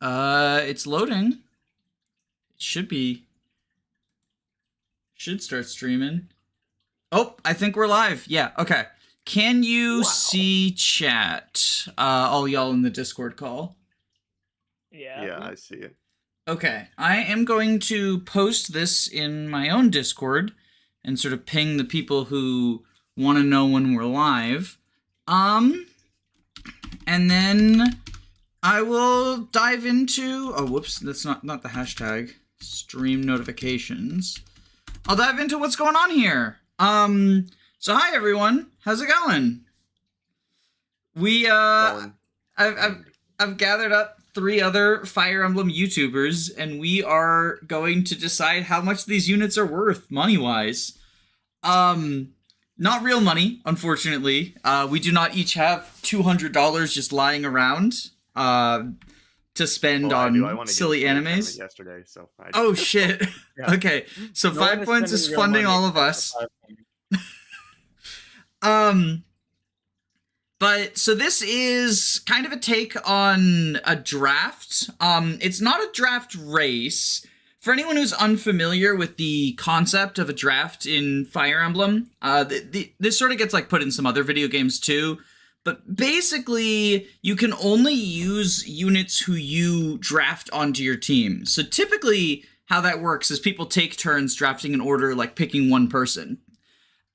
It's loading. It should start streaming. Oh, I think we're live. Yeah, okay. Can you see chat? All y'all in the Discord call. Yeah, I see it. Okay, I am going to post this in my own Discord and sort of ping the people who want to know when we're live. And then I will dive into, oh, whoops, that's not the hashtag, stream notifications. I'll dive into what's going on here. So hi everyone, how's it going? I've gathered up 3 other Fire Emblem YouTubers, and we are going to decide how much these units are worth, money-wise. Not real money, unfortunately. We do not each have $200 just lying around to spend on silly animes. Yesterday, so oh shit! Yeah. Okay, so no 5 points is funding all of us. But so this is kind of a take on a draft. It's not a draft race. For anyone who's unfamiliar with the concept of a draft in Fire Emblem, this sort of gets like put in some other video games too. But basically, you can only use units who you draft onto your team. So typically, how that works is people take turns drafting an order, like picking one person.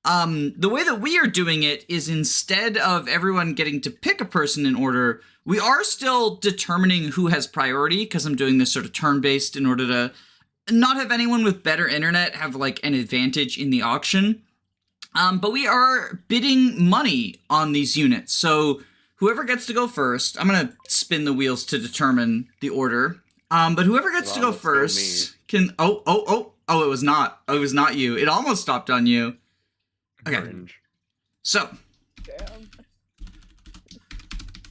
The way that we are doing it is instead of everyone getting to pick a person in order, we are still determining who has priority, because I'm doing this sort of turn-based in order to not have anyone with better internet have like an advantage in the auction. But we are bidding money on these units. So whoever gets to go first, I'm going to spin the wheels to determine the order. But whoever gets to go first can, it was not. It was not you. It almost stopped on you. Okay, so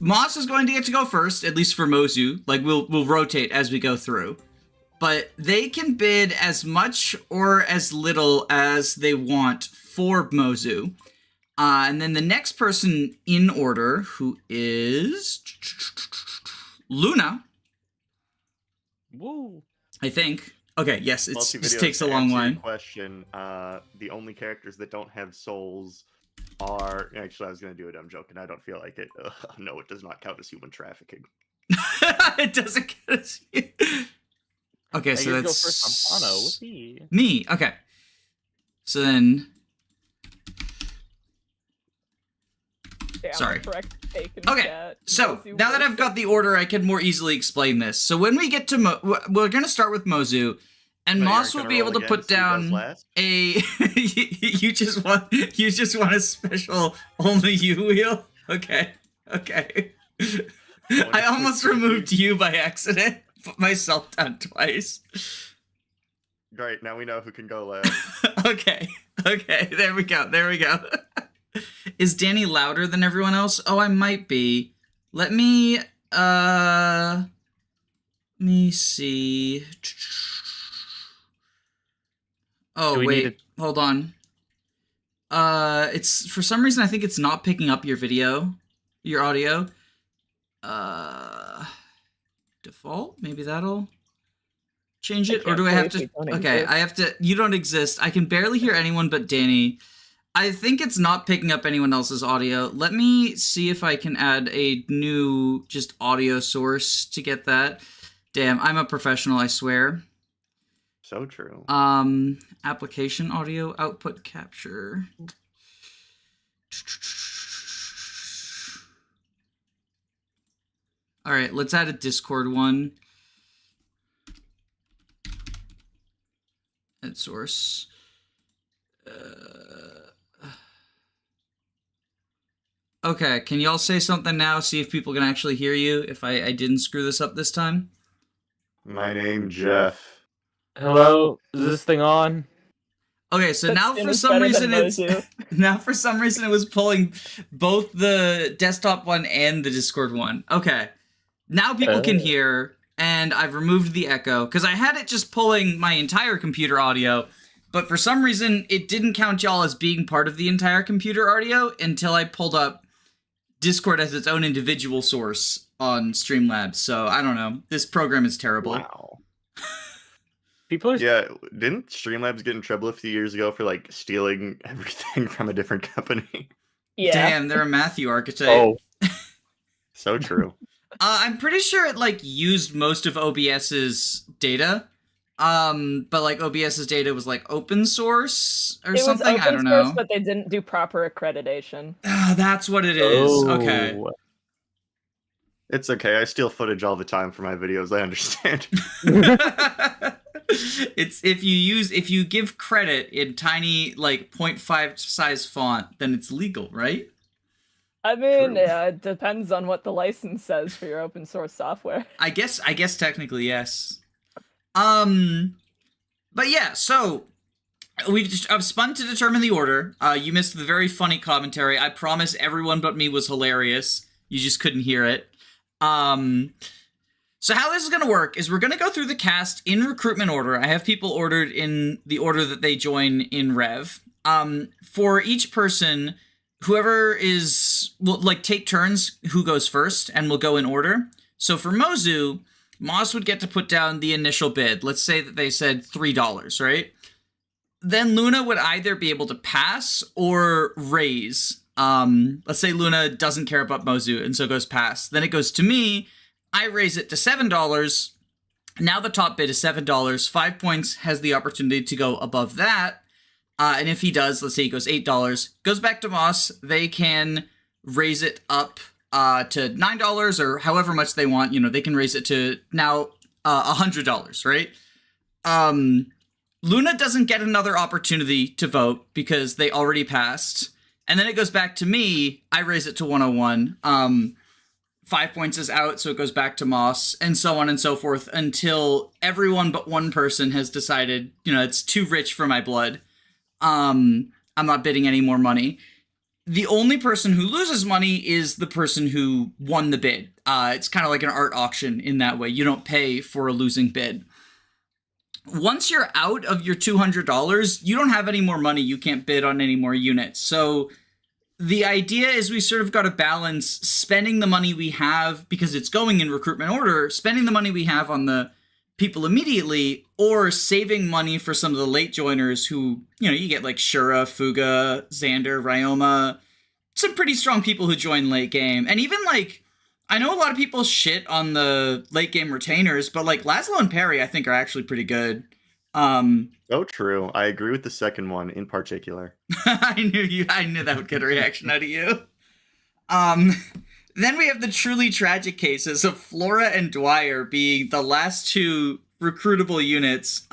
Moss is going to get to go first, at least for Mozu. Like, we'll rotate as we go through. But they can bid as much or as little as they want for Mozu. And then the next person in order, who is Luna. Woo! I think. Okay, yes, it just takes a long line. Question, the only characters that don't have souls are... Actually, I was going to do it, I'm joking. I don't feel like it. No, it does not count as human trafficking. It doesn't count as... Okay, so that's... Go first, Ampano. Me, okay. So then... Sorry. Okay, so now that I've got the order, I can more easily explain this. So when we get to we're going to start with Mozu, and Moss will be able to put down a you just want a special only you wheel. Okay. I almost removed you by accident. Put myself down twice. Great, now we know who can go last. Okay, there we go. Is Danny louder than everyone else? Oh, I might be. Let me see. Oh, wait. Hold on. It's, for some reason, I think it's not picking up your audio. Default? Maybe that'll change it? Or do I have to? Okay, I have to. You don't exist. I can barely hear anyone but Danny. I think it's not picking up anyone else's audio. Let me see if I can add a new just audio source to get that. Damn, I'm a professional, I swear. So true. Application audio output capture. All right, let's add a Discord one. Add source. Okay, can y'all say something now? See if people can actually hear you, if I didn't screw this up this time. My name's Jeff. Hello, is this thing on? Okay, so now for some reason it was pulling both the desktop one and the Discord one. Okay, now people can hear, and I've removed the echo, because I had it just pulling my entire computer audio, but for some reason it didn't count y'all as being part of the entire computer audio until I pulled up Discord as its own individual source. on Streamlabs, so I don't know. This program is terrible. Wow. People are Yeah, didn't Streamlabs get in trouble a few years ago for like stealing everything from a different company? Yeah. Damn, they're a Matthew archetype. Oh, So true. I'm pretty sure it like used most of OBS's data. But like OBS's data was like open source or It something. was open I don't source, know. but they didn't do proper accreditation. That's what it is. Okay. Oh. It's okay. I steal footage all the time for my videos. I understand. It's if you give credit in tiny like 0.5 size font, then it's legal, right? I mean, True. yeah, it depends on what the license says for your open source software. I guess technically yes. But yeah, so I've spun to determine the order. You missed the very funny commentary. I promise everyone but me was hilarious. You just couldn't hear it. So how this is going to work is we're going to go through the cast in recruitment order. I have people ordered in the order that they join in Rev. For each person, whoever will like take turns who goes first, and we'll go in order. So for Mozu, Moss would get to put down the initial bid. Let's say that they said $3, right? Then Luna would either be able to pass or raise. Let's say Luna doesn't care about Mozu and so goes pass. Then it goes to me. I raise it to $7. Now the top bid is $7. 5 points has the opportunity to go above that. And if he does, let's say he goes $8, goes back to Moss. They can raise it up to $9 or however much they want. You know, they can raise it to now $100, right? Luna doesn't get another opportunity to vote because they already passed. And then it goes back to me. I raise it to 101. 5 points is out, so it goes back to Moss, and so on and so forth until everyone but one person has decided, you know, it's too rich for my blood. I'm not bidding any more money. The only person who loses money is the person who won the bid. It's kind of like an art auction in that way. You don't pay for a losing bid. Once you're out of your $200, you don't have any more money. You can't bid on any more units. So the idea is we sort of got to balance spending the money we have because it's going in recruitment order, spending the money we have on the people immediately, or saving money for some of the late joiners who, you know, you get like Shura, Fuga, Xander, Ryoma, some pretty strong people who join late game. And even like, I know a lot of people shit on the late game retainers, but like Laszlo and Perry, I think are actually pretty good. Oh, true. I agree with the second one in particular. I knew that would get a reaction out of you. Then we have the truly tragic cases of Flora and Dwyer being the last two recruitable units.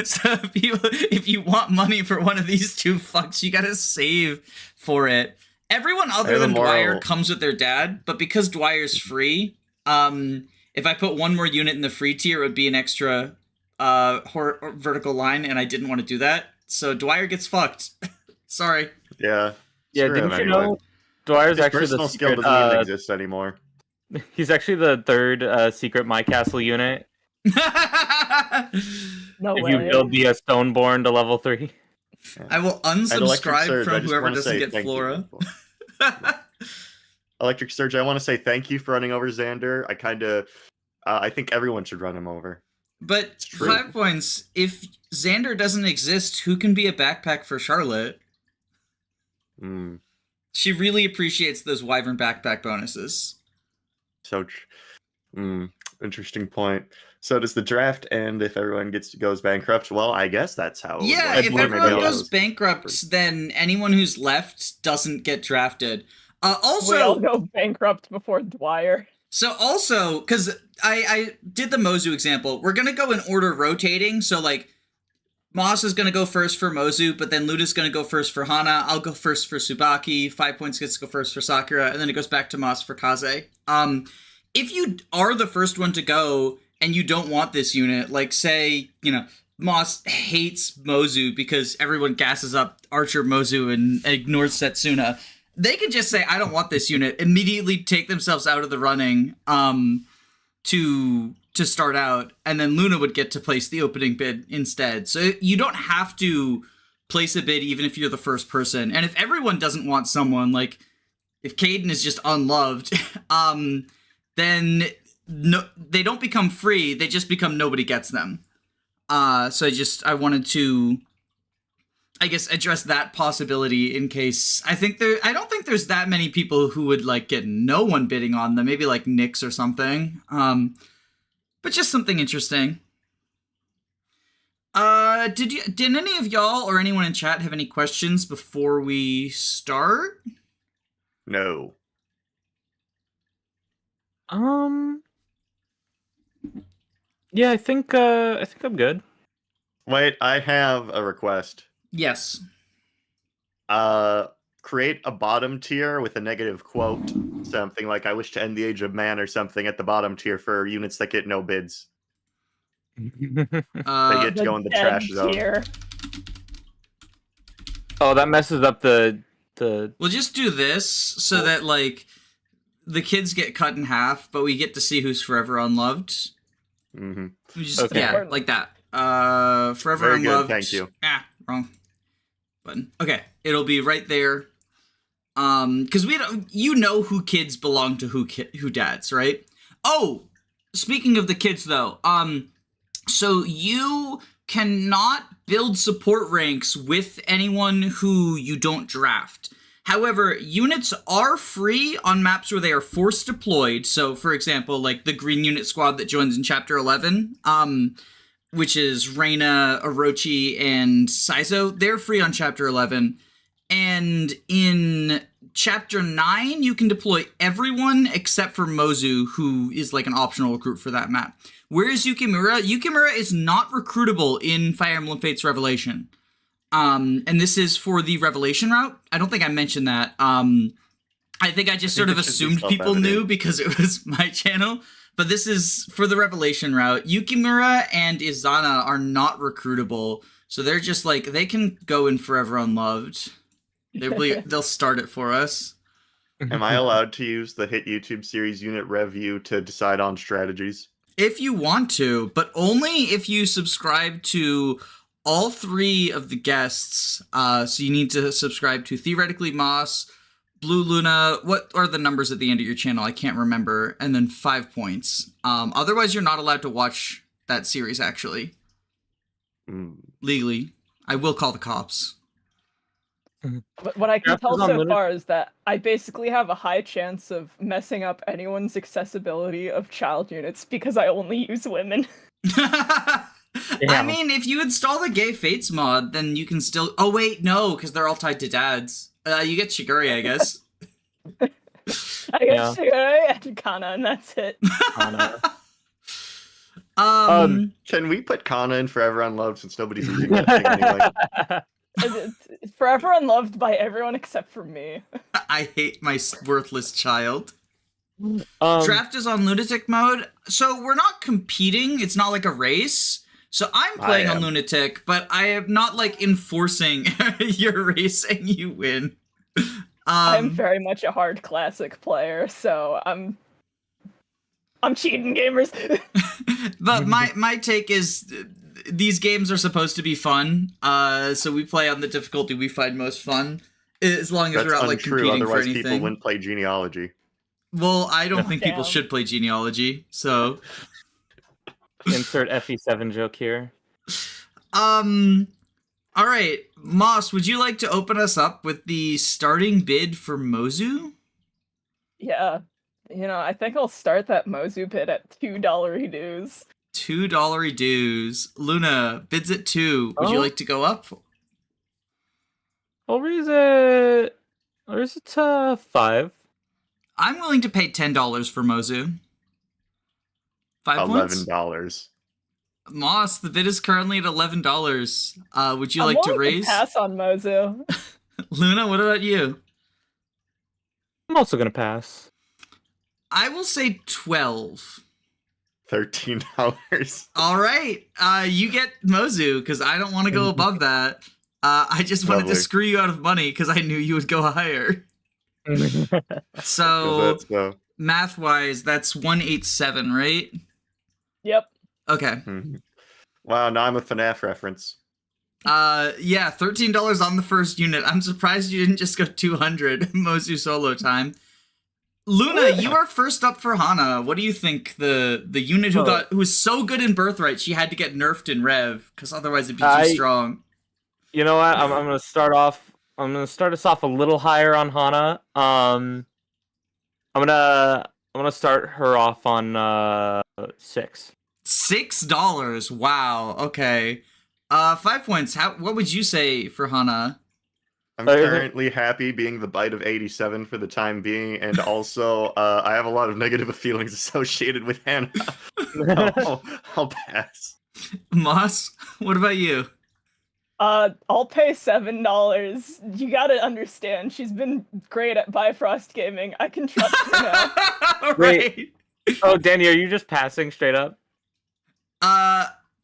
So if you want money for one of these two fucks, you gotta save for it. Everyone other than Dwyer comes with their dad, but because Dwyer's free, if I put one more unit in the free tier, it would be an extra vertical line, and I didn't want to do that. So Dwyer gets fucked. Sorry. Yeah. yeah. Screw Didn't him you anyway. know Dwyer's His actually personal the skill secret, doesn't even exist anymore. he's actually the third secret My Castle unit. No If way. you build the Stoneborn to level 3. I will And Electric unsubscribe Surge, I from just whoever wanna doesn't say get thank you. Flora. Electric Surge, I want to say thank you for running over Xander. I think everyone should run him over. But true. 5 points. If Xander doesn't exist, who can be a backpack for Charlotte? Mm, She really appreciates those Wyvern backpack bonuses. interesting point. So does the draft end if everyone goes bankrupt? Well, I guess that's how. it would Yeah, work. if Or maybe everyone all goes those- bankrupt, then anyone who's left doesn't get drafted. We all Also, go bankrupt before Dwyer. because I did the Mozu example, we're going to go in order rotating. So, like, Moss is going to go first for Mozu, but then Luda's going to go first for Hana. I'll go first for Tsubaki. 5 points gets to go first for Sakura, and then it goes back to Moss for Kaze. If you are the first one to go and you don't want this unit, like, say, you know, Moss hates Mozu because everyone gasses up Archer Mozu and ignores Setsuna, they could just say, I don't want this unit, immediately take themselves out of the running to start out, and then Luna would get to place the opening bid instead. So you don't have to place a bid even if you're the first person. And if everyone doesn't want someone, like if Caden is just unloved, then no, they don't become free. They just become nobody gets them. So I wanted to, I guess, address that possibility in case I don't think there's that many people who would like get no one bidding on them. Maybe like Nyx or something. But just something interesting. Did any of y'all or anyone in chat have any questions before we start? No. Yeah, I think I'm good. Wait, I have a request. Yes. Create a bottom tier with a negative quote. Something like, I wish to end the age of man or something at the bottom tier for units that get no bids. They get to go in the trash zone. Tier. Oh, that messes up the. We'll just do this so that like the kids get cut in half, but we get to see who's forever unloved. Mm-hmm. We just Okay. yeah, like that. Forever Very good, unloved. thank you. Wrong button. Okay, it'll be right there. Because we don't, you know who kids belong to who dads, right? Oh, speaking of the kids though, so you cannot build support ranks with anyone who you don't draft. However, units are free on maps where they are force deployed. So, for example, like the green unit squad that joins in Chapter 11, which is Reyna, Orochi, and Saizo. They're free on Chapter 11. And in Chapter 9, you can deploy everyone except for Mozu, who is like an optional recruit for that map. Whereas Yukimura is not recruitable in Fire Emblem Fates Revelation. And this is for the Revelation route. I don't think I mentioned that. I think I just sort of assumed people knew because it was my channel. But this is for the Revelation route. Yukimura and Izana are not recruitable. So they're just like, they can go in Forever Unloved. They'll start it for us. Am I allowed to use the hit YouTube series unit review to decide on strategies? If you want to, but only if you subscribe to all three of the guests. So you need to subscribe to Theoretically Moss, Blue Luna. What are the numbers at the end of your channel? I can't remember. And then 5 points. Otherwise, you're not allowed to watch that series, actually. Legally. I will call the cops. What I can tell so Limited. far is that I basically have a high chance of messing up anyone's accessibility of child units because I only use women. I mean, if you install the Gay Fates mod, then you can still... Oh, wait, no, because they're all tied to dads. You get Shiguri, I guess. I guess Shigure and Kana, and that's it. Can we put Kana in Forever Unloved since nobody's using that thing anyway? It's forever unloved by everyone except for me. I hate my worthless child. Draft is on Lunatic mode, so we're not competing. It's not like a race. So I'm playing on Lunatic, but I am not like enforcing your race and you win. I'm very much a hard classic player, so I'm cheating, gamers. But my take is these games are supposed to be fun. So we play on the difficulty we find most fun, as long as That's we're not like untrue, competing for otherwise anything. people wouldn't play Genealogy. Well, I don't think people Damn. should play Genealogy, so... Insert FE7 joke here. Alright, Moss, would you like to open us up with the starting bid for Mozu? Yeah. I think I'll start that Mozu bid at $2 dues. $2 dues. Luna, bids at 2. Would you Oh. like to go up? I'll raise it. I'll raise it to 5. I'm willing to pay $10 for Mozu. 5 points? $11. Moss, the bid is currently at $11. Would you I'm like to willing raise? pass on Mozu. Luna, what about you? I'm also gonna pass. I will say 12. $13. All right, you get Mozu because I don't want to go above that. I just wanted to Lovely. screw you out of money because I knew you would go higher. So Let's go. math-wise, that's 187, right? Yep. Okay. Wow, now I'm a FNAF reference. Yeah, $13 on the first unit. I'm surprised you didn't just go 200 Mozu solo time. Luna, you are first up for Hana. What do you think? The unit who was so good in Birthright, she had to get nerfed in Rev because otherwise it'd be too strong. You know what? I'm gonna start off. I'm gonna start us off a little higher on Hana. I'm gonna start her off on $6. $6. Wow. Okay. 5 points. What would you say for Hana? I'm currently happy being the bite of 87 for the time being, and also I have a lot of negative feelings associated with Hannah. I'll pass. Moss, what about you? I'll pay $7. You gotta understand, she's been great at Bifrost Gaming. I can trust her now. Right. Wait. Oh, Danny, are you just passing straight up?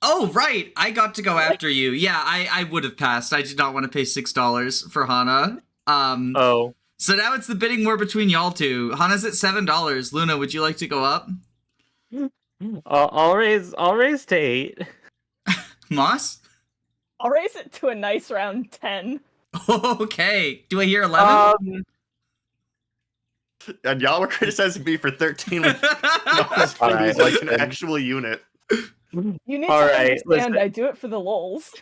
Oh, right. I got to go after you. Yeah, I would have passed. I did not want to pay $6 for Hana. Oh. So now it's the bidding war between y'all two. Hana's at $7. Luna, would you like to go up? I'll raise to 8. Moss? I'll raise it to a nice round 10. Okay. Do I hear 11? And y'all were criticizing me for 13 when I was like an actual unit. You need to understand, listen. I do it for the lols.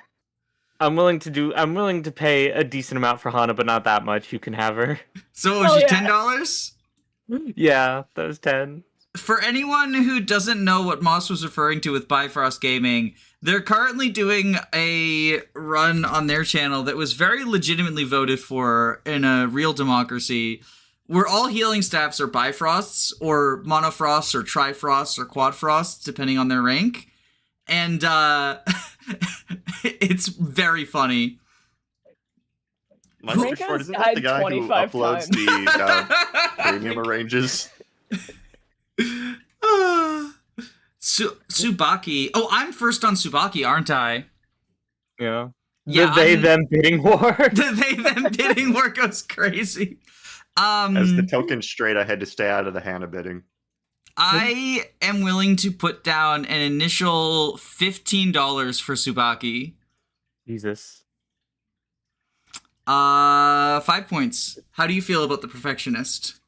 I'm willing to pay a decent amount for Hana, but not that much. You can have her. So was you $10? Yeah, that was 10. For anyone who doesn't know what Moss was referring to with Bifrost Gaming, they're currently doing a run on their channel that was very legitimately voted for in a real democracy, where all healing staffs are Bifrosts, or Monofrosts, or Trifrosts, or Quadfrosts, depending on their rank. And it's very funny. My Discord isn't that the guy who uploads the premium arranges? Tsubaki. Oh, I'm first on Tsubaki, aren't I? Yeah. The they-them bidding war. The they-them bidding war goes crazy. As the token straight, I had to stay out of the Hana bidding. I am willing to put down an initial $15 for Tsubaki. Jesus. 5 points. How do you feel about the Perfectionist?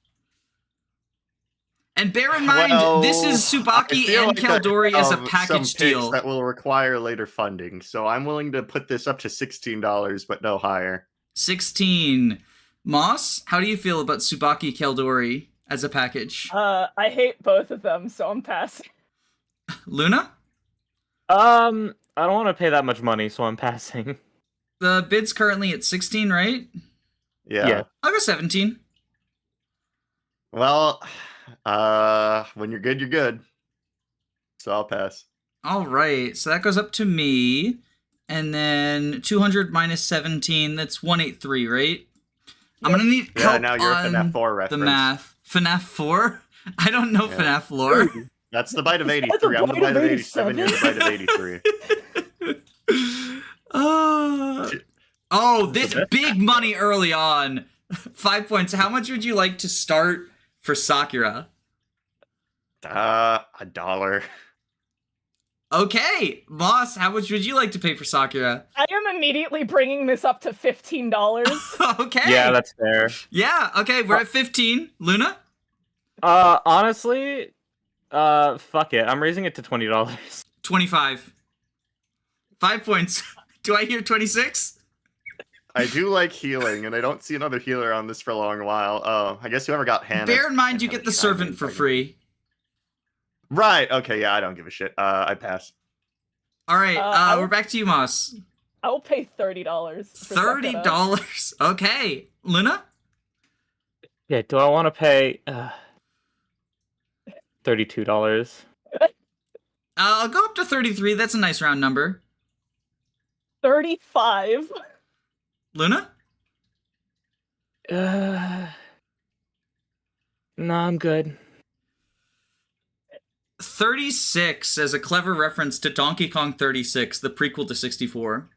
And bear in mind, this is Tsubaki and Kaldori as a package deal. That will require later funding, so I'm willing to put this up to $16, but no higher. 16. Moss, how do you feel about Tsubaki Kaldori as a package? I hate both of them, so I'm passing. Luna? I don't want to pay that much money, so I'm passing. The bid's currently at 16, right? Yeah. I'll go 17. Well, when you're good, you're good. So I'll pass. All right, so that goes up to me, and then 200 minus 17, that's 183, right? I'm gonna need help now you're on FNAF 4 reference. the math. FNAF 4? I don't know FNAF lore. That's the bite of 83. I'm the bite of 87. You're the bite of 83. Oh, this big money early on. 5 points. How much would you like to start for Sakura? $1. Okay, Moss, how much would you like to pay for Sakura? I am immediately bringing this up to $15. Okay. Yeah, that's fair. Yeah, okay, we're at 15. Luna? Honestly, fuck it. I'm raising it to $20. 25. 5 points. Do I hear 26? I do like healing, and I don't see another healer on this for a long while. Oh, I guess whoever got Hannah. Bear in mind you get the servant for free. Right, okay, yeah, I don't give a shit. I pass. Alright, we're back to you, Moss. I will pay $30. $30? Okay. Luna? Yeah, do I want to pay $32? I'll go up to 33. That's a nice round number. 35. Luna? No, I'm good. 36 as a clever reference to Donkey Kong 36, the prequel to 64.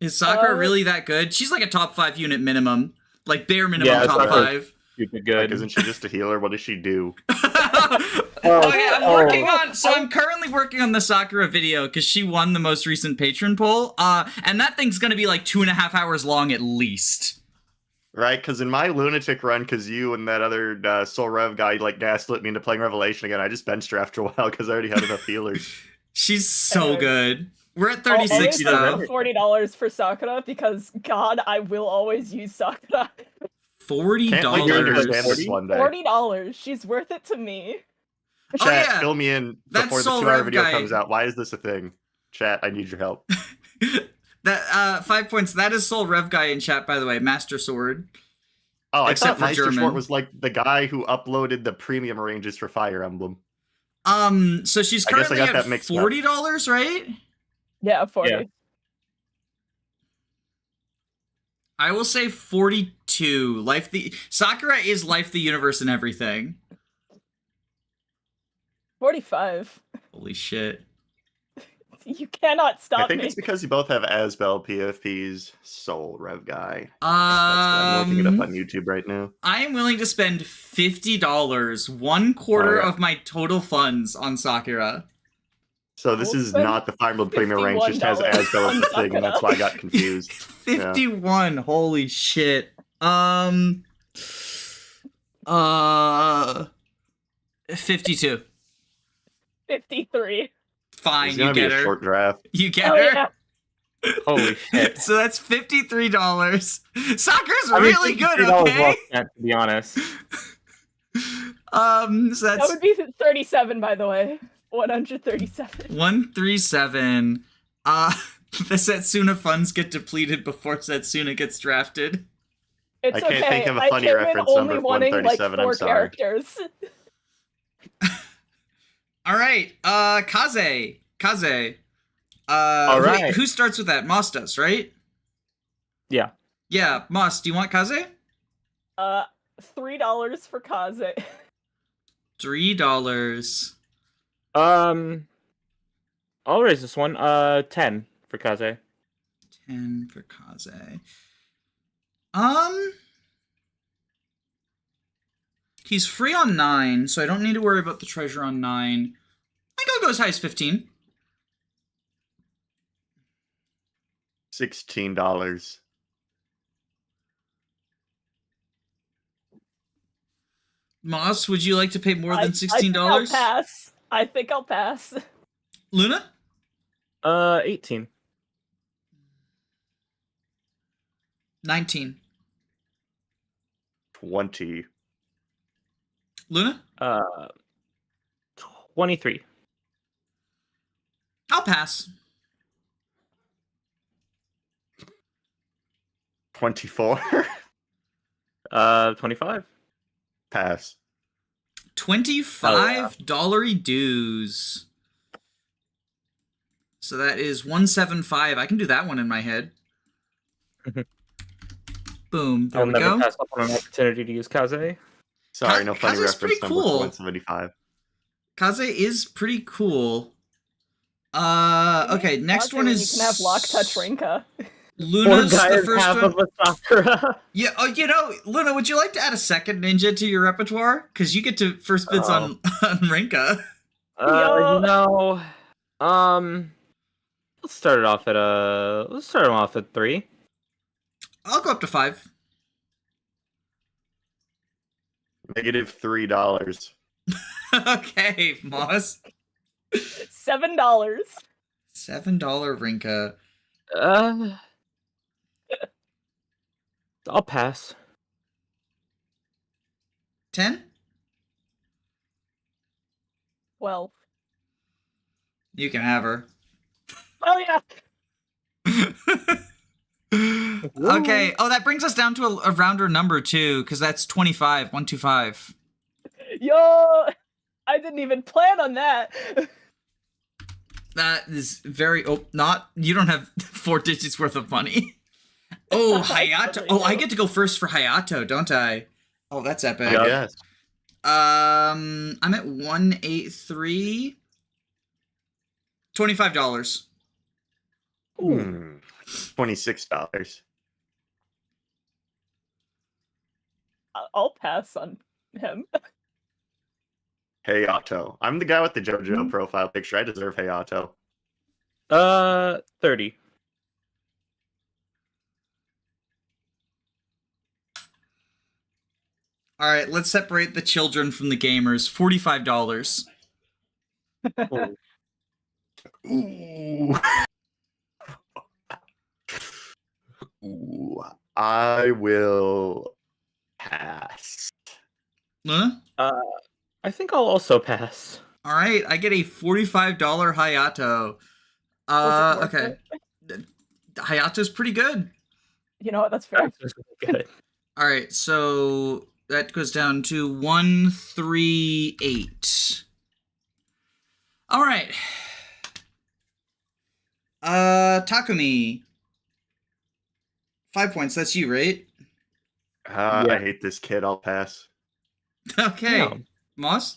Is Sakura really that good? She's like a top 5 unit minimum. Like bare minimum top 5. Stupid good. Like, isn't she just a healer? What does she do? Okay, I'm currently working on the Sakura video because she won the most recent patron poll. And that thing's gonna be like 2.5 hours long at least. Right? Because in my lunatic run, because you and that other Soul Rev guy like gaslit me into playing Revelation again, I just benched her after a while because I already had enough healers. She's so And good. We're at I'll 36 always though. spend $40 for Sakura because God, I will always use Sakura. Can't wait to understand $40. this one day. $40. She's worth it to me. Oh, Chat, yeah. fill me in That before the Soul 2-hour Rev video guy. comes out. Why is this a thing? Chat, I need your help. That 5 points. That is Soul Rev guy in chat, by the way. Master Sword. Oh, I Except thought for Meister German. Schwart was like the guy who uploaded the premium ranges for Fire Emblem. So she's I guess I currently got at that mixed up. $40, right? Yeah, 40. Yeah. I will say 42. Sakura is Life the Universe and everything. 45. Holy shit. You cannot stop I think me. it's because you both have Asbel PFP's Soul Rev guy. I'm looking it up on YouTube right now. I am willing to spend $50, 1/4 Oh, yeah. of my total funds on Sakura. So this We'll is spend not the Fire Emblem Premium range, just has $51 Asbel as the thing, and that's why I got confused. 51. Holy shit. 52. 53. Fine, It's you gonna be get a her. short draft. You get Oh, her. yeah. Holy shit. So that's $53. Sakura's I mean, really good, $53 okay? well spent, to be honest. So That that's would be 37, by the way. 137. 137. The Setsuna funds get depleted before Setsuna gets drafted. It's I can't okay. think of a I funny came in reference only number for wanting like 137, I'm 4 sorry. characters. All right, Kaze. All right. Who starts with that? Moss does, right? Yeah. Yeah, Moss, do you want Kaze? $3 for Kaze. $3. I'll raise this one. 10 for Kaze. 10 for Kaze. He's free on 9, so I don't need to worry about the treasure on 9. I think I'll go as high as 15. $16. Moss, would you like to pay more than $16? I think I'll pass. Luna? 18. 19. 20. Luna? 23. I'll pass. 24. 25. Pass. $25 dues. So that is 175. I can do that one in my head. Boom. There I'll we never go. pass up on an opportunity to use Kaze. Sorry, no funny Kaze's reference pretty number cool. for 175. Kaze is pretty cool. Okay, next Kaze, one when is you can have Lock Touch Rinka. Luna's the first half one. of a Sakura. Yeah, Luna, would you like to add a second ninja to your repertoire? Because you get to first bids on Rinka. Let's start it off at let's start him off at 3. I'll go up to 5. Negative $3. Okay, Moss. $7. $7 Rinka. I'll pass. 10? 12. You can have her. Oh yeah. Okay. Oh, that brings us down to a rounder number too, because that's 25. 125. Yo, I didn't even plan on that. That is very. Oh, not. You don't have 4 digits worth of money. Oh, Hayato. Oh, I get to go first for Hayato, don't I? Oh, that's epic. I guess. I'm at 183. $25. $26. I'll pass on him. Hey Otto. I'm the guy with the JoJo profile picture. I deserve Hey Otto. 30. All right, let's separate the children from the gamers. $45. Ooh. Ooh. I will pass. Luna? I think I'll also pass. All right, I get a $45 Hayato. Was it worth Okay. it? Hayato's pretty good. You know what? That's fair. That's good. All right, so that goes down to 138. All right. Takumi. 5 points. That's you, right? Yeah. I hate this kid. I'll pass. Okay. Yeah. Moss?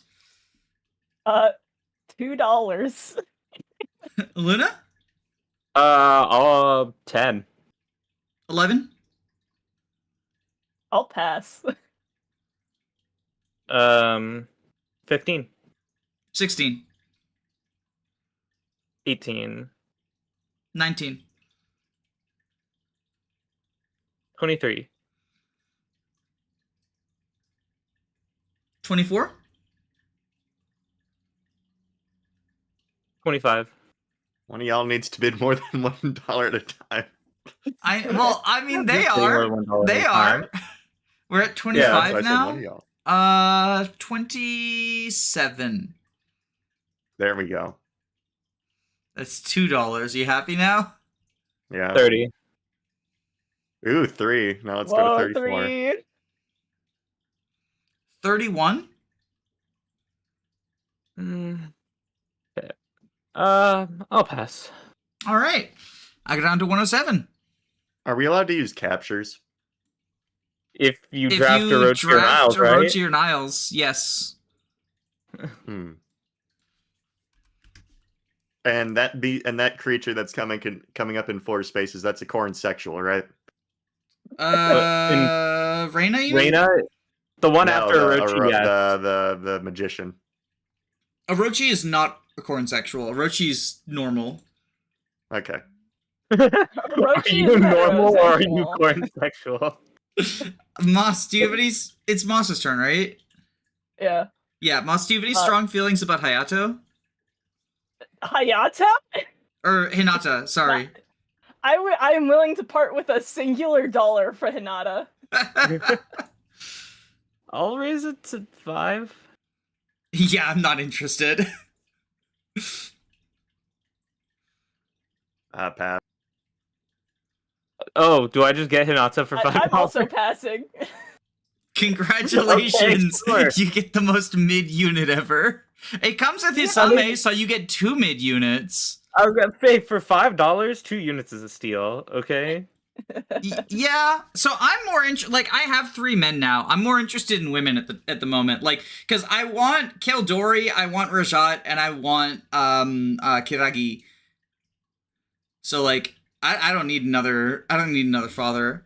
$2. Luna? 10. 11? I'll pass. 15. 16? 18. 19? 23. 24? 25. One of y'all needs to bid more than $1 at a time. I mean, they They are. were $1 They at a time. are. We're at Yeah, 25 that's why I said now. one of y'all. 27. There we go. That's $2. You happy now? Yeah. 30. Ooh, 3. Now let's go Whoa, to 34. 3. 31? Okay. I'll pass. All right. I go down to 107. Are we allowed to use captures? If you If draft you Orochi or Niles, right? Orochi or Niles, yes. Hmm. And that creature that's coming up in 4 spaces, that's a corn sexual, right? Reina, you mean? Reina, the one No, after Orochi, yes. the magician. Orochi is not a corn sexual. Orochi's normal. Okay. Are Orochi you is normal or are you heterosexual. corn sexual? Moss, do you have any... It's Moss's turn, right? Yeah. Yeah, Moss, do you have any strong feelings about Hayato? Hayata? Or Hinata, sorry. I am willing to part with a singular dollar for Hinata. I'll raise it to 5. Yeah, I'm not interested. Pass. Oh, do I just get Hinata for $5? I'm also passing. Congratulations! Okay, sure. You get the most mid unit ever. It comes with Hisame, so you get 2 mid units. I'll get paid for $5. 2 units is a steal, okay? Yeah, so I'm more like I have 3 men now. I'm more interested in women at the moment, like because I want Keldori, I want Rajat, and I want Kiragi. So like I don't need another father.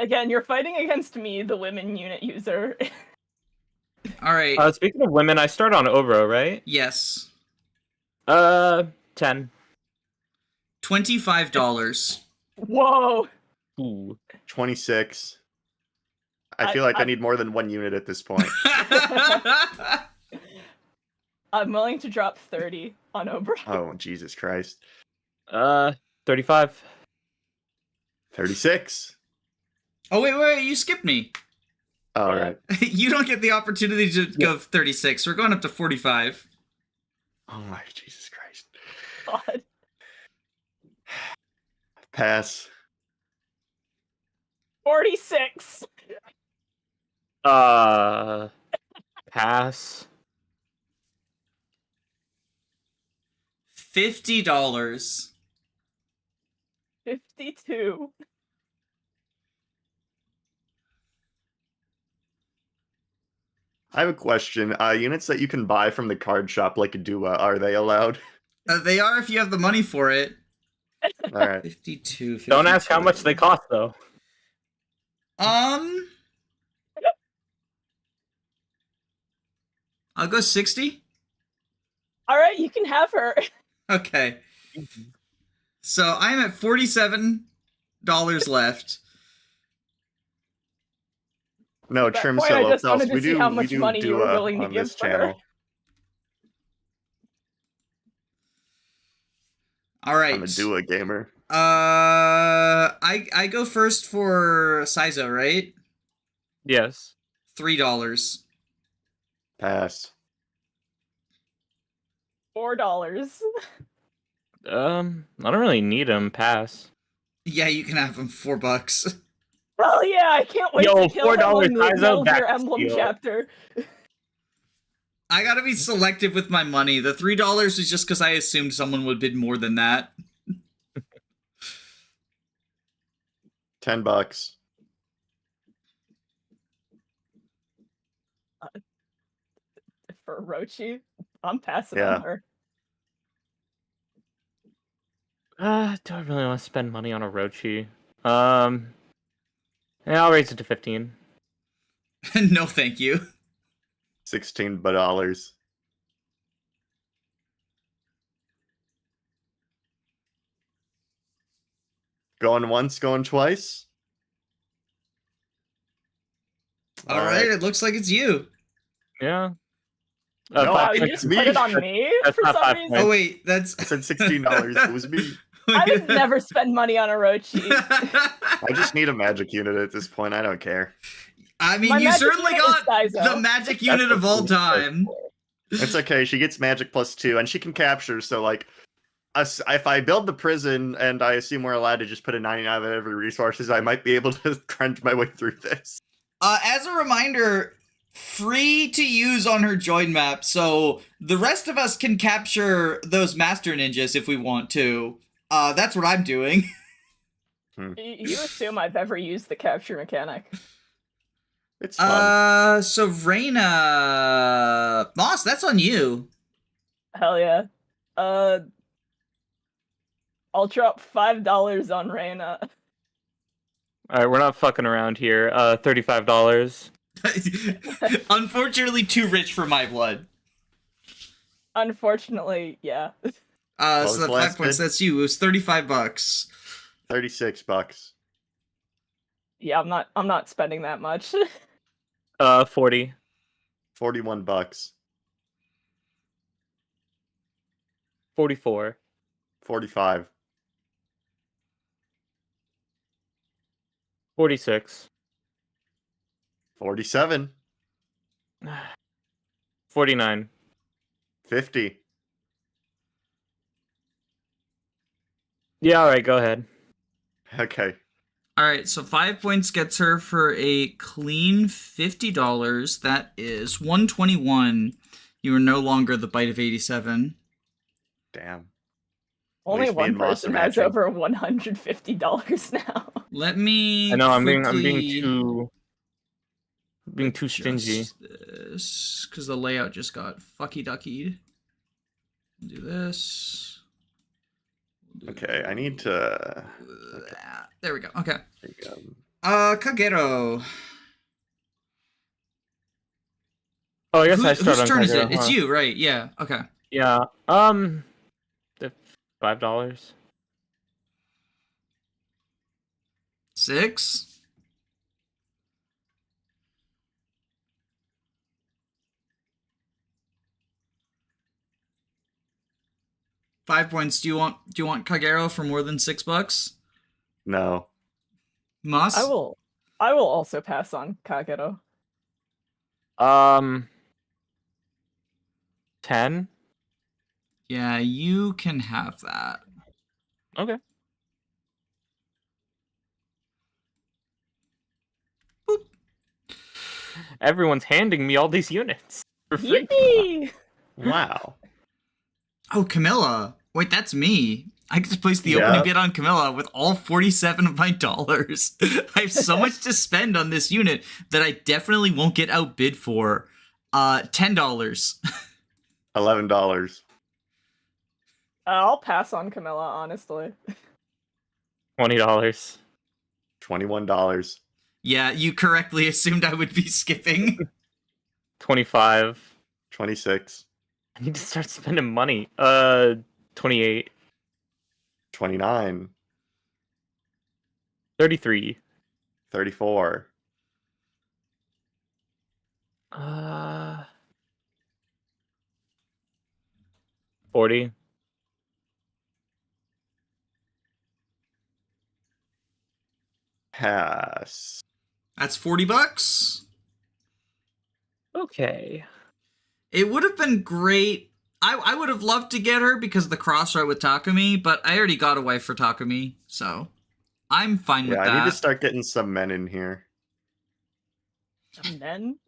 Again, you're fighting against me, the women unit user. All right. Speaking of women, I start on Obro, right? Yes. 10. $25. Whoa. Ooh. 26. I feel like I need more than 1 unit at this point. I'm willing to drop 30 on Obra. Oh, Jesus Christ. 35. 36. Oh wait, you skipped me. All right. You don't get the opportunity to go 36. We're going up to 45. Oh my Jesus Christ. God. Pass. 46. Pass. $50. 52. I have a question. Units that you can buy from the card shop, like a Dua, are they allowed? They are if you have the money for it. All right. 52. Don't ask how much they cost, though. I'll go 60. All right, you can have her. Okay. So I'm at $47 left. No, At that trim point, I solo just selves. wanted to We see do how we much do money you were Dua willing to on give this for her. channel. All right. I'm a Dua gamer. I go first for Sizo, right? Yes. $3. Pass. $4. I don't really need him. Pass. Yeah, you can have him $4. Well, yeah, I can't wait Yo, to kill him $4 on the Sizo, Metal Gear back Emblem steal. chapter. I gotta be selective with my money. The $3 is just because I assumed someone would bid more than that. $10. For Orochi, I'm passing Yeah. on her. Do I really want to spend money on Orochi? Yeah, I'll raise it to 15. No, thank you. $16. Going once, going twice. All right, it looks like it's you. Yeah. No, Wow, 5 you points. just it's me. put it on me That's for not some 5 reason? points. Oh wait, that's. I said $16. It was me. I would never spend money on Orochi. I just need a magic unit at this point. I don't care. I mean, My you magic certainly unit is got Sizo. the magic unit of all time. It's okay. She gets magic +2, and she can capture. So, like, if I build the prison, and I assume we're allowed to just put a 99 of every resources, I might be able to crunch my way through this. As a reminder, free to use on her join map, so the rest of us can capture those master ninjas if we want to. That's what I'm doing. You assume I've ever used the capture mechanic. It's fun. So Reyna... Moss, that's on you. Hell yeah. I'll drop $5 on Reyna. Alright, we're not fucking around here. $35. Unfortunately, too rich for my blood. Unfortunately, yeah. So the 5 points, that's you. It was $35. $36. Yeah, I'm not spending that much. 40. $41. 44. 45. 46. 47. 49. 50. Yeah, alright, go ahead. Okay. All right, so 5 points gets her for a clean $50. That is 121. You are no longer the bite of 87. Damn. Only least me one and Moss are person has matching. over $150 now. Let me. I know I'm quickly being too stingy. adjust this because the layout just got fucky duckied. Do this. Okay, I need to. There we go. Okay. Think, Kagero. Oh, I guess I start Whose on turn is Kagero, it? It's huh? you, right? Yeah. Okay. Yeah. $5. 6. $5 points. Do you want Kagero for more than $6? no. Moss? I will also pass on Kagero. 10. Yeah, you can have that. Okay. Boop. Everyone's handing me all these units for free. Yippee! Wow. Oh, Camilla. Wait, that's me. I just placed the Yeah. opening bid on Camilla with all 47 of my dollars. I have so much to spend on this unit that I definitely won't get outbid for. $10. $11. I'll pass on Camilla, honestly. $20. $21. Yeah, you correctly assumed I would be skipping. 25. 26. I need to start spending money. 28. 29. 33. 34. 40. Pass. That's $40. Okay. It would have been great. I would have loved to get her because of the cross-right with Takumi, but I already got a wife for Takumi, so I'm fine with Yeah, that. I need to start getting some men in here. And then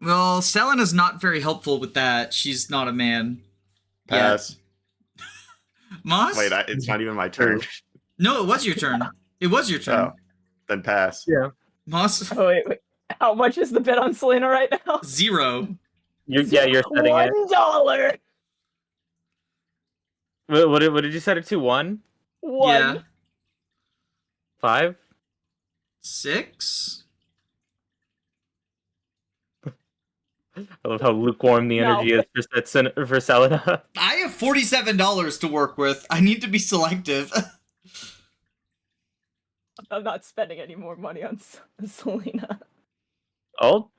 Well, Selena's not very helpful with that. She's not a man. Pass. Moss? Wait, it's not even my turn. No, it was your turn. It was your turn. Oh, then pass. Yeah. Moss? oh wait. How much is the bid on Selena right now? 0. You're setting it. $1. What did you set it to? 1? Yeah. 5? 6? I love how lukewarm the energy is for Selena. I have $47 to work with. I need to be selective. I'm not spending any more money on Selena. I'll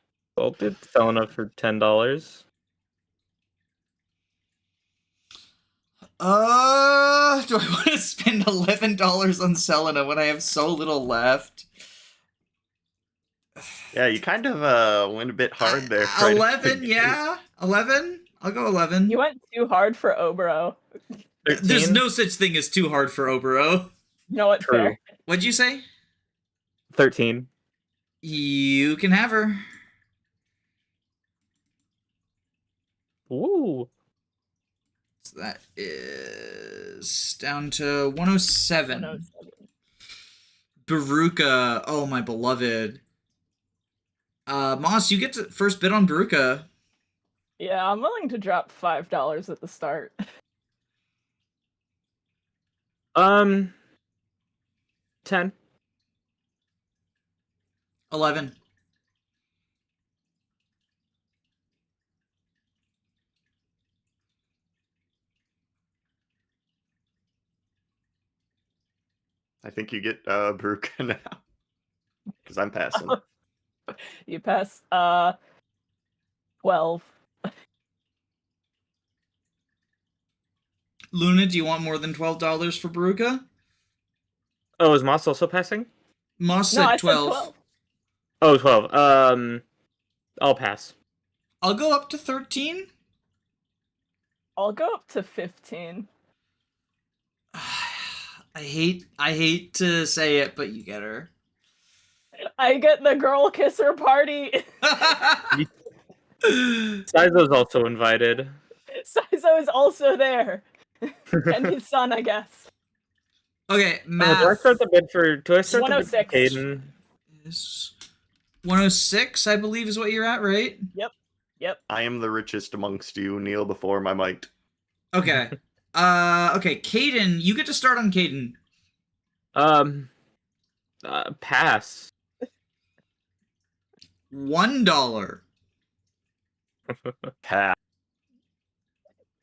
bid Selena for $10. Do I want to spend $11 on Selena when I have so little left? Yeah, you kind of went a bit hard there. 11, yeah? 11? I'll go 11. You went too hard for Obro. 13? There's no such thing as too hard for Obero. No, it's True. fair. What'd you say? 13. You can have her. Ooh. So that is down to 107. 107. Baruka. Oh, my beloved. Moss, you get to first bid on Baruka. Yeah, I'm willing to drop $5 at the start. 10. 11. I think you get Baruka now. Because I'm passing. You pass 12. Luna, do you want more than $12 for Baruka? Oh, is Moss also passing? Moss No, said I 12. said 12. Oh, 12. I'll pass. I'll go up to 13. I'll go up to 15. I hate to say it, but you get her. I get the girl kisser party. Saizo's also invited. Saizo is also there. And his son, I guess. Okay, Do I math start the bid for? Do I start the bid for 106. Caden? is 106, I believe, is what you're at, right? Yep. I am the richest amongst you. Kneel before my might. Okay. Okay, Caden, you get to start on Caden. Pass. $1. Pass.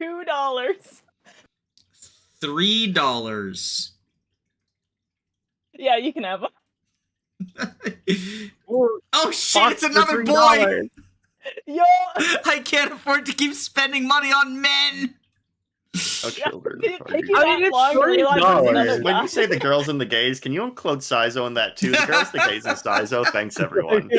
$2. $3. Yeah, you can have them. Oh shit, it's another boy! Yo! I can't afford to keep spending money on men! Oh, children. Did it take you I mean, that it's long to realize $3. there's another When guy? you say the girls and the gays, can you include Saizo in that too? The girls, the gays, and Saizo. Thanks, everyone.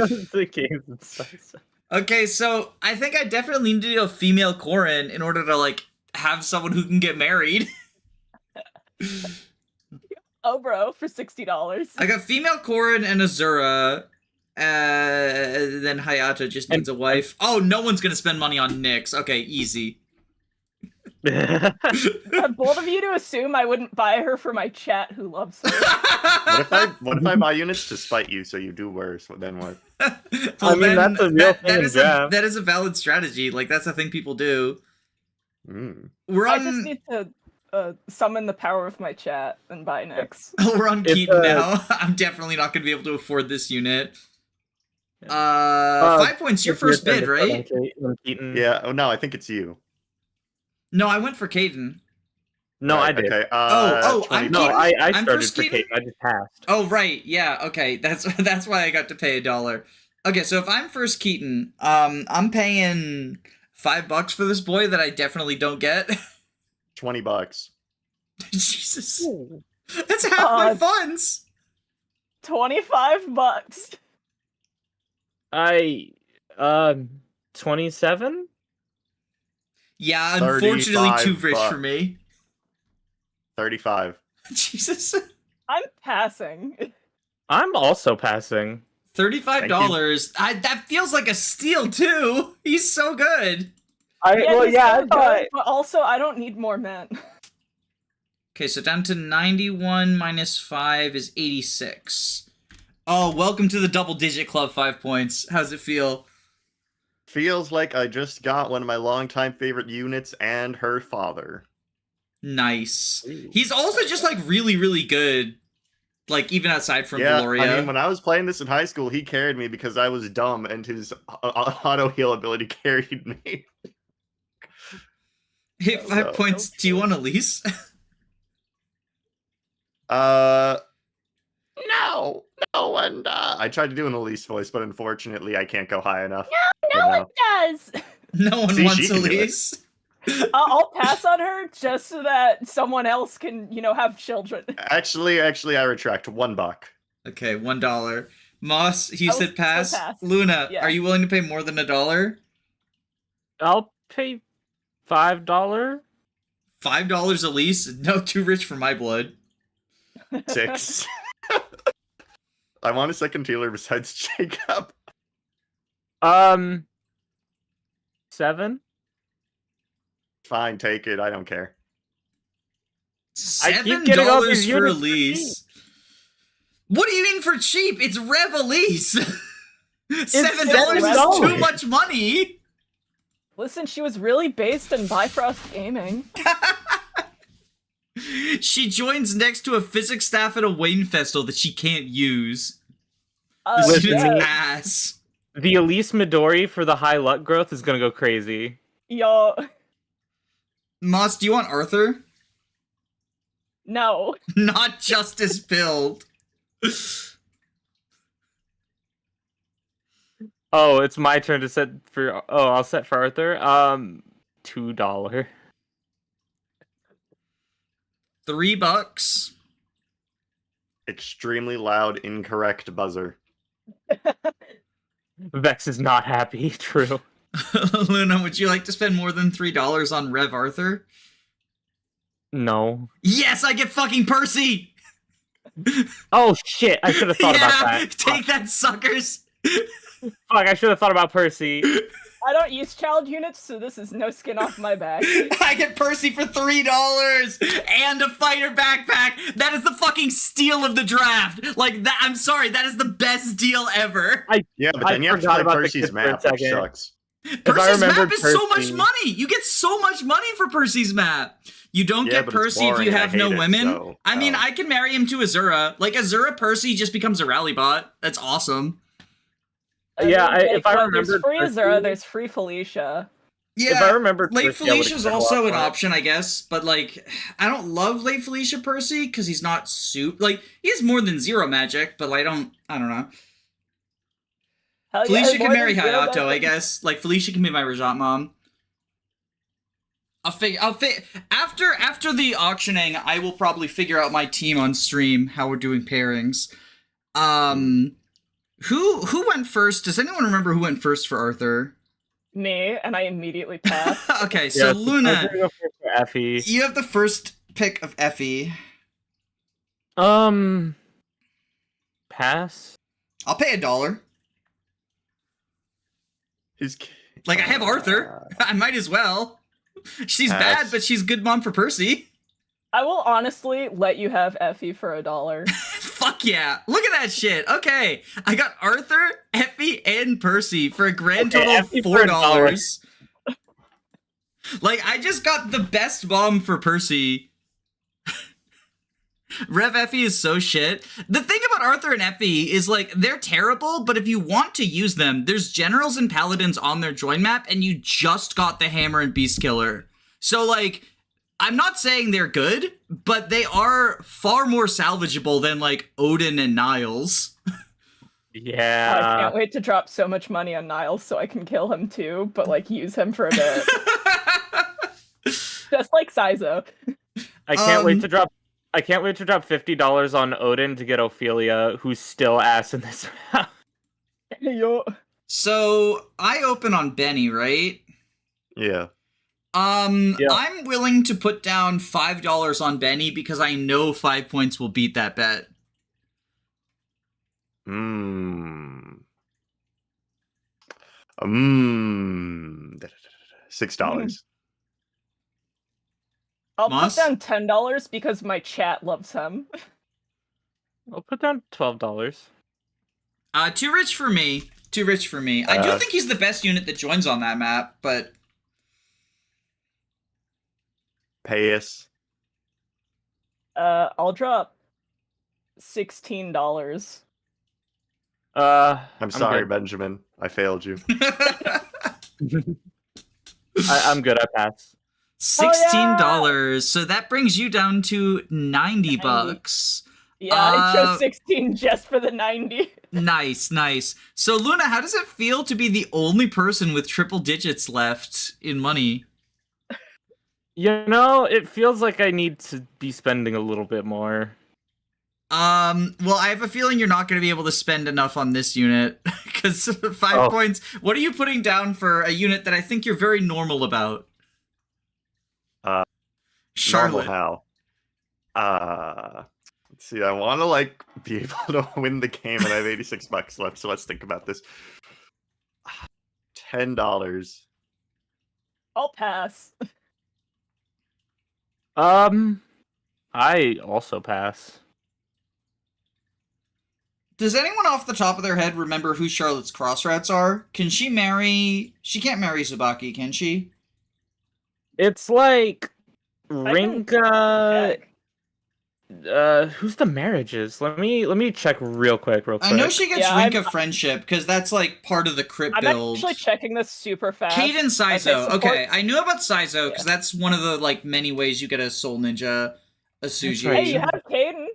Okay, so I think I definitely need to do a female Corin in order to, like, have someone who can get married. Oh, bro, for $60. I got female Corin and Azura. Then Hayata just needs a wife. Oh, no one's gonna spend money on Nyx. Okay, easy. Bold of you to assume I wouldn't buy her for my chat who loves her. What if I buy units to spite you so you do worse? Then what? I mean, that's a real thing in draft. that is a valid strategy. Like, that's a thing people do. Mm. We're I on. just need to summon the power of my chat and buy Nyx. We're on It's, Keaton now. I'm definitely not going to be able to afford this unit. 5 points. Your first bid, right? Keaton. Yeah. Oh no, I think it's you. No, I went for Caden. No, Right, I did. Okay. I'm 20. No, Keaton? I I'm started first for Keaton? Caden. I just passed. Oh, right. Yeah. Okay. That's why I got to pay $1. Okay, so if I'm first Keaton, I'm paying $5 for this boy that I definitely don't get. $20. Jesus. That's half my funds. $25. I 27? Yeah, unfortunately too rich $35. for me. 35. Jesus. I'm passing. I'm also passing. $35. That feels like a steal too. He's so good. He's so good, but also I don't need more men. Okay, so down to 91 minus 5 is 86. Oh, welcome to the double digit club, 5 points. How's it feel? Feels like I just got one of my longtime favorite units and her father. Nice. He's also just like really, really good. Like even aside from Valoria. I mean, when I was playing this in high school, he carried me because I was dumb, and his auto heal ability carried me. Hey, 5 points. Do you want a lease? No, and I tried to do an Elise voice, but unfortunately, I can't go high enough. No one does. No one See, wants she can do it. Elise. I'll pass on her just so that someone else can, have children. Actually, I retract $1. Okay, $1. Moss, you I said will pass. pass. Luna, Yeah. are you willing to pay more than $1? I'll pay $5. $5 Elise? No, too rich for my blood. 6. I want a second healer besides Jacob. 7. Fine, take it. I don't care. I keep getting all these $7 for units for Elise. What do you mean for cheap? It's Rev Elise. $7 is $7. too much money. Listen, she was really based in Bifrost Gaming. She joins next to a physics staff at a Wayne Festival that she can't use. Listen, She's yeah. an ass. The Elise Midori for the high luck growth is gonna go crazy. Yo, Moss, do you want Arthur? no. Not Justice build. Oh, it's my turn to set for. Oh, I'll set for Arthur. $2. $3. Extremely loud, incorrect buzzer. Vex is not happy. True. Luna, would you like to spend more than $3 on Rev Arthur? No. Yes, I get fucking Percy! Oh shit! I should have thought about that. Take that, suckers! Fuck! I should have thought about Percy. I don't use child units, so this is no skin off my back. I get Percy for $3 and a fighter backpack. That is the fucking steal of the draft. Like that. I'm sorry. That is the best deal ever. Yeah, but then you have to forgot play about the Percy's kid for a map, which second. sucks. Percy's map remembered is so much Percy- money. You get so much money for Percy's map. You don't Yeah, get but it's Percy if boring you and I have no hate it, women. so, I mean, I can marry him to Azura. Like Azura Percy just becomes a rally bot. That's awesome. Yeah, if I there's remembered free Percy- Azura, there's free Felicia. Yeah. If I remember, Late Felicia's also an option, I guess, but like, I don't love Late Felicia Percy because he's not like he has more than 0 magic, but I don't know. Hell yeah, Felicia more can marry than zero Hayato, I magic. guess. Like Felicia can be my Rajat mom. After the auctioning, I will probably figure out my team on stream how we're doing pairings. Who went first? Does anyone remember who went first for Arthur? Me, and I immediately passed. Okay, so Yeah, Luna, I'm gonna go for Effie. you have the first pick of Effie. Pass. I'll pay $1. He's Like, I have Arthur. I might as well. She's Pass. bad, but she's good mom for Percy. I will honestly let you have Effie for $1. Fuck yeah. Look at that shit. Okay. I got Arthur, Effie, and Percy for a grand Okay, total of Effie for $4. Like, I just got the best bomb for Percy. Rev Effie is so shit. The thing about Arthur and Effie is, like, they're terrible, but if you want to use them, there's generals and paladins on their join map, and you just got the hammer and beast killer. So, like, I'm not saying they're good, but they are far more salvageable than, like, Odin and Niles. Yeah. I can't wait to drop so much money on Niles so I can kill him too, but like use him for a bit. Just like Sizo. I can't wait to drop $50 on Odin to get Ophelia, who's still ass in this round. Yo. So I open on Benny, right? Yeah. Yeah. I'm willing to put down $5 on Benny because I know 5 points will beat that bet. $6. I'll Moss? put down $10 because my chat loves him. I'll put down $12. Too rich for me. Too rich for me. I do think he's the best unit that joins on that map, but Payas. I'll drop $16. I'm sorry, good. Benjamin. I failed you. I'm good. I pass. $16. So that brings you down to 90 bucks. Yeah, I chose 16 just for the 90. Nice. So Luna, how does it feel to be the only person with triple digits left in money? You know, it feels like I need to be spending a little bit more. Well, I have a feeling you're not going to be able to spend enough on this unit because 5 points. What are you putting down for a unit that I think you're very normal about? Charlotte. Normal how? Let's see. I want to like be able to win the game, and I have $86 left. So let's think about this. $10. I'll pass. I also pass. Does anyone off the top of their head remember who Charlotte's cross routes are? Can she marry... She can't marry Tsubaki, can she? It's like I can Rinka. check. Who's the marriages? Let me check real quick. I know she gets Yeah, Rinka friendship, because that's like part of the crypt I'm build. actually checking this super fast. Kaden Sizo. support- Okay, I knew about Sizo, because Yeah. that's one of the like many ways you get a Soul Ninja Asuji. right. Hey, you have Kaden.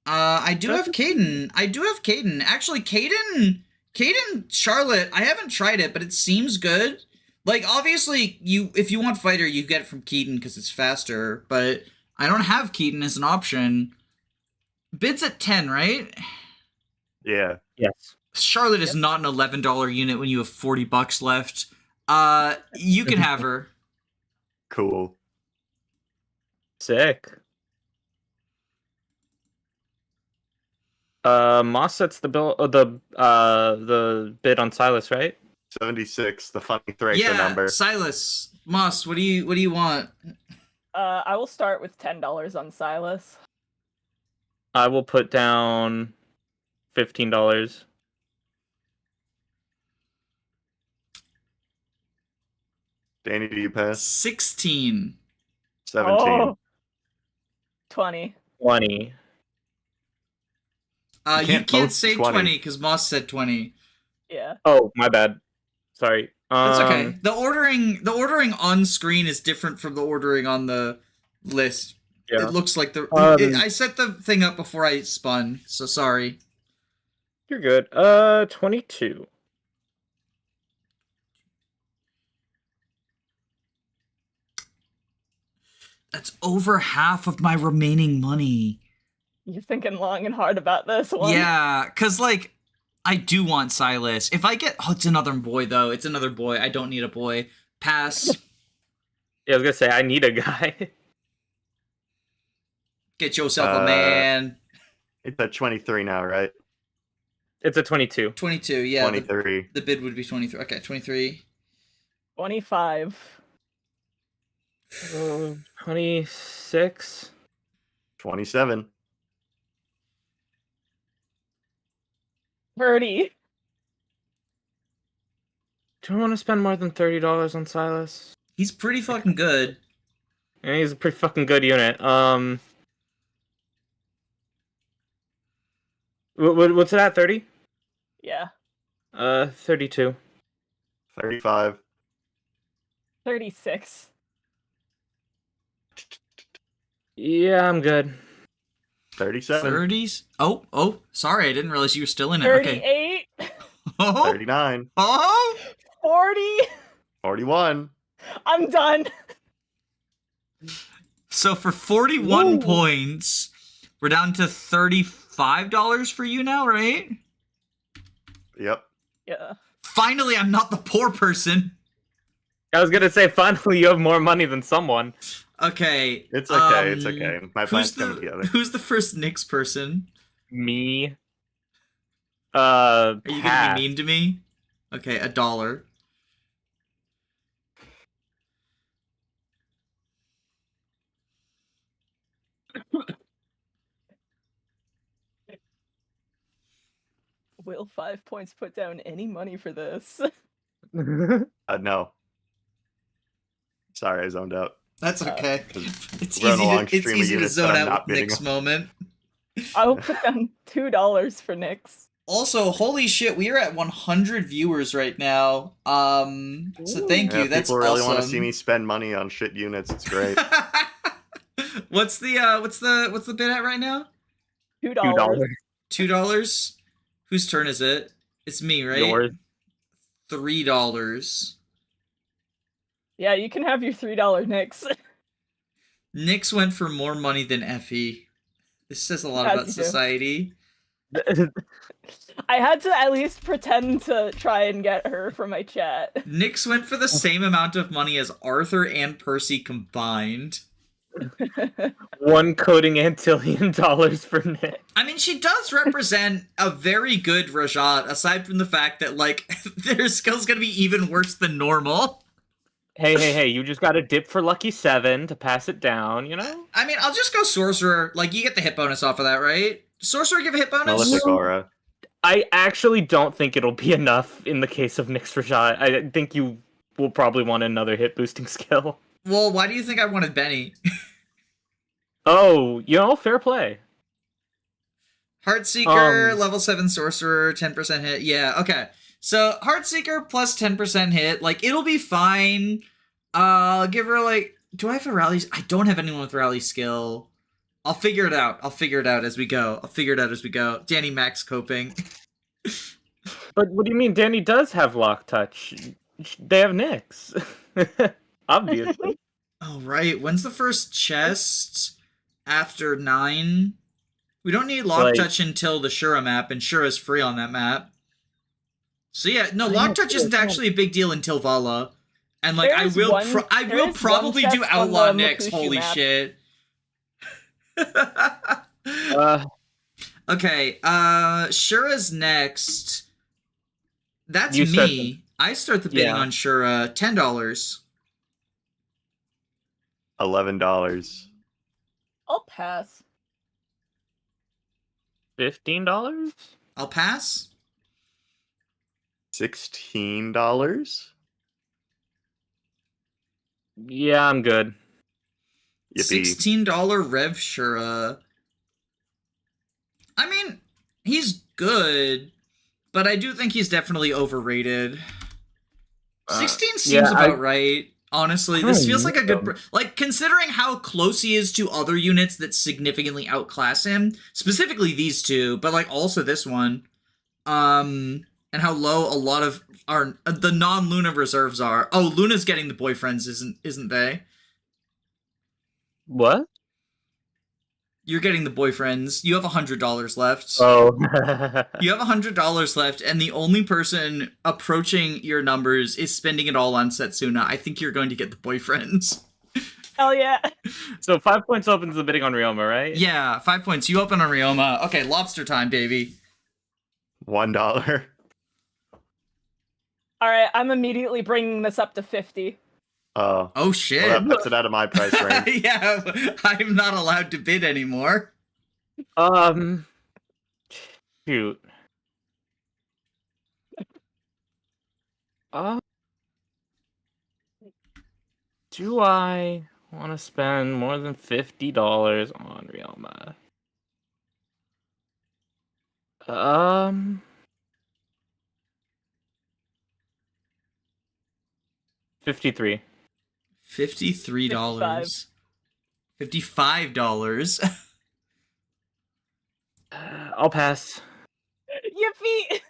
I do have Caden. Actually, Caden Charlotte, I haven't tried it, but it seems good. Like, obviously, if you want fighter, you get it from Keaton because it's faster, but I don't have Keaton as an option. Bid's at 10, right? Yeah. Yes. Charlotte is not an $11 unit when you have $40 left. You can have her. Cool. Sick. Moss sets the bill. The bid on Silas, right? 76. The funny Thracer Yeah, number. Silas. Moss, what do you want? I will start with $10 on Silas. I will put down $15. Danny, do you pass? 16. 17. Oh. 20. 20. You can't can't both say 20. 20 because Moss said 20. Yeah. Oh, my bad. Sorry. That's okay. The ordering on screen is different from the ordering on the list. Yeah. It looks like I set the thing up before I spun, so sorry. You're good. 22. That's over half of my remaining money. You're thinking long and hard about this one. Yeah, because, like, I do want Silas. If I get... Oh, it's another boy, though. It's another boy. I don't need a boy. Pass. Yeah, I was gonna say, I need a guy. Get yourself a man. It's at 23 now, right? It's a 22. 22, yeah. 23. The bid would be 23. Okay, 23. 25. 26. 27. 30. Do I want to spend more than $30 on Silas? He's pretty fucking good. Yeah, he's a pretty fucking good unit. What's it at? 30? Yeah. 32. 35. 36. Yeah, I'm good. 37. 30s. Oh, sorry, I didn't realize you were still in it. Okay. 38. Oh, 39. oh. 40. 41. I'm done. So for 41 Ooh. points, we're down to $35 for you now, right? Yep. Yeah. Finally, I'm not the poor person. I was gonna say, finally, you have more money than someone. Okay. It's okay. It's okay. My plan's coming together. Who's the first Nyx person? Me. Are you gonna pass. be mean to me? Okay, $1. Will 5 points put down any money for this? No. Sorry, I zoned out. That's okay. It's We're on a long easy stream of to units that zone I'm out not with bidding Nyx on. moment. I will put down $2 for Nyx. Also, holy shit, we are at 100 viewers right now. So thank Yeah, you. That's people really awesome. want to see me spend money on shit units. It's great. what's the bid at right now? $2. $2. Whose turn is it? It's me, right? Yours. $3. Yeah, you can have your $3 Nyx. Nyx went for more money than Effie. This says a lot As about you do. society. I had to at least pretend to try and get her for my chat. Nyx went for the same amount of money as Arthur and Percy combined. $1 coding antillion for Nick. I mean, she does represent a very good Rajat, aside from the fact that, like, their skill's gonna be even worse than normal. Hey, you just gotta dip for lucky 7 to pass it down, you know? I mean, I'll just go Sorcerer. Like, you get the hit bonus off of that, right? Sorcerer give a hit bonus? Malefic Aura. I actually don't think it'll be enough in the case of Nyx Rajat. I think you will probably want another hit boosting skill. Well, why do you think I wanted Benny? Oh, you know, fair play. Heartseeker, level 7 Sorcerer, 10% hit. Yeah, okay. So, Heartseeker plus 10% hit. Like, it'll be fine. I'll give her, like... Do I have a rally? I don't have anyone with rally skill. I'll figure it out. As we go. Danny Max coping. But what do you mean Danny does have Lock Touch? They have Nyx. Obviously. Oh, right. When's the first chest? After 9? We don't need Lock Touch until the Shura map, and Shura's free on that map. So yeah, no, Lock Touch isn't actually a big deal until Vala. And like, I will probably do Outlaw Nyx, holy shit. Okay, Shura's next. That's me. I start the bidding on Shura. $10. $11. I'll pass. $15? I'll pass. $16? Yeah, I'm good. Yippee. $16 Rev Shura. I mean, he's good, but I do think he's definitely overrated. 16 seems about right. Honestly, this feels like a good... Like, considering how close he is to other units that significantly outclass him, specifically these two, but, like, also this one, and how low a lot of the non-Luna reserves are. Oh, Luna's getting the boyfriends, isn't they? What? You're getting the boyfriends. You have $100 left. Oh. You have $100 left, and the only person approaching your numbers is spending it all on Setsuna. I think you're going to get the boyfriends. Hell yeah. So 5 points opens the bidding on Ryoma, right? Yeah, 5 points. You open on Ryoma. Okay, lobster time, baby. $1. Alright, I'm immediately bringing this up to 50. Oh shit. Well, that puts it out of my price range. Yeah, I'm not allowed to bid anymore. Shoot. Do I want to spend more than $50 on Ryoma? 53. $53. $55. I'll pass. Yippee!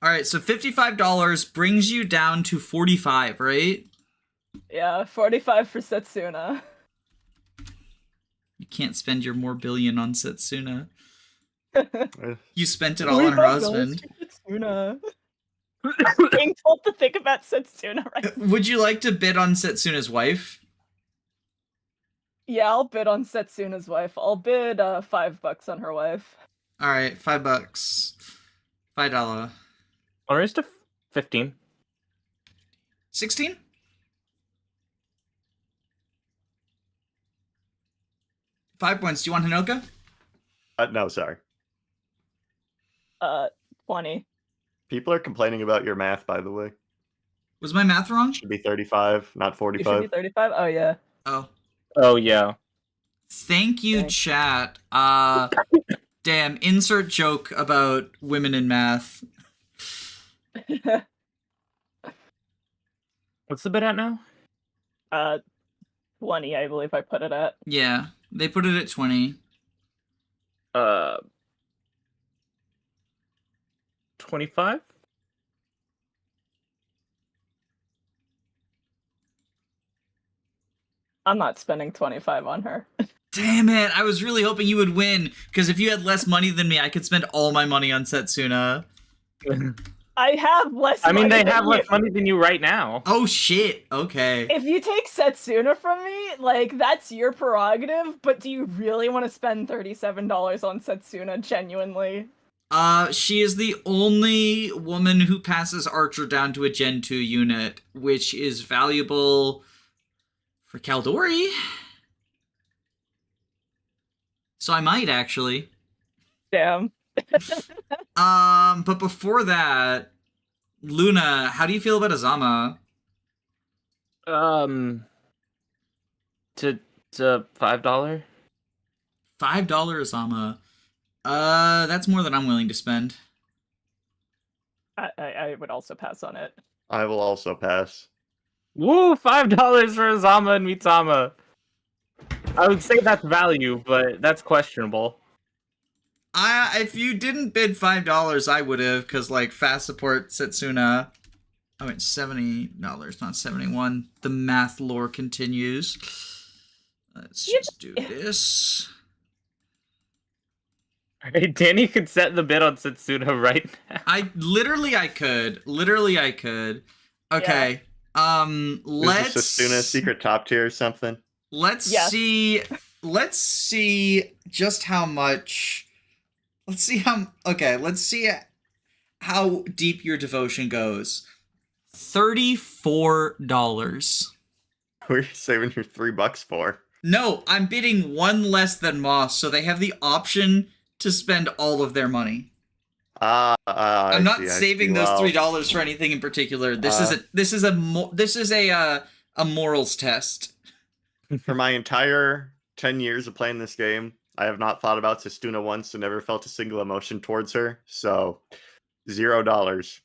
All right, so $55 brings you down to 45, right? Yeah, 45 for Setsuna. You can't spend your more billion on Setsuna. Eh, You spent it all on her husband. Setsuna. Being told to think about Setsuna right now. Would you like to bid on Setsuna's wife? Yeah, I'll bid on Setsuna's wife. I'll bid $5 on her wife. All right, $5. $5. I'll raise to 15. 16? $5. Do you want Hinoka? no, sorry. 20. People are complaining about your math, by the way. Was my math wrong? It should be 35, not You should 45. be 35? Oh, yeah. Oh. Oh yeah. Thank you, Thanks. chat. Damn, insert joke about women in math. What's the bid at now? 20, I believe I put it at. Yeah, they put it at 20. 25? I'm not spending 25 on her. Damn it, I was really hoping you would win, because if you had less money than me, I could spend all my money on Setsuna. I have less I mean, money they than have you. less money than you right now. Oh shit, okay. If you take Setsuna from me, like, that's your prerogative, but do you really want to spend $37 on Setsuna, genuinely? She is the only woman who passes Archer down to a Gen 2 unit, which is valuable for Caldori. So I might, actually. Damn. But before that, Luna, how do you feel about Azama? To $5. $5 Azama. That's more than I'm willing to spend. I would also pass on it. I will also pass. Woo! $5 for Azama and Mitsama. I would say that's value, but that's questionable. If you didn't bid $5, I would have, because, like, fast support Setsuna. Oh, it's $70, not 71. The math lore continues. Let's just do this. Alright, Danny could set the bid on Setsuna right now. I could. Okay. Is this Setsuna secret top tier or something? Let's Yes. see just how much. Let's see how deep your devotion goes. $34. What are you saving your $3 for? No, I'm bidding one less than Moss, so they have the option to spend all of their money. I'm not saving those $3 for anything in particular. This is a morals test. For my entire 10 years of playing this game, I have not thought about Setsuna once and never felt a single emotion towards her. So, $0.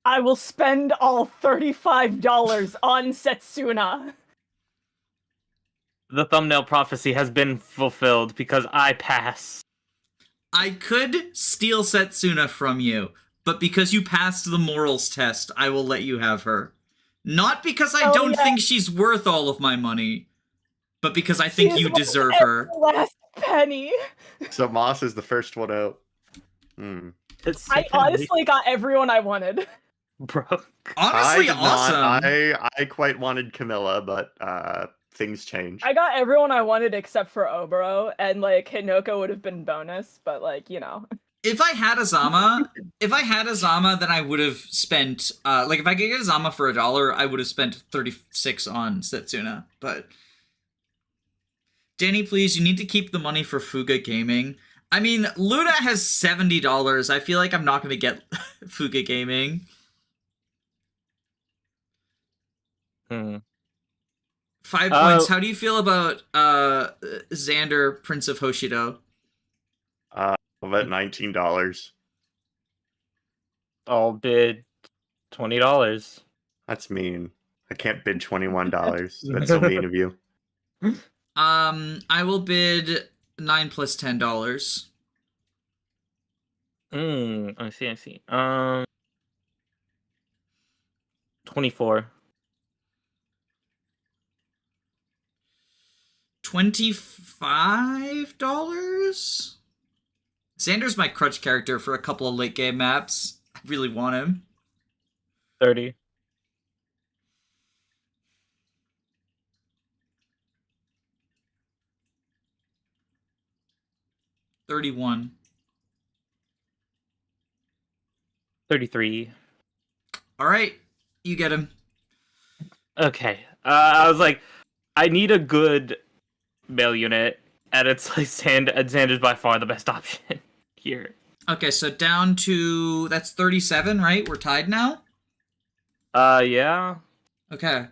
I will spend all $35 on Setsuna. The thumbnail prophecy has been fulfilled because I pass. I could steal Setsuna from you, but because you passed the morals test, I will let you have her. Not because I don't think she's worth all of my money, but because I think you deserve her. Last penny. So Moss is the first one out. I honestly got everyone I wanted. Bro. Honestly, I did awesome. not. I quite wanted Camilla, but things changed. I got everyone I wanted except for Obero, and like Hinoka would have been bonus, but like, you know. If I had Azama, then I would have spent if I could get Azama for $1, I would have spent 36 on Setsuna. But Danny, please, you need to keep the money for Fuga Gaming. I mean, Luna has $70. I feel like I'm not going to get Fuga Gaming. 5 points. How do you feel about Xander, Prince of Hoshido? About $19. I'll bid $20. That's mean. I can't bid $21. That's so mean of you. I will bid $9 plus $10. I see. 24. $25? Xander's my crutch character for a couple of late game maps. I really want him. 30. $31. 33. All right, you get him. Okay. I was like, I need a good male unit, and it's like Xander's by far the best option here. Okay, so down to that's 37, right? We're tied now. Yeah. Okay.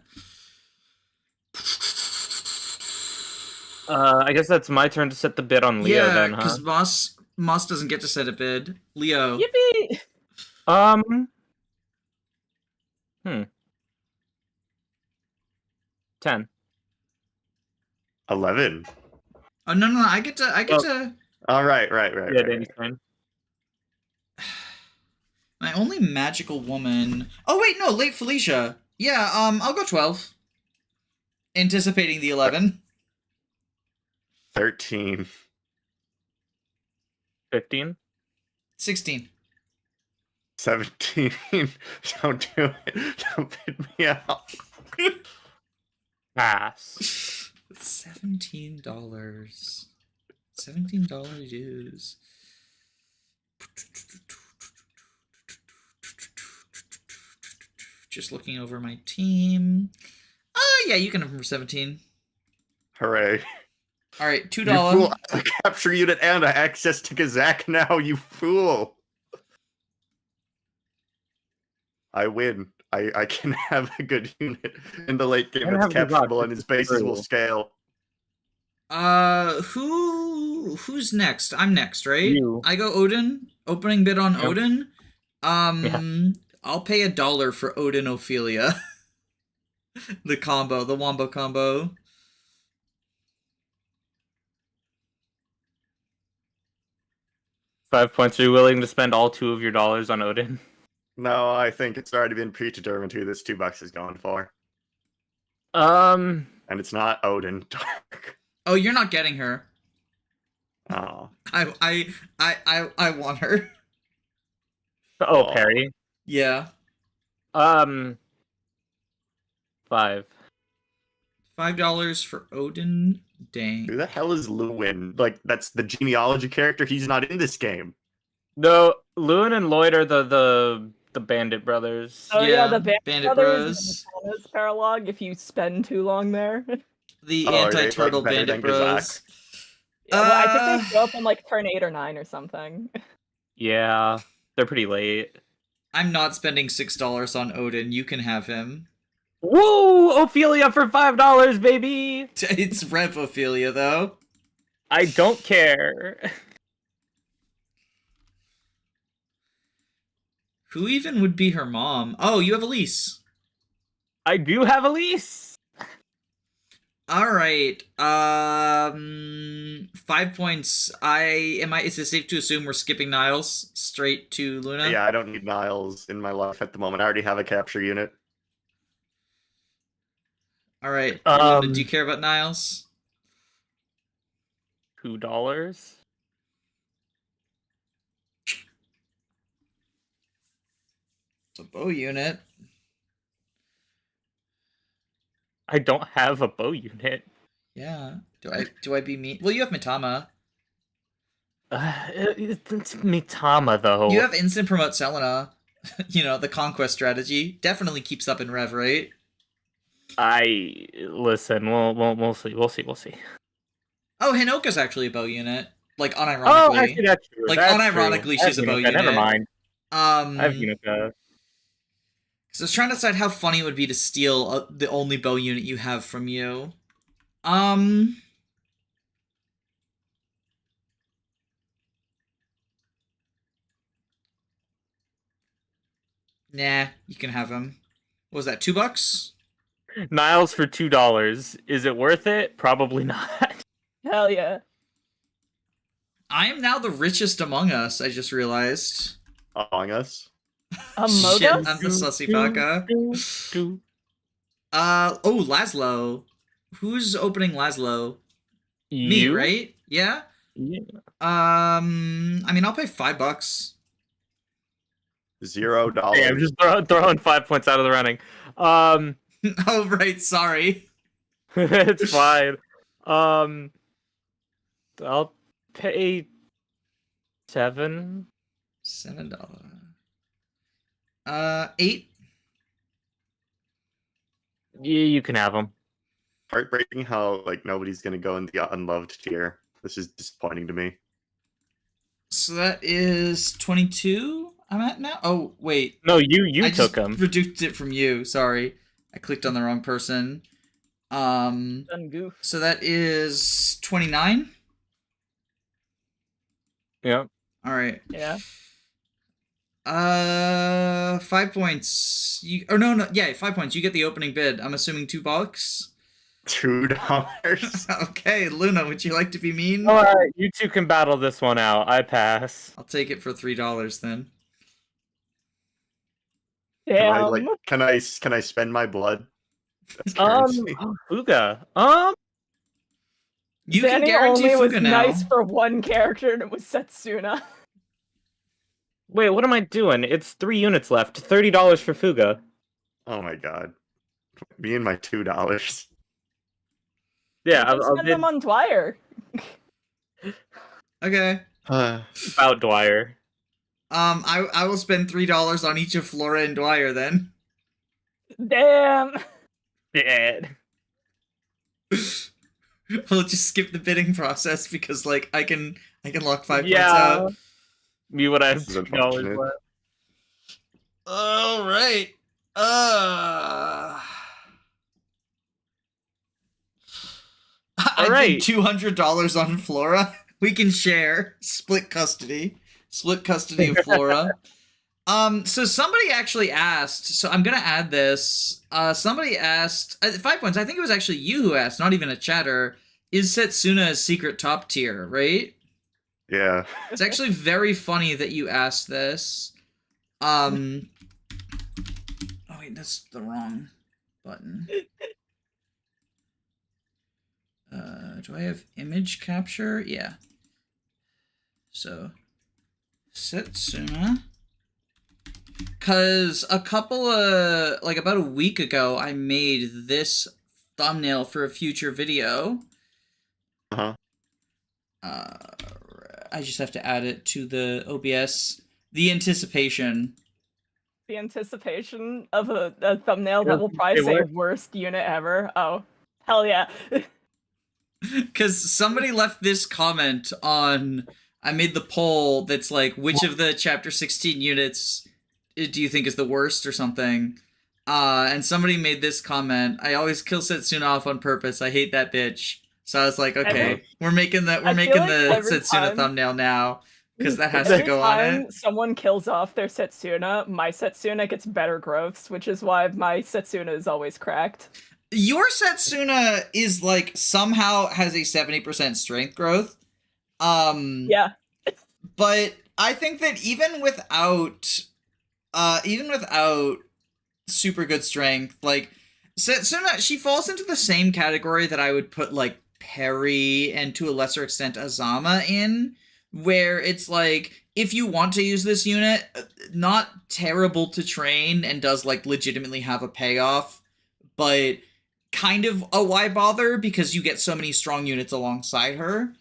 I guess that's my turn to set the bid on Leo then, huh? because Moss doesn't get to set a bid. Leo. Yippee! 10. 11. Oh no, I get to. All right. Yeah, Danny's fine. My only magical woman. Oh wait, no, late Felicia. Yeah, I'll go 12. Anticipating the 11. 13. 15. 16. 17. Don't do it. Don't bid me out. Pass. $17. $17 dues. Just looking over my team. Yeah, you can have him for 17. Hooray. All right, You $2. fool. I have a capture unit and access to Kazakh now, you fool. I win. I can have a good unit in the late game that's capturable and his bases will scale. Who's next? I'm next, right? You. I go Odin. Opening bid on Yep. Odin. Yeah. I'll pay $1 for Odin Ophelia. The Wombo combo. $5 Are you willing to spend all 2 of your dollars on Odin? No, I think it's already been predetermined who this $2 is going for. Um. And it's not Odin. Dark. Oh, you're not getting her. Oh. I want her. Oh, Perry. Yeah. 5. $5 for Odin. Dang. Who the hell is Lewin? Like, that's the genealogy character. He's not in this game. No, Lewin and Lloyd are the Bandit brothers. Oh yeah, the Bandit Bros. Paralog. If you spend too long there. The Oh, anti-turtle better Bandit than Bros. Yeah, well, I think they show up in like turn 8 or 9 or something. Yeah, they're pretty late. I'm not spending $6 on Odin. You can have him. Woo! Ophelia for $5, baby! It's Rev Ophelia, though. I don't care. Who even would be her mom? Oh, you have Elise. I do have Elise. All right. 5 points. Is it safe to assume we're skipping Niles straight to Luna? Yeah, I don't need Niles in my life at the moment. I already have a capture unit. All right. Luna, do you care about Niles? $2. It's a bow unit. I don't have a bow unit. Yeah. Do I be mean? Well, you have Mitama. It's Mitama though. You have instant promote Selena. You know, the conquest strategy definitely keeps up in Rev, right? Listen. We'll see. We'll see. Oh, Hinoka's actually a bow unit. Like unironically. Oh, actually, that's true. Like that's unironically, true. she's a bow unit. Never mind. I I have Unica. So I was trying to decide how funny it would be to steal the only bow unit you have from you. Nah, you can have him. What was that, $2? Niles for $2. Is it worth it? Probably not. Hell yeah. I am now the richest among us, I just realized. Among Us. Among Shit, Us? I'm the Sussifaka. Oh, Laszlo. Who's opening Laszlo? Me, You? right? Yeah? Yeah. I mean, I'll pay $5. $0. Hey, I'm just throwing 5 points out of the running. Oh, right, sorry. It's fine. I'll pay $7. $7. 8. Yeah, you can have them. Heartbreaking how like nobody's gonna go in the unloved tier. This is disappointing to me. So that is 22 I'm at now? Oh, wait. No, you I took just them. reduced it from you, sorry. I clicked on the wrong person. Done goof. So that is 29? Yeah. Alright. Yeah. 5 points. No, yeah, 5 points. You get the opening bid. I'm assuming $2. $2. Okay, Luna, would you like to be mean? All right, you two can battle this one out. I pass. I'll take it for $3 then. Damn. Can I spend my blood? That's currency. Fuga. You Danny can guarantee only was Fuga now. nice for one character, and it was Setsuna. Wait, what am I doing? It's 3 units left. $30 for Fuga. Oh my god. Me and my $2. Yeah, You can I'll spend bid them on Dwyer. Okay. about Dwyer. I will spend $3 on each of Flora and Dwyer then. Damn. Yeah. I'll just skip the bidding process because like I can lock 5 points Yeah. out. You would have This is $2 unfortunate. left. All right. I right. did $200 on Flora. We can share. Split custody of Flora. So somebody actually asked, so I'm gonna add this. Somebody asked 5 points. I think it was actually you who asked, not even a chatter. Is Setsuna a secret top tier, right? Yeah. It's actually very funny that you asked this. Oh wait, that's the wrong button. Do I have image capture? Yeah. So, Setsuna. Cause about a week ago, I made this thumbnail for a future video. Uh-huh. I just have to add it to the OBS. The anticipation. The anticipation of a thumbnail that will probably say worst unit ever. Oh, hell yeah. Because somebody left this comment on... I made the poll that's like, which of the Chapter 16 units do you think is the worst or something? And somebody made this comment, I always kill Setsuna off on purpose. I hate that bitch. So I was like, okay, we're making the Setsuna thumbnail now. Because that has to go on it. Someone kills off their Setsuna, my Setsuna gets better growths, which is why my Setsuna is always cracked. Your Setsuna is like somehow has a 70% strength growth. Yeah. But I think that even without super good strength, like Setsuna, she falls into the same category that I would put like Perry and to a lesser extent Azama in, where it's like, if you want to use this unit, not terrible to train and does like legitimately have a payoff, but kind of a why bother because you get so many strong units alongside her.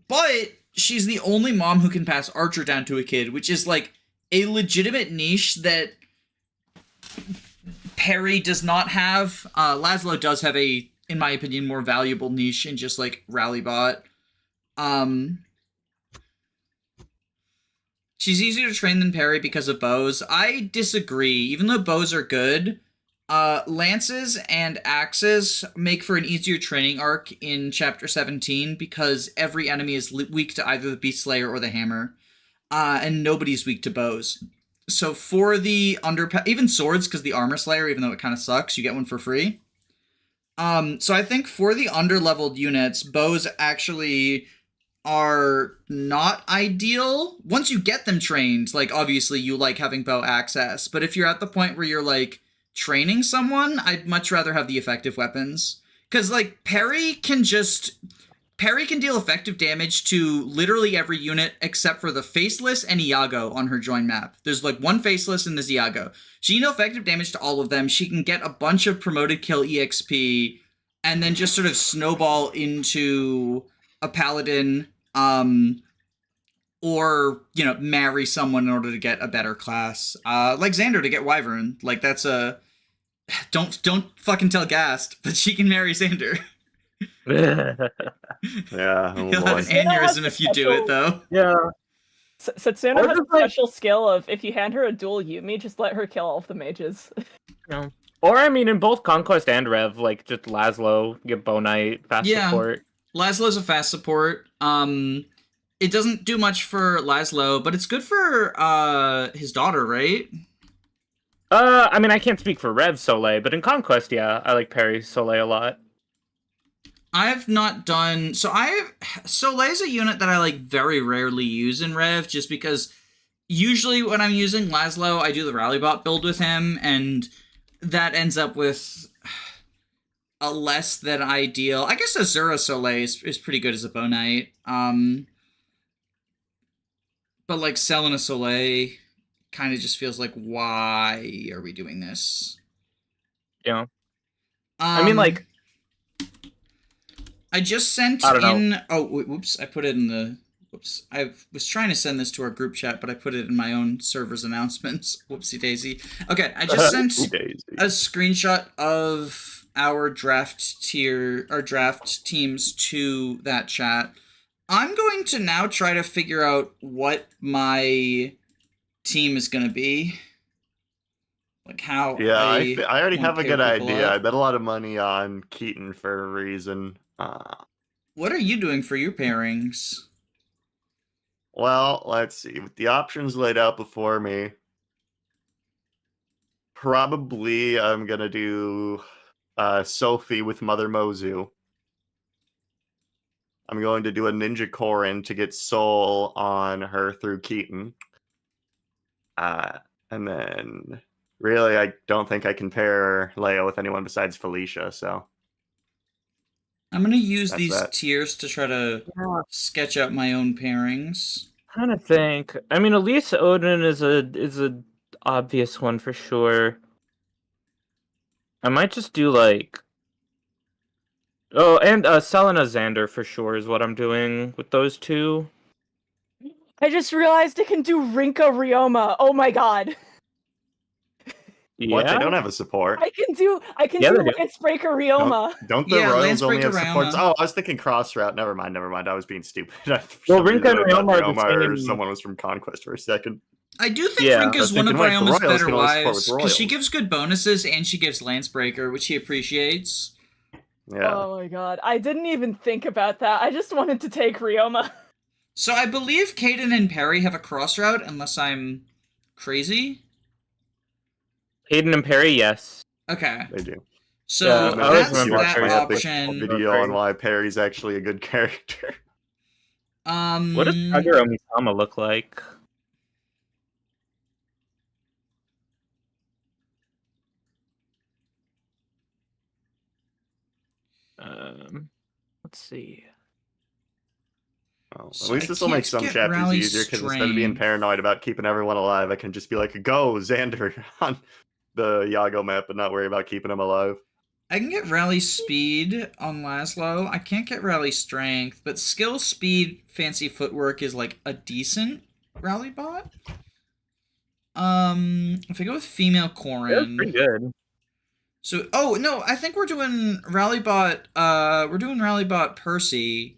But she's the only mom who can pass Archer down to a kid, which is like a legitimate niche that Perry does not have. Laszlo does have a, in my opinion, more valuable niche in just like rally bot. She's easier to train than Perry because of bows. I disagree. Even though bows are good, lances and axes make for an easier training arc in Chapter 17 because every enemy is weak to either the Beast Slayer or the Hammer, and nobody's weak to bows. So for the even swords, because the Armor Slayer, even though it kind of sucks, you get one for free. So I think for the underleveled units, bows actually are not ideal. Once you get them trained, like obviously you like having bow access, but if you're at the point where you're like training someone, I'd much rather have the effective weapons. Cause like parry can deal effective damage to literally every unit except for the Faceless and Iago on her join map. There's like one Faceless and there's Iago. She can deal effective damage to all of them. She can get a bunch of promoted kill EXP and then just sort of snowball into a paladin, or, you know, marry someone in order to get a better class. Like Xander to get Wyvern. Like that's a... Don't fucking tell Gast, but she can marry Xander. Yeah, oh He'll have boy. an aneurysm if you do it, though. Yeah. Setsuna Or has a just, like- special skill of if you hand her a dual Yumi, just let her kill all of the mages. Yeah. Or I mean, in both Conquest and Rev, like just Laszlo, get Bow Knight, fast support. Laszlo's a fast support. It doesn't do much for Laszlo, but it's good for his daughter, right? I mean, I can't speak for Rev Soleil, but in Conquest, yeah, I like Parry Soleil a lot. I've not done... Soleil's a unit that I, like, very rarely use in Rev, just because usually when I'm using Laszlo, I do the Rally Bot build with him, and that ends up with a less than ideal... I guess Azura Soleil is pretty good as a Bow Knight. But, like, Selena Soleil kind of just feels like, why are we doing this? Yeah. I mean, like... I just sent in... Oh, whoops. I put it in the... Whoops. I was trying to send this to our group chat, but I put it in my own server's announcements. Whoopsie daisy. Okay, I just sent a screenshot of our draft teams to that chat. I'm going to now try to figure out what my team is going to be. Like how... Yeah, I already have a good idea. Up. I bet a lot of money on Keaton for a reason. What are you doing for your pairings? Well, let's see. With the options laid out before me, probably I'm going to do Sophie with Mother Mozu. I'm going to do a Ninja Corin to get Soul on her through Keaton. And then, really, I don't think I can pair Leia with anyone besides Felicia, so... I'm going to use these tiers to try to sketch out my own pairings. I'm trying to think. I mean, Elise Odin is a obvious one for sure. I might just do like... Oh, and Selena Xander for sure is what I'm doing with those two. I just realized I can do Rinka Ryoma. Oh my god. Yeah. What? They don't have a support. I can do Lancebreaker Ryoma. Don't the Royals only have Lancebreaker supports? Ryoma. Oh, I was thinking Cross Route. Never mind. I was being stupid. Well, Rinka and Ryoma are the or same. someone was from Conquest for a second. I do think Rinka's one of the Ryoma's Royals better can only support wives, with because she Royals. gives good bonuses and she gives Lancebreaker, which he appreciates. Yeah. Oh my god. I didn't even think about that. I just wanted to take Ryoma. So I believe Kaden and Perry have a cross route, unless I'm crazy. Hayden and Perry, yes. Okay. They do. So Yeah, that's remember that Perry had the option. video on why Perry's actually a good character. What does Kagero Misama look like? Let's see. Well, So at least I this will make can't some get chapters Rally easier, because instead of being Strength. paranoid about keeping everyone alive, I can just be like, go, Xander, on the Yago map and not worry about keeping him alive. I can get Rally Speed on Laszlo. I can't get Rally Strength, but Skill, Speed, Fancy Footwork is like a decent Rally bot. If I go with Female That's Corin... pretty good. So, oh, no, I think we're doing Rally Bot, Percy.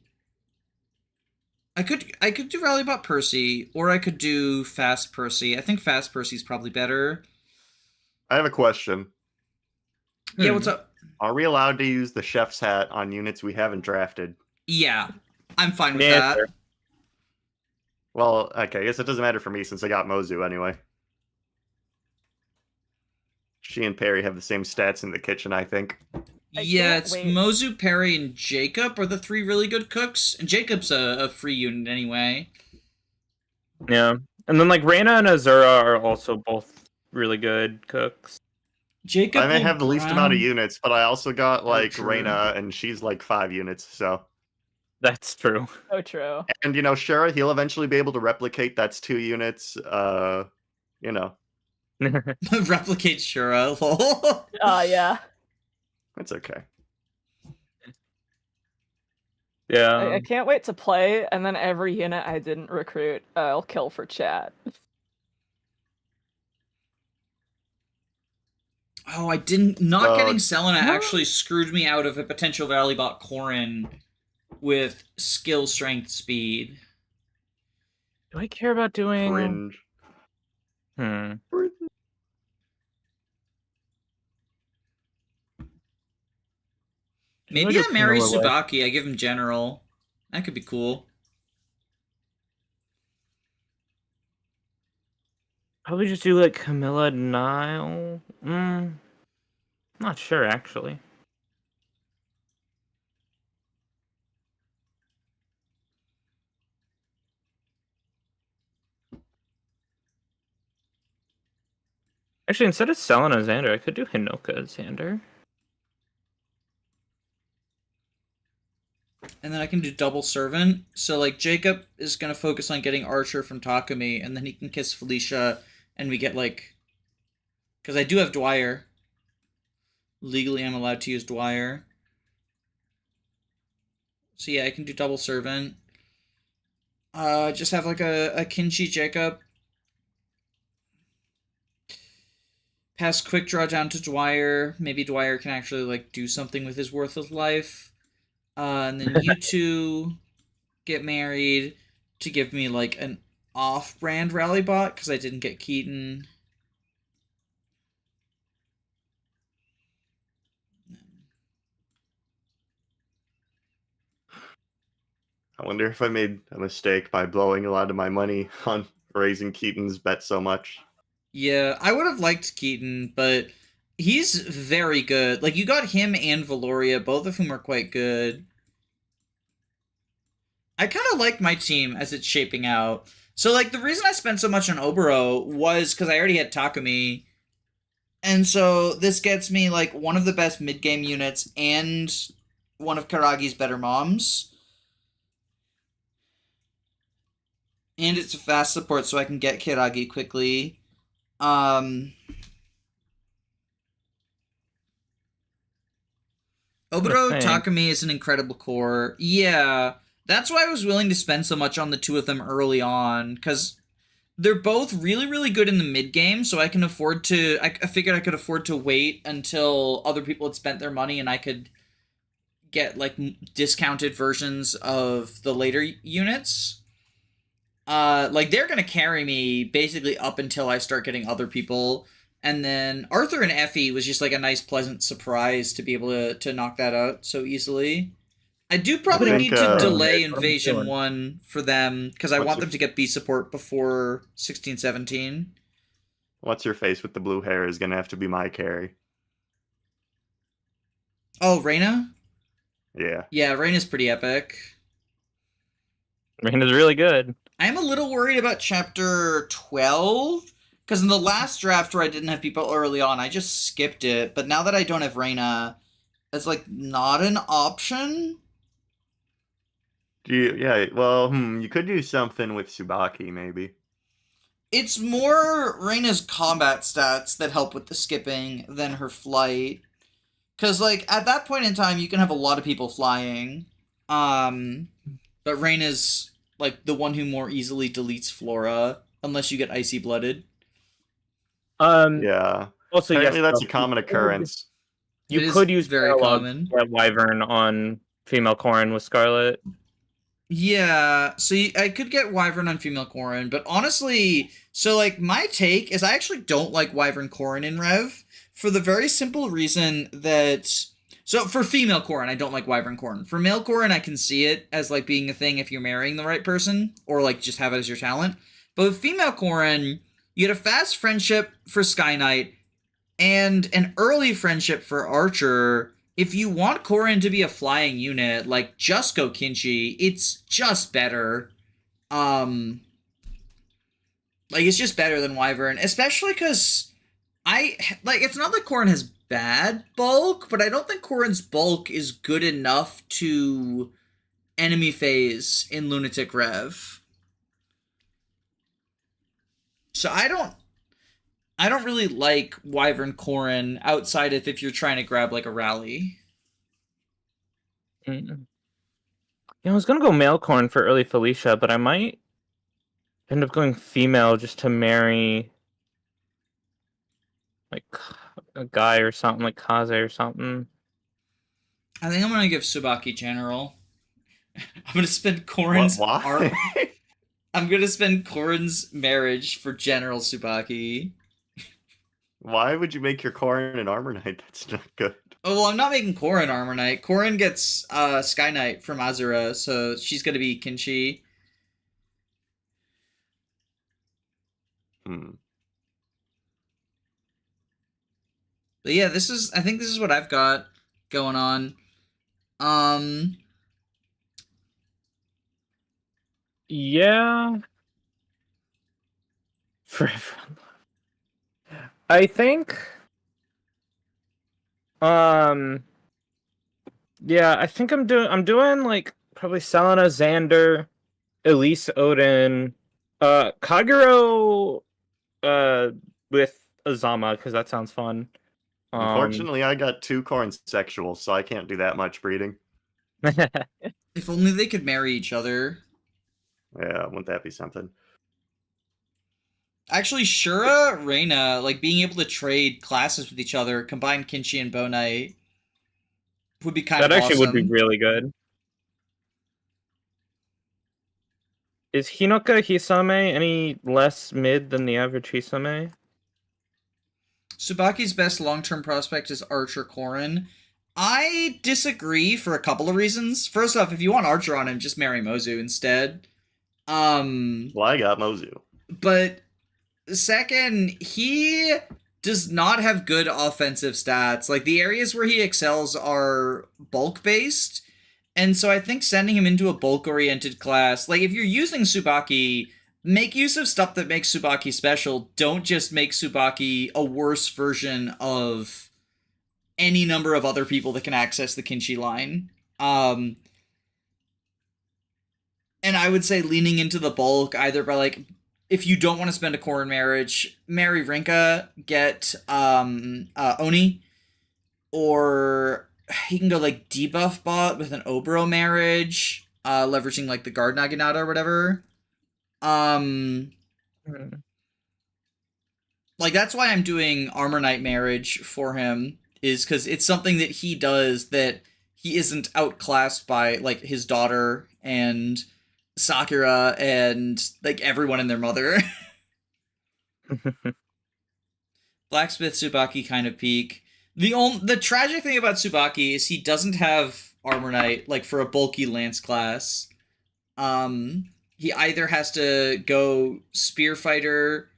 I could do Rally Bot Percy, or I could do Fast Percy. I think Fast Percy's probably better. I have a question. Yeah, what's up? Are we allowed to use the chef's hat on units we haven't drafted? Yeah, I'm fine with Yeah, that. sure. Well, okay, I guess it doesn't matter for me since I got Mozu anyway. She and Perry have the same stats in the kitchen, I think. Yeah, can't it's wait. Mozu, Perry, and Jacob are the 3 really good cooks, and Jacob's a free unit anyway. Yeah. And then like Reyna and Azura are also both really good cooks. Jacob I may will have the least amount of ground units, but I also got like Archer. Reyna, and she's like 5 units. So, That's true. So true. and Shura, he'll eventually be able to replicate. That's 2 units. You know, replicate Shura. Lol. Yeah. it's okay. Yeah. I can't wait to play, and then every unit I didn't recruit, I'll kill for chat. Oh, I didn't. Not getting Selena Huh? actually screwed me out of a potential Valley bot Corrin with skill, strength, speed. Do I care about doing? Cringe. Maybe do I marry Camilla Light? Tsubaki. I give him general. That could be cool. Probably just do like Camilla Nile. Not sure actually. Actually, instead of Selena Xander, I could do Hinoka Xander. And then I can do double servant. So, like, Jacob is going to focus on getting Archer from Takumi, and then he can kiss Felicia, and we get, like... Because I do have Dwyer. Legally, I'm allowed to use Dwyer. So, yeah, I can do double servant. Just have, like, a Kinchi Jacob. Pass quick draw down to Dwyer. Maybe Dwyer can actually, like, do something with his worthless life. And then you two get married to give me, like, an off-brand rally bot, because I didn't get Keaton. I wonder if I made a mistake by blowing a lot of my money on raising Keaton's bet so much. Yeah, I would have liked Keaton, but he's very good. Like, you got him and Valoria, both of whom are quite good. I kind of like my team as it's shaping out. So, like, the reason I spent so much on Obero was because I already had Takumi. And so this gets me, like, one of the best mid-game units and one of Karagi's better moms. And it's a fast support, so I can get Kiragi quickly. Obero Takumi is an incredible core. Yeah, that's why I was willing to spend so much on the 2 of them early on, because they're both really, really good in the mid-game, so I can afford to... I figured I could afford to wait until other people had spent their money and I could get, like, discounted versions of the later units. Like, they're gonna carry me basically up until I start getting other people. And then Arthur and Effie was just, like, a nice, pleasant surprise to be able to knock that out so easily. I do probably think, need to delay what I'm Invasion feeling. 1 for them, because I What's want your- them to get B support before 16-17. What's your face with the blue hair is gonna have to be my carry. Oh, Reyna? Yeah. Yeah, Reyna's pretty epic. Reyna's really good. I'm a little worried about Chapter 12, because in the last draft where I didn't have people early on, I just skipped it, but now that I don't have Reyna, it's, like, not an option. You could do something with Tsubaki, maybe. It's more Reyna's combat stats that help with the skipping than her flight. Because, like, at that point in time, you can have a lot of people flying. But Reyna's, like, the one who more easily deletes Flora, unless you get Icy Blooded. Yeah. Also, Apparently yes, that's a common occurrence. It You is could use very Paralog common. to get Wyvern on female Corrin with Scarlet. Yeah, so I could get Wyvern on female Corrin, but honestly, so, like, my take is I actually don't like Wyvern Corrin in Rev, for the very simple reason that... So, for female Corrin, I don't like Wyvern Corrin. For male Corrin, I can see it as, like, being a thing if you're marrying the right person, or, like, just have it as your talent. But with female Corrin, you get a fast friendship for Sky Knight, and an early friendship for Archer, if you want Korin to be a flying unit, like, just go Kinchi. It's just better. Like, it's just better than Wyvern, especially because it's not that Korin has bad bulk, but I don't think Korin's bulk is good enough to enemy phase in Lunatic Rev. So I don't really like Wyvern Korin outside of if you're trying to grab like a rally. Mm. Yeah, I was gonna go male corn for early Felicia, but I might end up going female just to marry like a guy or something, like Kaze or something. I think I'm gonna give Tsubaki General. I'm gonna spend Korin's Why? I'm gonna spend Korin's marriage for General Tsubaki. Why would you make your Corrin an armor knight? That's not good. Oh, well, I'm not making Korin Armor Knight. Korin gets Sky Knight from Azura, so she's gonna be Kinchi. Hmm. But yeah, I think this is what I've got going on. Yeah. Forever. I think. Yeah, I think I'm doing like probably Selena, Xander, Elise, Odin, Kagero, with Azama because that sounds fun. Unfortunately, I got 2 Corrin sexuals, so I can't do that much breeding. If only they could marry each other. Yeah, wouldn't that be something? Actually, Shura, Reina, like being able to trade classes with each other, combine Kinchi and Bow Knight, would be kind That of actually awesome. would be really good. Is Hinoka Hisame any less mid than the average Hisame? Tsubaki's best long-term prospect is Archer Korin. I disagree for a couple of reasons. First off, if you want Archer on him, just marry Mozu instead. Well, I got Mozu. But second, he does not have good offensive stats. Like, the areas where he excels are bulk-based, and so I think sending him into a bulk-oriented class, like, if you're using Tsubaki, make use of stuff that makes Tsubaki special. Don't just make Tsubaki a worse version of any number of other people that can access the Kinchi line. And I would say leaning into the bulk, either by, like, if you don't want to spend a Korin marriage, marry Rinka, get Oni, or he can go like debuff bot with an Obro marriage, leveraging like the Guard Naginata or whatever. Like, that's why I'm doing Armor Knight marriage for him, is because it's something that he does that he isn't outclassed by like his daughter and Sakura and like everyone and their mother. Blacksmith Tsubaki kind of peak. The tragic thing about Tsubaki is he doesn't have Armor Knight like for a bulky lance class. He either has to go Spear Fighter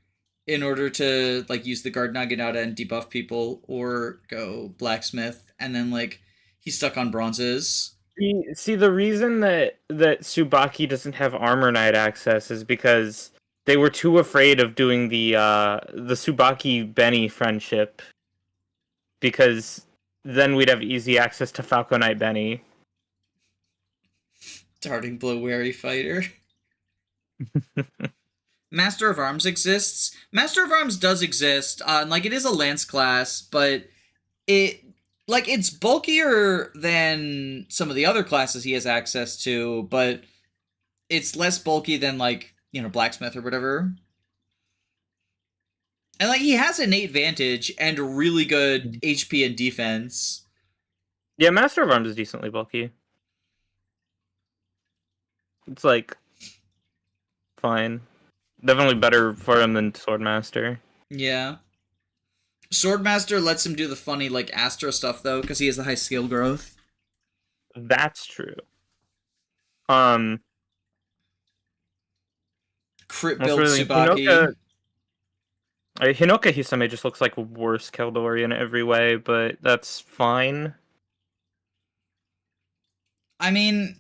in order to like use the Guard Naginata and debuff people, or go Blacksmith, and then like he's stuck on bronzes. See, the reason that Tsubaki doesn't have Armor Knight access is because they were too afraid of doing the Tsubaki Benny friendship, because then we'd have easy access to Falco Knight Benny. Darting Blow Wary Fighter. Master of Arms exists. Master of Arms does exist. And like, it is a lance class, but it's bulkier than some of the other classes he has access to, but it's less bulky than like, Blacksmith or whatever. And like, he has innate vantage and really good HP and defense. Yeah, Master of Arms is decently bulky. It's like fine. Definitely better for him than Swordmaster. Yeah. Swordmaster lets him do the funny like Astro stuff though, because he has the high skill growth. That's true. Crit build Tsubaki. Hinoka Hisame just looks like worse Keldori in every way, but that's fine. I mean,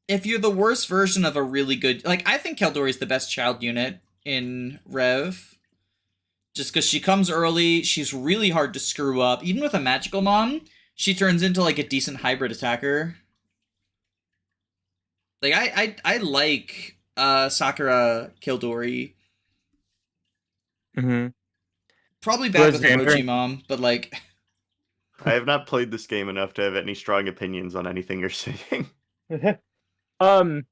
if you're the worst version of a really good... Like, I think Keldori's the best child unit in Rev. Just because she comes early, she's really hard to screw up. Even with a magical mom, she turns into, like, a decent hybrid attacker. Like, I like Sakura Keldori. Mm-hmm. Probably bad Was with Xander- Emoji Mom, but, like... I have not played this game enough to have any strong opinions on anything you're saying. Farm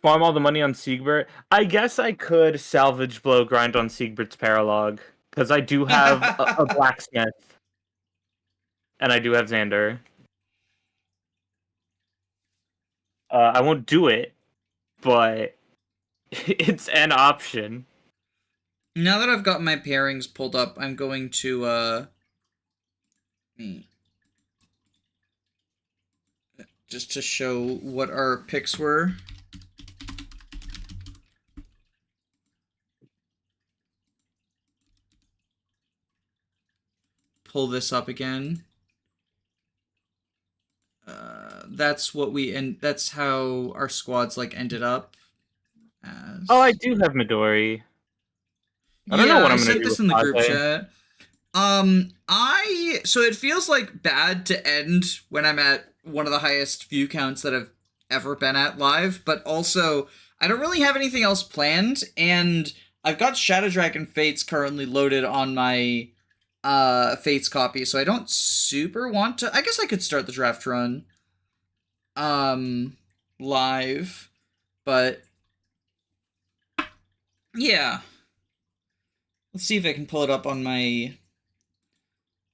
all the money on Siegbert. I guess I could salvage blow grind on Siegbert's Paralog, because I do have a blacksmith. And I do have Xander. I won't do it, but it's an option. Now that I've got my pairings pulled up, I'm going to, just to show what our picks were. Pull this up again. That's what that's how our squads, like, ended up. As... Oh, I do have Midori. I don't know what I'm gonna sent do this with in the group Kage. chat. So it feels like bad to end when I'm at one of the highest view counts that I've ever been at live, but also I don't really have anything else planned, and I've got Shadow Dragon Fates currently loaded on my Fates copy, so I don't super want to. I guess I could start the draft run live, but yeah. Let's see if I can pull it up on my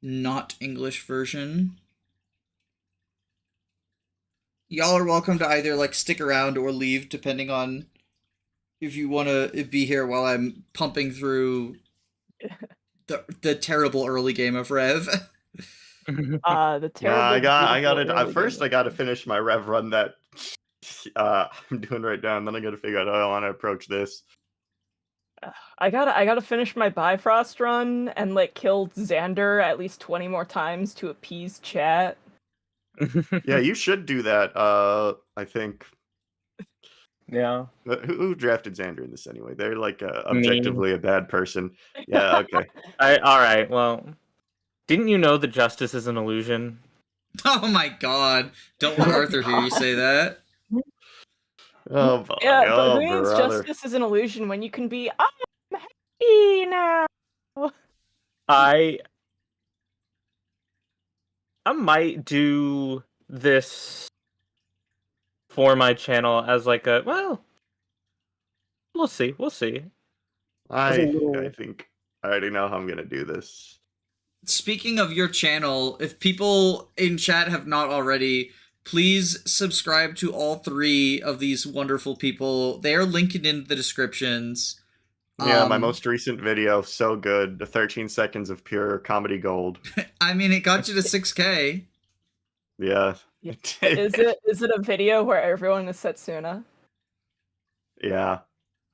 not English version. Y'all are welcome to either, like, stick around or leave, depending on if you want to be here while I'm pumping through the terrible early game of Rev. The terrible. I got beautiful it. early First, game. I got to finish my rev run that I'm doing right now, and then I got to figure out how I want to approach this. I gotta finish my Bifrost run and, like, kill Xander at least 20 more times to appease chat. Yeah, you should do that. I think. Yeah. Who drafted Xander in this anyway? They're like Me. objectively a bad person. Yeah. Okay. All right. Well, didn't you know that justice is an illusion? Oh my god. Don't let Arthur hear you say that. Oh boy. Yeah, but Oh who means brother. justice is an illusion when you can be, I'm happy now? I might do this for my channel as like a we'll see. We'll see. I little- think I already know how I'm gonna do this. Speaking of your channel, if people in chat have not already, please subscribe to all three of these wonderful people. They are linked in the descriptions. Yeah, my most recent video, so good. The 13 seconds of pure comedy gold. I mean, it got you to 6K. Yeah. Yeah. It did. Is it a video where everyone is Setsuna? Yeah,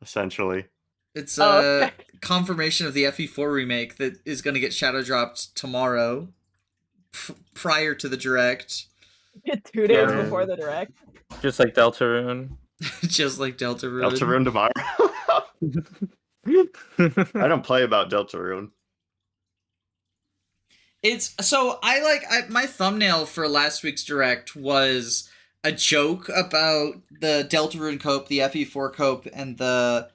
essentially. It's Oh, a okay. confirmation of the FE4 remake that is going to get shadow dropped tomorrow, prior to the direct. 2 days Yeah. before the direct. Just like Deltarune. Just like Deltarune. Deltarune tomorrow. I don't play about Deltarune. It's so my thumbnail for last week's direct was a joke about the Deltarune cope, the FE4 cope, and the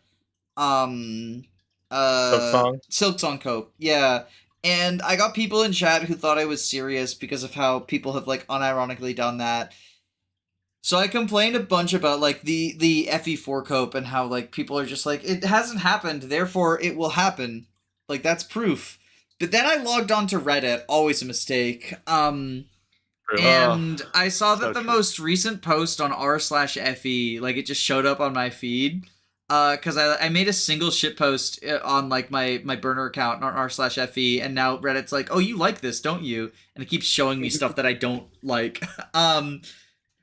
Silksong cope. Yeah. And I got people in chat who thought I was serious because of how people have, like, unironically done that. So I complained a bunch about, like, the FE4 cope and how, like, people are just like, it hasn't happened, therefore it will happen. Like, that's proof. But then I logged on to Reddit, always a mistake. And I saw that So the true. most recent post on r/FE, like, it just showed up on my feed. Because I made a single shitpost on, like, my burner account on r/FE, and now Reddit's like, oh, you like this, don't you? And it keeps showing me stuff that I don't like.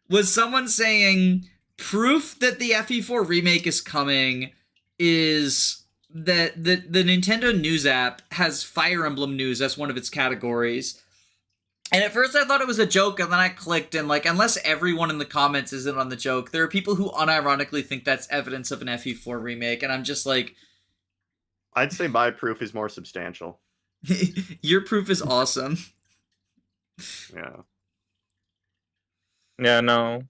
Was someone saying proof that the FE4 remake is coming is that the Nintendo News app has Fire Emblem news as one of its categories. And at first I thought it was a joke, and then I clicked, and like, unless everyone in the comments isn't on the joke, there are people who unironically think that's evidence of an FE4 remake, and I'm just like, I'd say my proof is more substantial. your proof is awesome. Yeah. Yeah, no.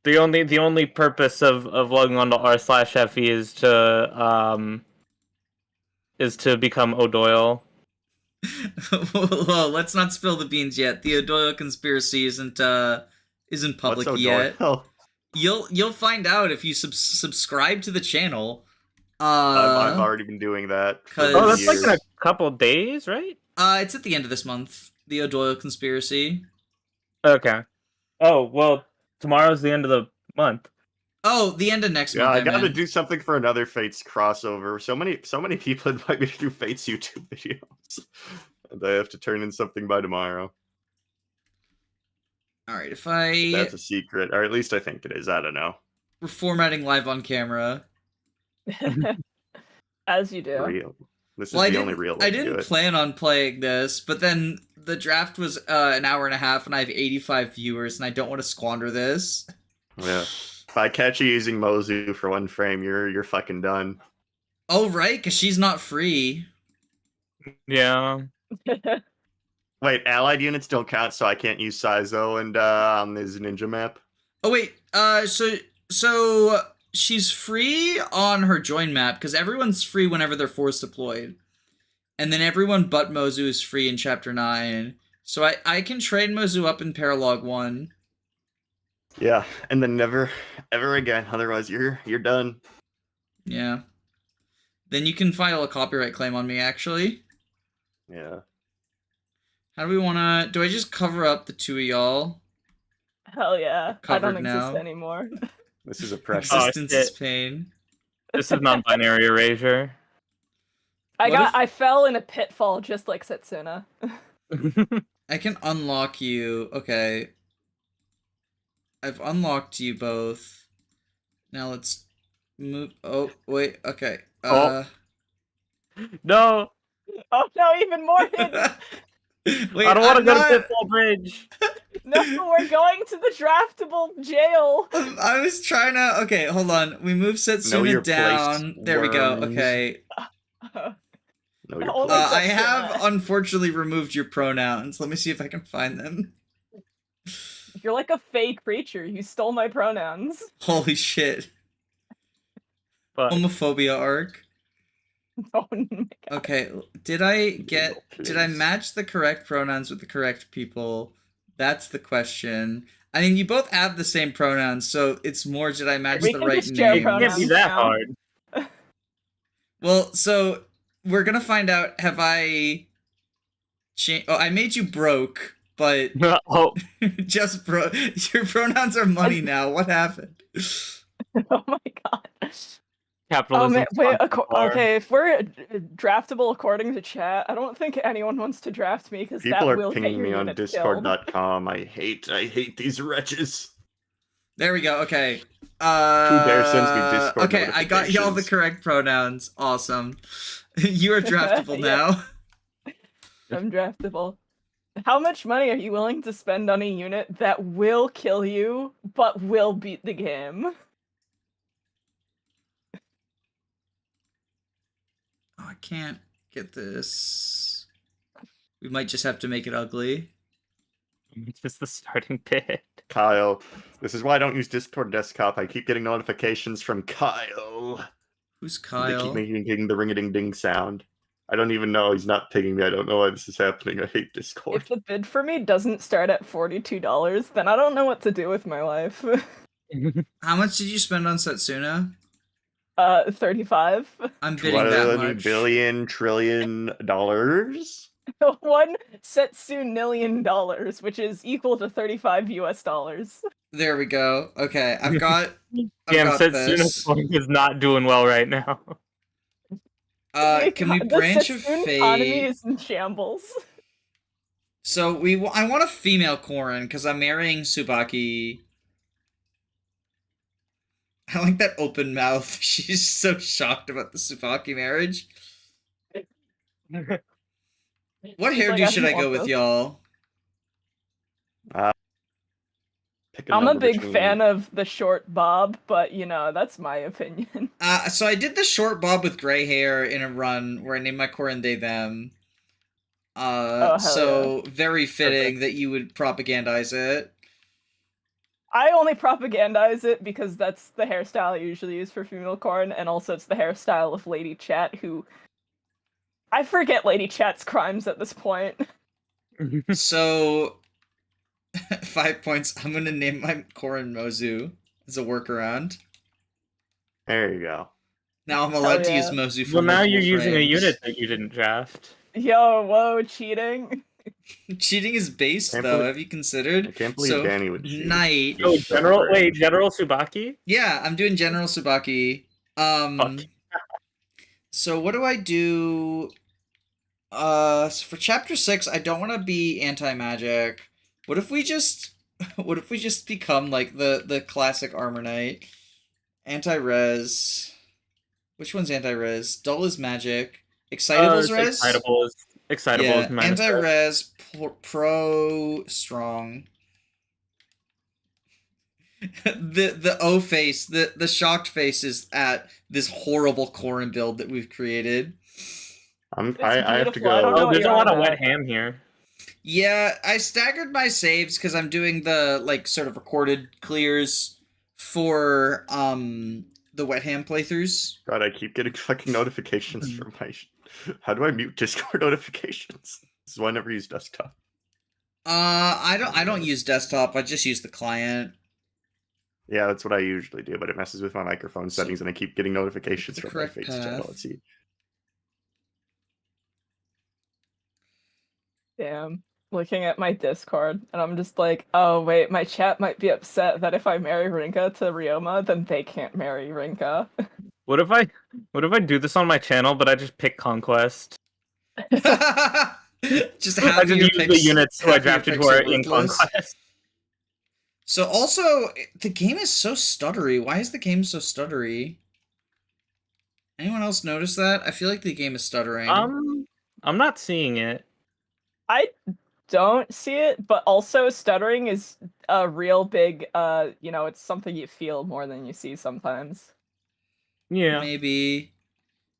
The only purpose of logging onto r/fe is to become O'Doyle. Well, let's not spill the beans yet. The O'Doyle conspiracy isn't public What's yet. O'Doyle? You'll find out if you subscribe to the channel. I've already been doing that for Oh, Oh, that's years. like in a couple days, right? It's at the end of this month. The O'Doyle conspiracy. Okay. Oh, well, tomorrow's the end of the month. Oh, the end of next Yeah, month. I gotta meant. do something for another Fates crossover. So many people invite me to do Fates YouTube videos. And I have to turn in something by tomorrow. All right, if I That's a secret, or at least I think it is. I don't know. we're formatting live on camera. As you do. Real. This is Well, the only real way I to do didn't it. plan on playing this, but then the draft was an hour and a half, and I have 85 viewers, and I don't want to squander this. Yeah. If I catch you using Mozu for one frame, you're fucking done. Oh, right, because she's not free. Yeah. Wait, allied units don't count, so I can't use Saizo and on this ninja map. Oh wait, so she's free on her join map because everyone's free whenever they're force deployed, and then everyone but Mozu is free in Chapter 9. So I can train Mozu up in Paralog 1. Yeah, and then never ever again. Otherwise, you're done. Yeah. Then you can file a copyright claim on me. Actually, Yeah. how do we wanna? Do I just cover up the two of y'all? Hell yeah. I Covered don't exist now. anymore. This is oppression. Oh, Existence shit. is pain. This is non-binary erasure. What I fell in a pitfall just like Setsuna. I can unlock you. Okay. I've unlocked you both. Now let's move. Oh, wait. Okay. Oh. No, Oh no, even more hidden! Wait, I don't want to I'm go not- to Pitfall Bridge. No, we're going to the draftable jail! I was trying to. Okay, hold on. We move Know your Setsuna place, down. There we go. worms. Okay. Know your Only place. I Setsuna. have unfortunately removed your pronouns. Let me see if I can find them. You're like a fake creature. You stole my pronouns. Holy shit. But Homophobia arc. Oh my god. Okay, did I place. match the correct pronouns with the correct people? That's the question. I mean, you both have the same pronouns, so it's more did I match We the can right just share it name? can't be pronouns that now. hard. Well, so we're gonna find out. Have I changed? Oh, I made you broke, but Oh, just broke. Your pronouns are money now. What happened? Oh my god. Oh capitalism. man, wait, are- okay, if we're draftable according to chat, I don't think anyone wants to draft me because People that are will get pinging your me on unit killed. Discord.com. I hate these wretches. There we go. Okay. Who dare sends me Discord Okay, I got y'all the notifications? correct pronouns. Awesome. You are draftable Yeah. now. I'm draftable. How much money are you willing to spend on a unit that will kill you, but will beat the game? Oh, I can't get this. We might just have to make it ugly. It's just the starting bit. Kyle, this is why I don't use Discord desktop. I keep getting notifications from Kyle. Who's They Kyle? keep making the ring-a-ding-ding sound. I don't even know. He's not pinging me. I don't know why this is happening. I hate Discord. If the bid for me doesn't start at $42, then I don't know what to do with my life. How much did you spend on Setsuna? 35. I'm bidding that $1 much. billion trillion dollars? One Setsun million dollars, which is equal to 35 US dollars. There we go. Okay, I've got. Damn, got Setsuna's this. point is not doing well right now. Can we The branch of Setsun economy fate? is in shambles. So I want a female Korin because I'm marrying Tsubaki. I like that open mouth. She's so shocked about the Tsubaki marriage. What She's hairdo like, should I don't go want with, this. y'all? Pick a I'm a number big between- fan of the short bob, but you know, that's my opinion. So I did the short bob with gray hair in a run where I named my Corin they them. hell So very fitting that you would propagandize it. I only propagandize it because that's the hairstyle I usually use for female corn, and also it's the hairstyle of Lady Chat, who I forget Lady Chat's crimes at this point. So 5 points. I'm gonna name my Corin Mozu as a workaround. There you go. Now I'm Hell allowed to yeah. use Mozu for Well, now multiple you're using a frames. unit that you didn't draft. Yo, whoa, cheating. Cheating is based Can't though. believe- Have you considered? I can't believe So, Danny would cheat. Knight. Oh, Just so General. great. Wait, General Tsubaki. Yeah, I'm doing General Tsubaki. Fuck. So what do I do? So for chapter 6, I don't want to be anti-magic. What if we just become like the classic armor knight? Anti-res. Which one's anti-res? Dull is magic. Excitable is res? Excitable Yeah, is minus res. anti-res, pro strong. the O face, the shocked face is at this horrible Corin build that we've created. I have to beautiful. I don't know go. Oh, what there's a you're lot on of wet about. ham here. Yeah, I staggered my saves because I'm doing the like sort of recorded clears for the wet ham playthroughs. God, I keep getting fucking notifications from my. How do I mute Discord notifications? This is why I never use desktop. I don't use desktop. I just use the client. Yeah, that's what I usually do, but it messes with my microphone settings, and I keep getting notifications the from my correct Fates path. channel. Let's see. Damn. Looking at my Discord, and I'm just like, oh wait, my chat might be upset that if I marry Rinka to Ryoma, then they can't marry Rinka. What if I do this on my channel, but I just pick Conquest? Just I half of just your use picks, the units who I half of your drafted picks who are are in worthless. Conquest. So also, the game is so stuttery. Why is the game so stuttery? Anyone else notice that? I feel like the game is stuttering. I'm not seeing it. I don't see it, but also stuttering is a real big, you know, it's something you feel more than you see sometimes. Yeah. Maybe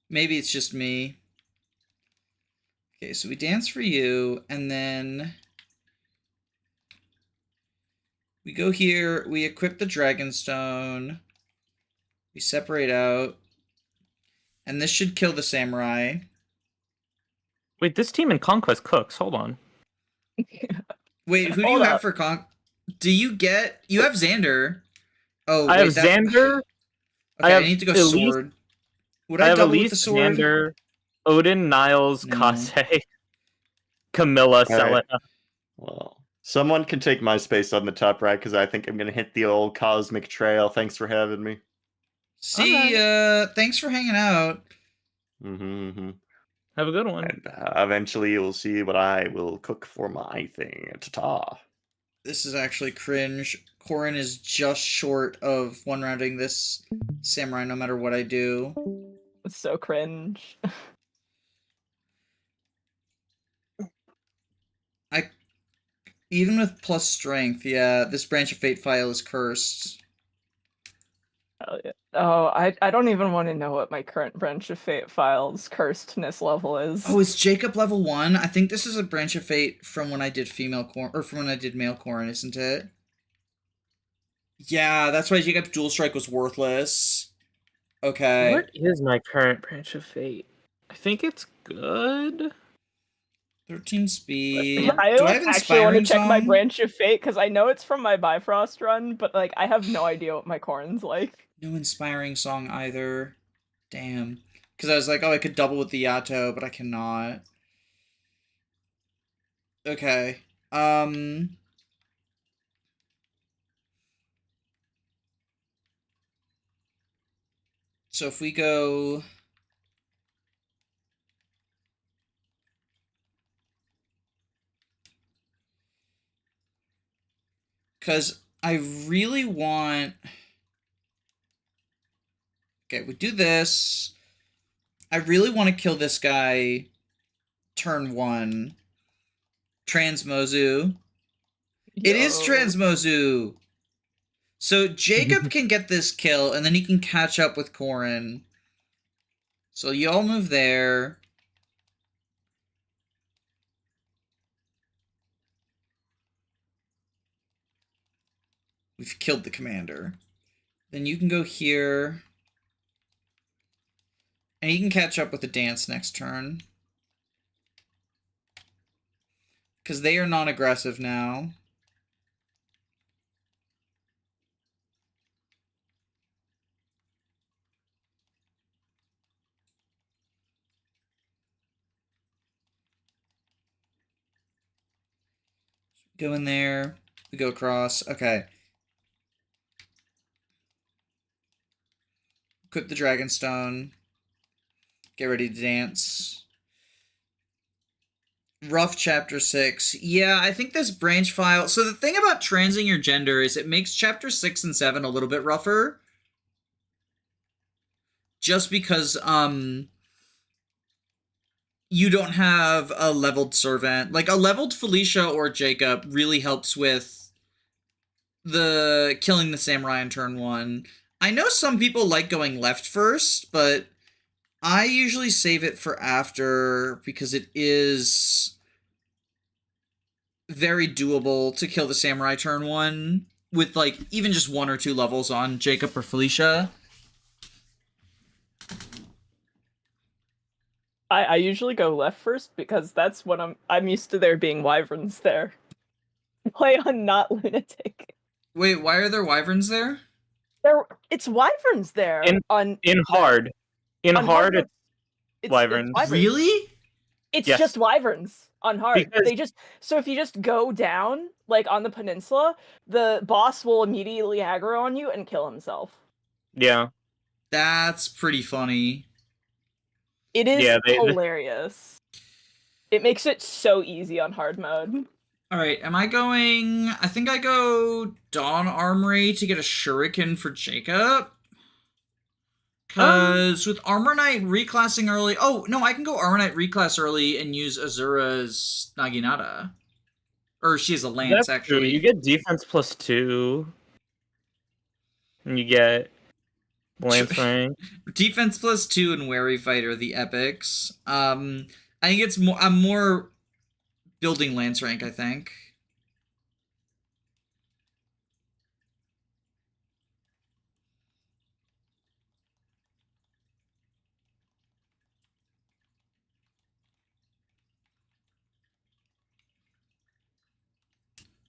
it's just me. Okay, so we dance for you, and then we go here, we equip the Dragonstone, we separate out, and this should kill the samurai. Wait, this team in Conquest cooks. Hold on. Wait, who do you Hold have up. for you have Xander. Oh, I wait, have Xander. Okay, I I have need to go Elise- sword. Would I I have double with Elise, the sword? Xander, Odin, Niles, No. Kase, Camilla, All Selena. right. Well, someone can take my space on the top right because I think I'm gonna hit the old cosmic trail. Thanks for having me. See, thanks for hanging out. Mm-hmm. Have a good one. And eventually you'll see what I will cook for my thing. Ta-ta. This is actually cringe. Corin is just short of one-rounding this samurai no matter what I do. It's so cringe. Even with plus strength, yeah, this Branch of Fate file is cursed. Hell yeah. Oh, I don't even want to know what my current Branch of Fate file's cursedness level is. Oh, it's Jacob level 1? I think this is a Branch of Fate from when I did female Corin, or from when I did male Corin, isn't it? Yeah, that's why Jacob's Dual Strike was worthless. Okay. What is my current Branch of Fate? I think it's good. 13 speed. I Do I have actually want to Inspiring check my Song? Branch of Fate because I know it's from my Bifrost run, but like I have no idea what my Corn's like. No Inspiring Song either. Damn. Because I was like, oh, I could double with the Yato, but I cannot. Okay. So if we go... Because I really want... Okay, we do this. I really want to kill this guy turn 1. Transmozu. It is Yo. Transmozu. So Jacob can get this kill, and then he can catch up with Corrin. So you all move there. We've killed the commander. Then you can go here. And he can catch up with the dance next turn. Because they are non-aggressive now. Go in there. We go across. Okay. Equip the Dragonstone. Get ready to dance. Rough Chapter 6. Yeah, I think this branch file... So the thing about transing your gender is it makes Chapter 6 and 7 a little bit rougher. Just because, you don't have a leveled servant. Like, a leveled Felicia or Jacob really helps with the killing the samurai in turn 1. I know some people like going left first, but I usually save it for after because it is very doable to kill the samurai turn 1 with, like, even just 1 or 2 levels on Jacob or Felicia. I usually go left first because that's what I'm used to there being wyverns there. Play on not lunatic. Wait, why are there wyverns there? It's wyverns there In on hard. In on hard, mode, it's wyverns. Really? It's Yes. just wyverns on hard. Because- So if you just go down like on the peninsula, the boss will immediately aggro on you and kill himself. Yeah. That's pretty funny. It is Yeah, they- hilarious. It makes it so easy on hard mode. Alright, am I going... I think I go Dawn Armory to get a shuriken for Jacob. Because with Armor Knight reclassing early... Oh, no, I can go Armor Knight reclass early and use Azura's Naginata. Or she has a lance, That's true. actually. You get defense +2. And you get lance rank. Defense +2 and Wary Fight are the epics. I think it's more... I'm more building lance rank, I think.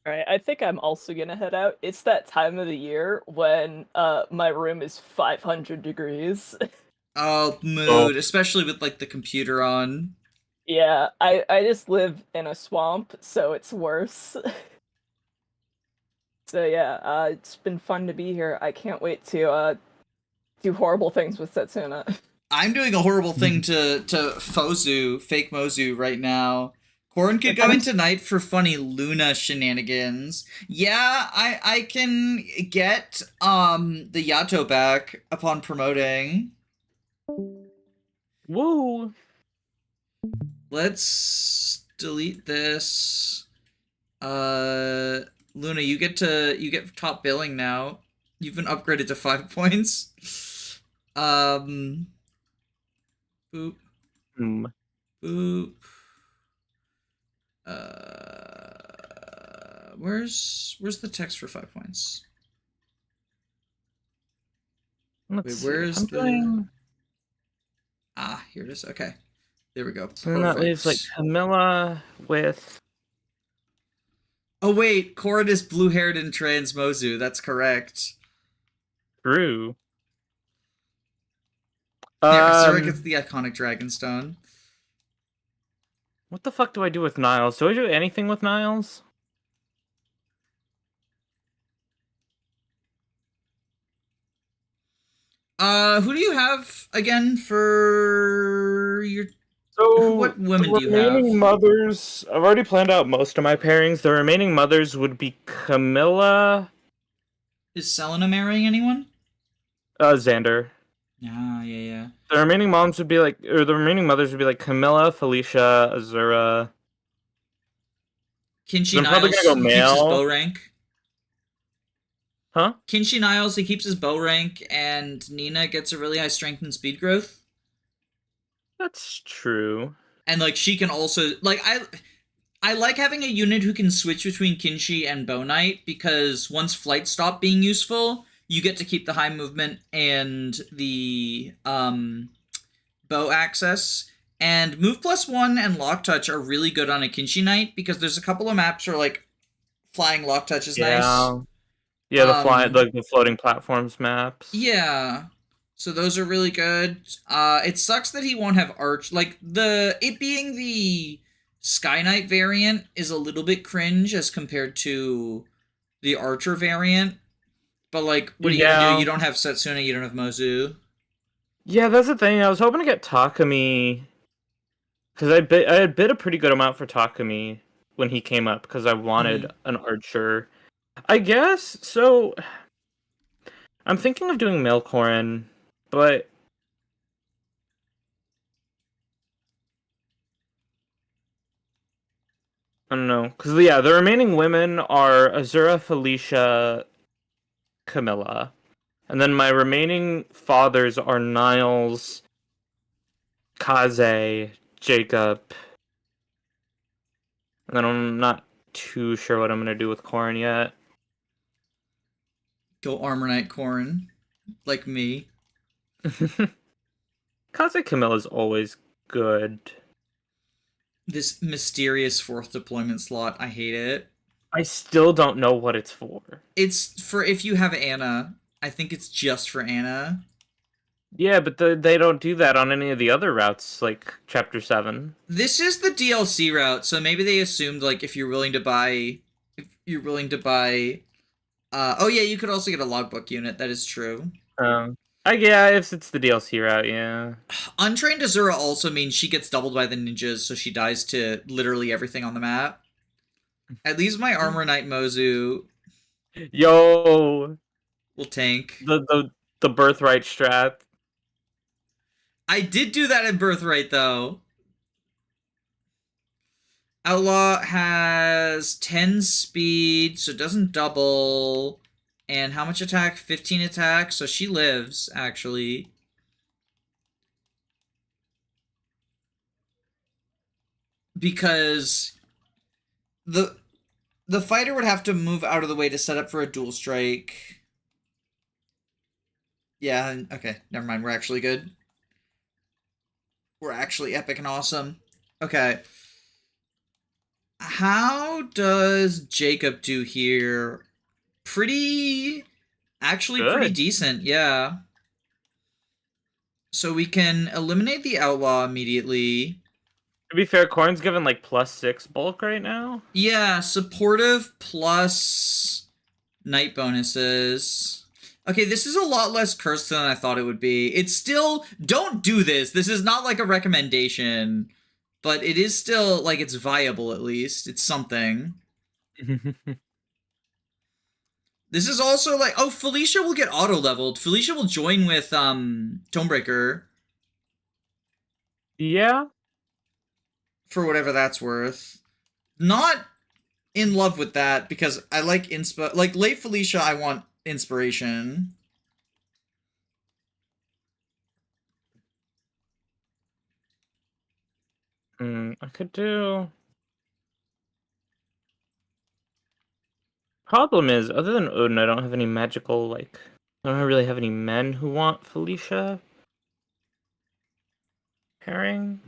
Alright, I think I'm also gonna head out. It's that time of the year when my room is 500 degrees. Oh, mood. Especially with, like, the computer on. Yeah, I just live in a swamp, so it's worse. So yeah, it's been fun to be here. I can't wait to do horrible things with Setsuna. I'm doing a horrible thing to Fozu, fake Mozu, right now. Corrin could go into night for funny Luna shenanigans. Yeah, I can get the Yato back upon promoting. Woo! Let's delete this. Luna, you get top billing now. You've been upgraded to 5 points. Boop. Boop. Where's the text for 5 points? Let's see. where's I'm the- doing... Ah, here it is. Okay. There we go. So then that leaves like Camilla with... Oh wait, Corrin is blue-haired and trans Mozu. That's correct. Drew. Yeah, Zurich gets the iconic Dragonstone. What the fuck do I do with Niles? Do I do anything with Niles? Who do you have again for your... So What women the do you have? remaining mothers... I've already planned out most of my pairings. The remaining mothers would be Camilla... Is Selena marrying anyone? Xander. Ah, yeah. The remaining moms would be like... Or the remaining mothers would be like Camilla, Felicia, Azura... Kinshi I'm probably Niles gonna go he keeps his male. bow rank. Huh? Kinshi Niles he keeps his bow rank, and Nina gets a really high strength and speed growth. That's true. And like she can also like I like having a unit who can switch between Kinshi and Bow Knight, because once flight stop being useful, you get to keep the high movement and the bow access. And move +1 and lock touch are really good on a Kinshi Knight, because there's a couple of maps where like flying lock touch is nice. Yeah, the floating platforms maps. Yeah. So those are really good. It sucks that he won't have arch. Like it being the Sky Knight variant is a little bit cringe as compared to the Archer variant. But like, what are you gonna do? You don't have Setsuna, you don't have Mozu. Yeah, that's the thing. I was hoping to get Takumi, because I had bid a pretty good amount for Takumi when he came up, because I wanted an Archer. I guess so. I'm thinking of doing Milcorin, but I don't know, because the remaining women are Azura, Felicia, Camilla, and then my remaining fathers are Niles, Kaze, Jacob, and then I'm not too sure what I'm gonna do with Corrin yet. Go Armor Knight Corrin, like me. Kaze Camilla is always good. This mysterious 4th deployment slot, I hate it. I still don't know what it's for. It's for if you have Anna. I think it's just for Anna. Yeah, but they don't do that on any of the other routes, like Chapter 7. This is the DLC route, so maybe they assumed, like, if you're willing to buy... oh yeah, you could also get a logbook unit, that is true. Yeah, if it's the DLC route, yeah. Untrained Azura also means she gets doubled by the ninjas, so she dies to literally everything on the map. At least my Armor Knight Mozu... Yo! will tank. The Birthright strat. I did do that in Birthright, though. Outlaw has 10 speed, so it doesn't double. And how much attack? 15 attack, so she lives, actually. Because the fighter would have to move out of the way to set up for a dual strike. Yeah, okay, never mind, we're actually good. We're actually epic and awesome. Okay. How does Jacob do here? Actually pretty decent, yeah. So we can eliminate the outlaw immediately. To be fair, Corrin's given like +6 bulk right now. Yeah, supportive plus night bonuses. Okay, this is a lot less cursed than I thought it would be. It's still, don't do this. This is not like a recommendation, but it is still, like, it's viable at least. It's something. This is also like, oh, Felicia will get auto-leveled. Felicia will join with Tonebreaker. Yeah. For whatever that's worth. Not in love with that, because I like like, late Felicia, I want inspiration. I could do... Problem is, other than Odin, I don't have any magical, like... I don't really have any men who want Felicia pairing.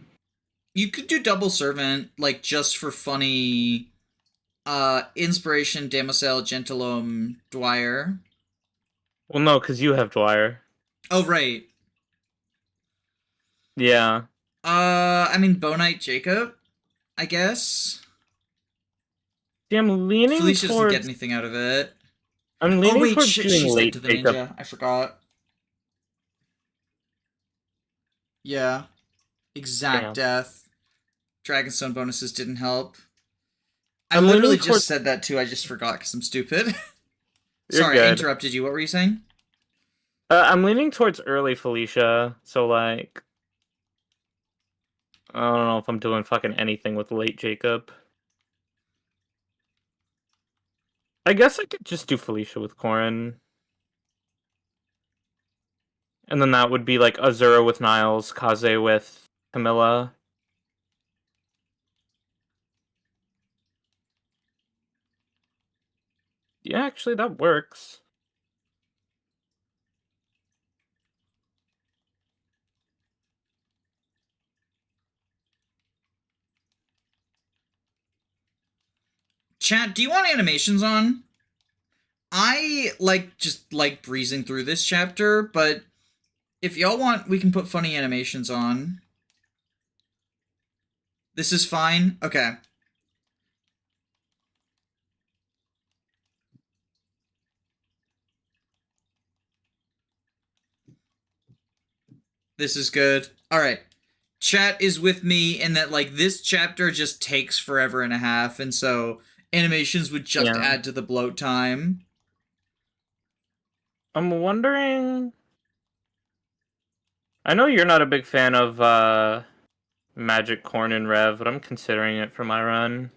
You could do double servant, like, just for funny inspiration, Damoiselle, Gentilhomme, Dwyer. Well, no, because you have Dwyer. Oh, right. Yeah. I mean, Bow Knight Jacob, I guess. See, I'm leaning Felicia towards... doesn't get anything out of it. I'm leaning towards shit, doing she late to the Jacob. ninja. I forgot. Yeah. Exact death. Dragonstone bonuses didn't help. I I'm literally leaning just towards- said that too, I just forgot because I'm stupid. You're Sorry, I good. interrupted you. What were you saying? I'm leaning towards early Felicia, so like... I don't know if I'm doing fucking anything with late Jacob. I guess I could just do Felicia with Corrin. And then that would be like Azura with Niles, Kaze with Camilla. Yeah, actually, that works. Chat, do you want animations on? I just like breezing through this chapter, but if y'all want, we can put funny animations on. This is fine? Okay. This is good. Alright. Chat is with me in that, like, this chapter just takes forever and a half, and so animations would just add to the bloat time. I'm wondering... I know you're not a big fan of Magic Corn and Rev, but I'm considering it for my run.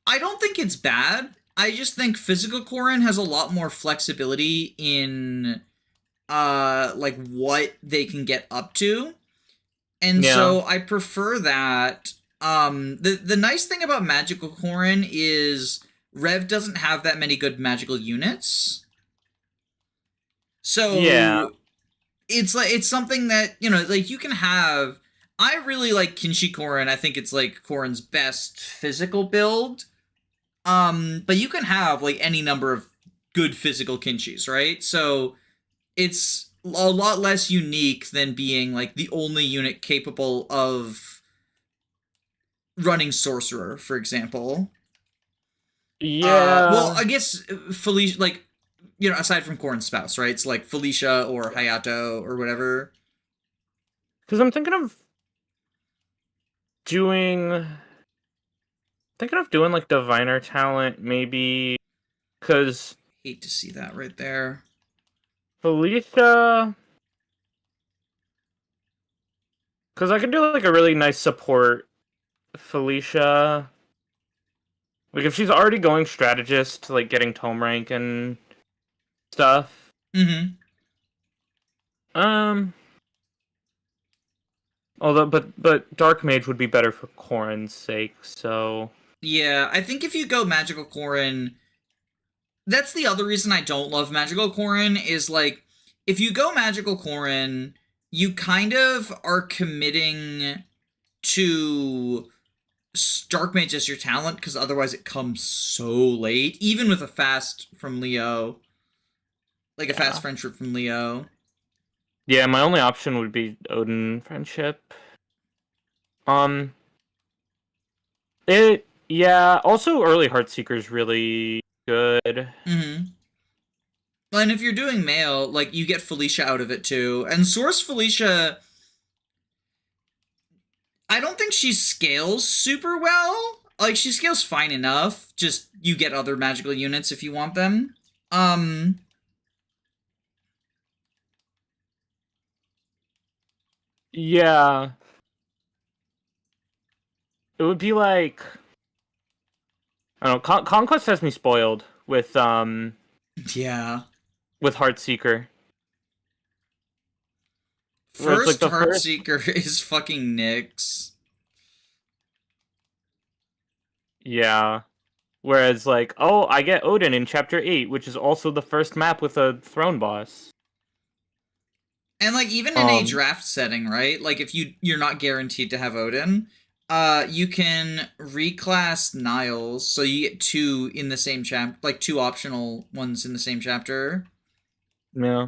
I don't think it's bad. I just think physical Corrin has a lot more flexibility in like what they can get up to. And so I prefer that. The nice thing about magical Corrin is Rev doesn't have that many good magical units. So it's something that, you know, like you can have. I really like Kinshi Corrin. I think it's like Corrin's best physical build. But you can have like any number of good physical Kinshis, right? So it's a lot less unique than being like the only unit capable of running Sorcerer, for example. Yeah. Well, I guess Felicia, like, you know, aside from Corrin's spouse, right? It's like Felicia or Hayato or whatever. Because I'm thinking of doing like diviner talent, maybe. Because hate to see that right there. Felicia. Because I could do like a really nice support Felicia. Like if she's already going strategist, like getting tome rank and stuff. Mm-hmm. Although, but Dark Mage would be better for Corrin's sake. So yeah, I think if you go Magical Corrin, that's the other reason I don't love Magical Corrin is like if you go Magical Corrin, you kind of are committing to Dark Mage as your talent because otherwise it comes so late, even with a fast from Leo, like a fast friendship from Leo. Yeah, my only option would be Odin friendship. Also early Heartseeker is really good. Mm-hmm. And if you're doing male, like you get Felicia out of it too. And Source Felicia, I don't think she scales super well. Like she scales fine enough. Just you get other magical units if you want them. Yeah. It would be like I don't know, Conquest has me spoiled with yeah. With Heartseeker. First like Heartseeker is fucking Nyx. Yeah. Whereas like, oh, I get Odin in chapter 8, which is also the first map with a throne boss. And like even in a draft setting, right? Like if you're not guaranteed to have Odin, you can reclass Niles, so you get two in the same chapter, like two optional ones in the same chapter. Yeah.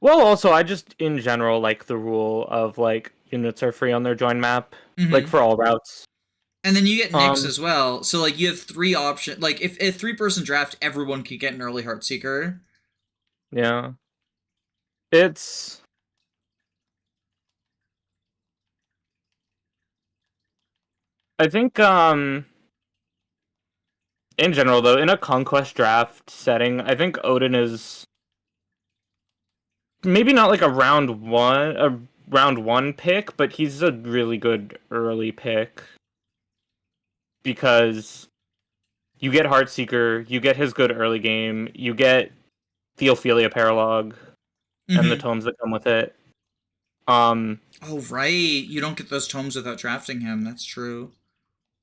Well, also, I just in general like the rule of like units are free on their join map, like for all routes. And then you get Nyx as well, so like you have three options. Like if a 3-person draft, everyone could get an early Heartseeker. Yeah. It's I think in general though, in a conquest draft setting, I think Odin is maybe not like a round one pick, but he's a really good early pick. Because you get Heartseeker, you get his good early game, you get the Ophelia Paralog and the Mhm. tomes that come with it. Um, Oh, right. You don't get those tomes without drafting him. That's true.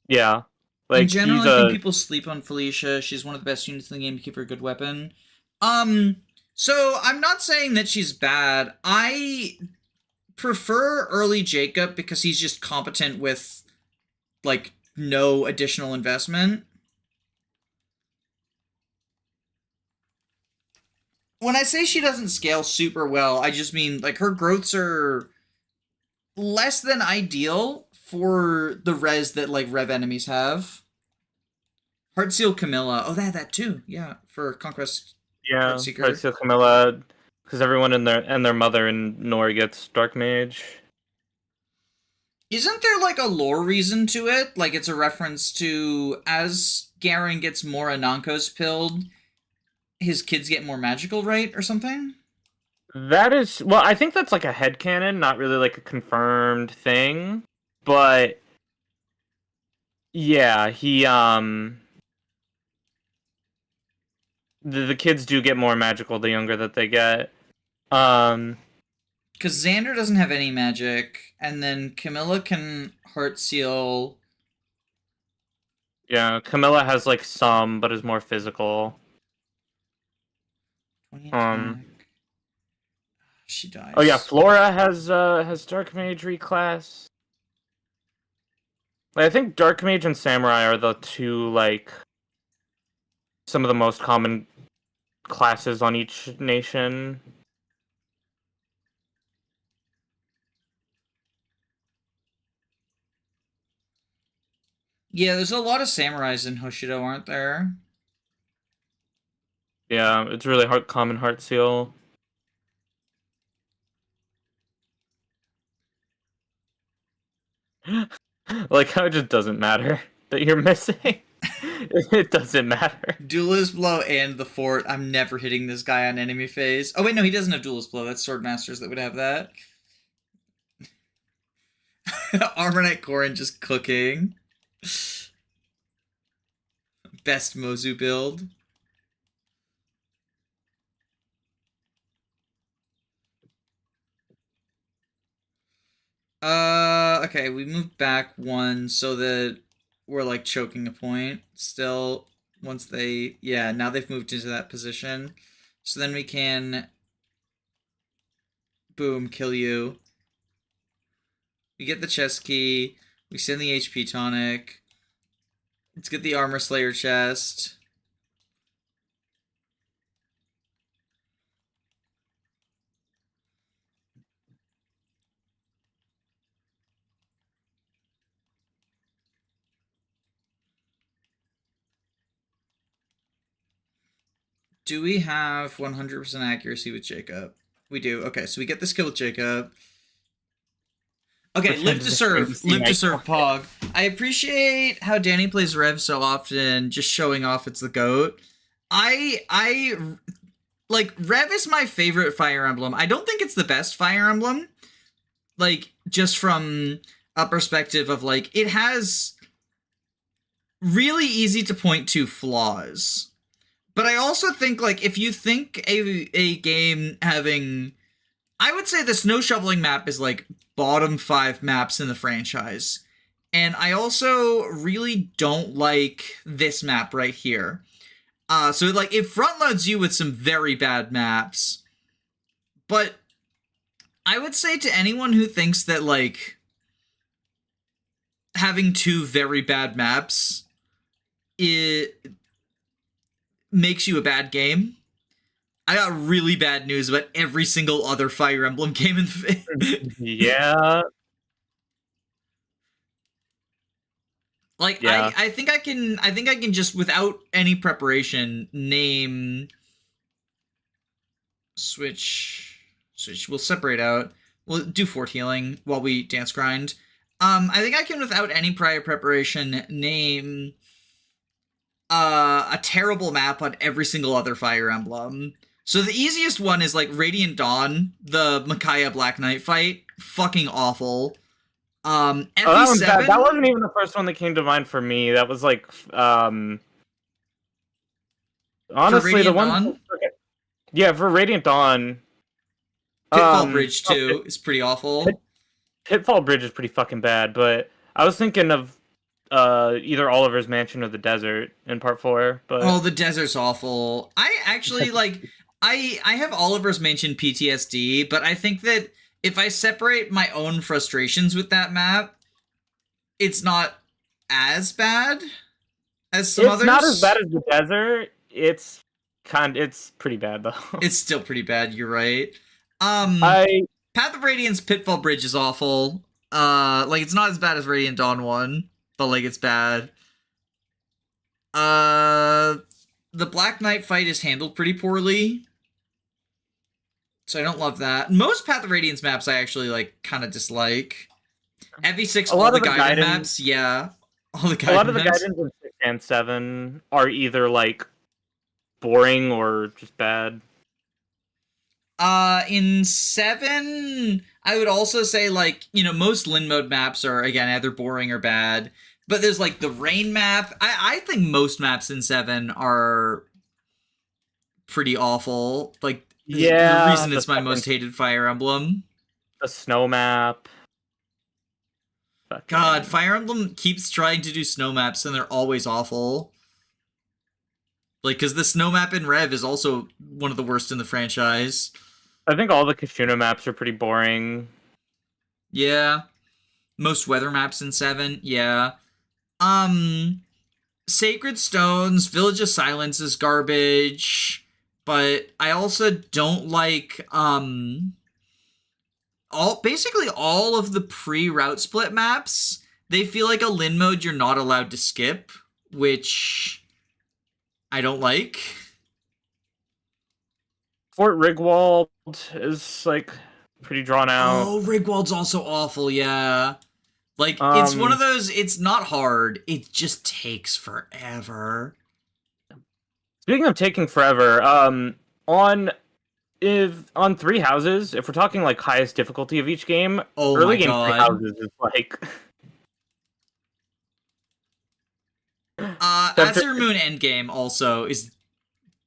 yeah, In like general, he's I think a people sleep on Felicia. She's one of the best units in the game to keep her a good weapon. So I'm not saying that she's bad. I prefer early Jacob because he's just competent with, like, no additional investment. When I say she doesn't scale super well, I just mean, like, her growths are less than ideal for the res that, like, rev enemies have. Heartseal Camilla. Oh, they had that too. Yeah, for Conquest yeah Heartseeker. Heartseal Camilla, because everyone in their mother in Nor gets Dark Mage. Isn't there like a lore reason to it? Like it's a reference to as Garen gets more Anankos pilled, his kids get more magical, right? Or something? That is, well, I think that's like a headcanon, not really like a confirmed thing. But yeah, the kids do get more magical the younger that they get. Um Because Xander doesn't have any magic, and then Camilla can Heartseal. yeah, Camilla has like some, but is more physical. 20 Um attack. She dies. oh yeah, Flora has Dark Mage reclass. Like, I think Dark Mage and Samurai are the two like some of the most common classes on each nation. Yeah, there's a lot of samurais in Hoshido, aren't there? Yeah, it's really common Heartseal. Like how it just doesn't matter that you're missing. It doesn't matter. Duelist Blow and the Fort. I'm never hitting this guy on enemy phase. Oh wait, no, he doesn't have Duelist Blow. That's Swordmasters that would have that. Armor Knight Corrin just cooking. Best Mozu build. Okay, we moved back one so that we're like choking a point still. Once they, yeah, now they've moved into that position. So then we can, boom, kill you. We get the chest key. We send the HP tonic. Let's get the Armor Slayer chest. Do we have 100% accuracy with Jacob? We do. Okay, so we get this kill with Jacob. Okay, live to serve. Live to serve, Pog. I appreciate how Danny plays Rev so often, just showing off it's the GOAT. I like, Rev is my favorite Fire Emblem. I don't think it's the best Fire Emblem. Like, just from a perspective of, like, it has really easy to point to flaws. But I also think, like, if you think a game having... I would say the snow shoveling map is, like, bottom 5 maps in the franchise. And I also really don't like this map right here. So, like, it front loads you with some very bad maps. But I would say to anyone who thinks that, like, having 2 very bad maps, it makes you a bad game. I got really bad news about every single other Fire Emblem game in the Yeah. Like, Yeah. I think I can just, without any preparation, name switch. We'll separate out. We'll do Fort Healing while we dance grind. I think I can, without any prior preparation, name a terrible map on every single other Fire Emblem. So the easiest one is, like, Radiant Dawn, the Micaiah Black Knight fight. Fucking awful. FE7... that wasn't even the first one that came to mind for me. That was like Honestly, the Radiant one. Dawn? Okay. Yeah, for Radiant Dawn. Pitfall Bridge too is pretty awful. Pitfall Bridge is pretty fucking bad, but I was thinking of either Oliver's Mansion or the Desert in Part 4. But Oh, the desert's awful. I actually like. I have Oliver's Mansion PTSD, but I think that if I separate my own frustrations with that map, it's not as bad as some it's others. not as bad as the Desert. It's pretty bad though. It's still pretty bad. You're right. I Path of Radiance Pitfall Bridge is awful. Like it's not as bad as Radiant Dawn 1, but like it's bad. The Black Knight fight is handled pretty poorly. So I don't love that. Most Path of Radiance maps I actually like kind of dislike. FE6, all the Gaiden maps, yeah. All the Gaiden a lot of the maps. Gaidens in 6 and 7 are either like boring or just bad. In 7, I would also say, like, you know, most Lin mode maps are, again, either boring or bad. But there's, like, the Rain map. I think most maps in 7 are pretty awful. Like, Yeah, the reason it's my most hated Fire Emblem. The snow map. God, Fire Emblem keeps trying to do snow maps, and they're always awful. Like, because the snow map in Rev is also one of the worst in the franchise. I think all the Kashuna maps are pretty boring. Yeah. Most weather maps in 7, yeah. Sacred Stones, Village of Silence is garbage, but I also don't like, basically all of the pre-route split maps. They feel like a Lin mode you're not allowed to skip, which I don't like. Fort Rigwald is like pretty drawn out. Oh, Rigwald's also awful, yeah. Like, it's one of those, it's not hard, it just takes forever. Speaking of taking forever, on 3 houses, if we're talking like highest difficulty of each game, Oh early my game 3 God. houses is like Azure Moon Endgame also is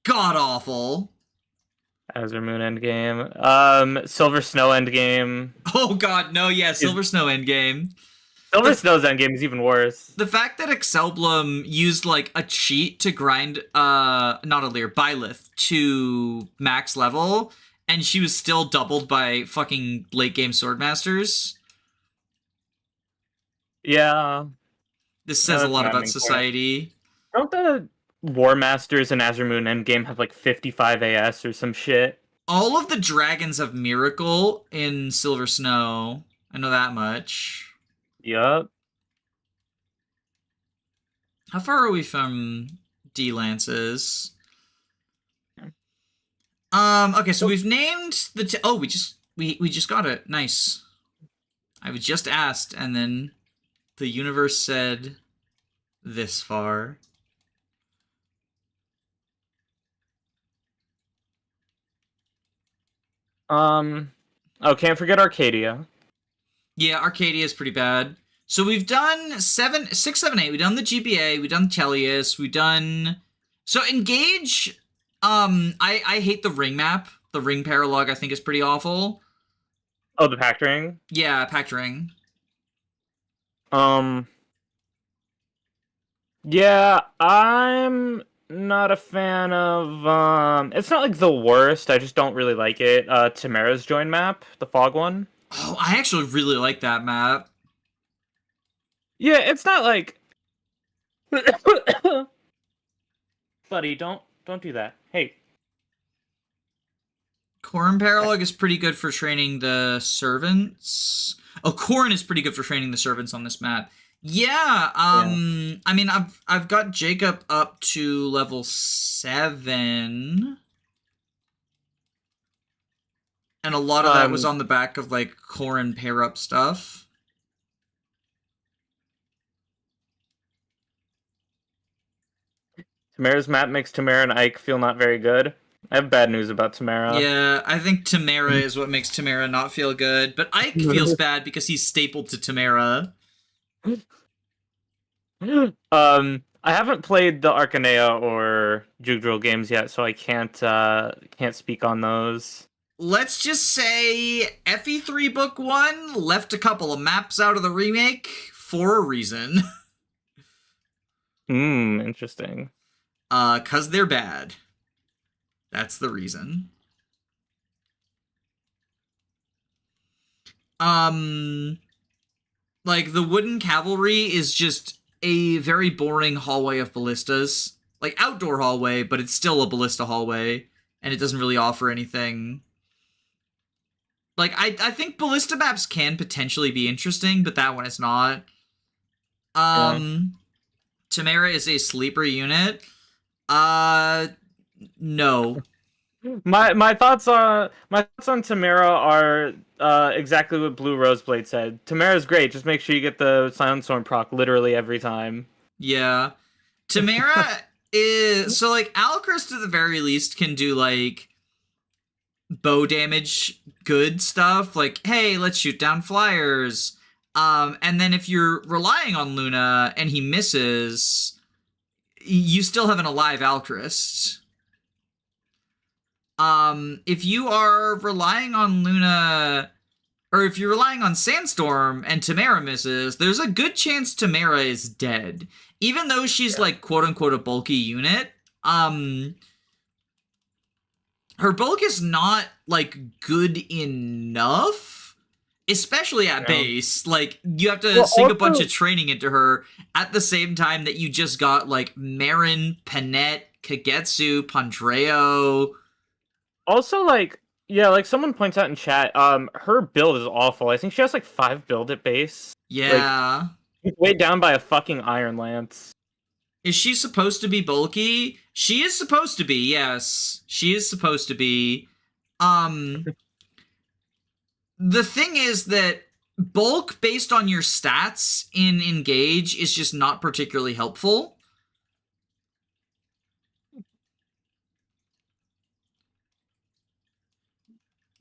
god-awful. Azure Moon Endgame. Silver Snow Endgame. Oh god, no, yeah, Silver Snow Endgame. Silver Snow's Endgame is even worse. The fact that Excelblum used, like, a cheat to grind, not Alir, Byleth to max level, and she was still doubled by fucking late-game Swordmasters. Yeah. This says a lot about maddening society. Don't the War Masters in Azure Moon Endgame have like 55 AS or some shit? All of the dragons have Miracle in Silver Snow. I know that much. Yup. How far are we from D-Lances? Okay, so we've named the oh, we just got it. Nice. I was just asked, and then the universe said this far. Oh, can't forget Arcadia. Yeah, Arcadia is pretty bad. So we've done 6, 7, 8. We've done the GBA. We've done Tellius. We've done... So Engage, I hate the ring map. The ring paralog, I think, is pretty awful. Oh, the Pact Ring? Yeah, Pact Ring. Yeah, I'm not a fan of, it's not like the worst, I just don't really like it. Tamara's join map, the fog one. Oh, I actually really like that map. Yeah, it's not like... Buddy, don't do that. Hey. Corrin Paralog is pretty good for training the servants. Oh, Corrin is pretty good for training the servants on this map. Yeah, I mean, I've got Jacob up to level 7. And a lot of that was on the back of, like, Corrin pair-up stuff. Tamara's map makes Tamara and Ike feel not very good. I have bad news about Tamara. Yeah, I think Tamara is what makes Tamara not feel good. But Ike feels bad because he's stapled to Tamara. I haven't played the Arcanea or Jugdrill games yet, so I can't speak on those. Let's just say FE3 Book 1 left a couple of maps out of the remake for a reason. Interesting. 'Cause they're bad. That's the reason. Like, the Wooden Cavalry is just a very boring hallway of ballistas. Like, outdoor hallway, but it's still a ballista hallway, and it doesn't really offer anything. Like, I think ballista maps can potentially be interesting, but that one is not. Tamara is a sleeper unit. No. My thoughts on Tamara are exactly what Blue Roseblade said. Tamara's great. Just make sure you get the Silent Storm proc literally every time. Yeah. Tamara is... So, like, Alchrist at the very least can do, like, bow damage good stuff. Like, hey, let's shoot down flyers. And then if you're relying on Luna and he misses, you still have an alive Alchrist. If you are relying on Luna, or if you're relying on Sandstorm and Tamara misses, there's a good chance Tamara is dead. Even though she's like quote-unquote a bulky unit, her bulk is not like good enough, especially at base. Like, you have to sink a bunch of training into her at the same time that you just got like Marin, Panette, Kagetsu, Pandreo. Also, like, yeah, like someone points out in chat, her build is awful. I think she has like 5 build at base. Yeah. Like, weighed down by a fucking Iron Lance. Is she supposed to be bulky? She is supposed to be, yes. She is supposed to be. The thing is that bulk based on your stats in Engage is just not particularly helpful.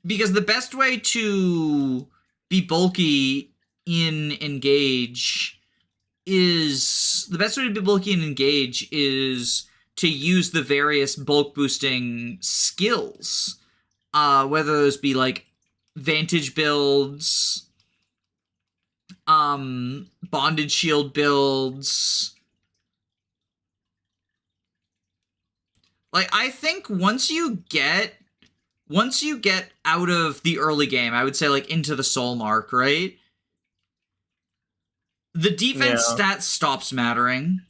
Because the best way to be bulky in Engage is to use the various bulk boosting skills. Whether those be like Vantage builds, Bonded Shield builds. Like, I think once you get out of the early game, I would say like into the soul mark, right? The defense stat stops mattering.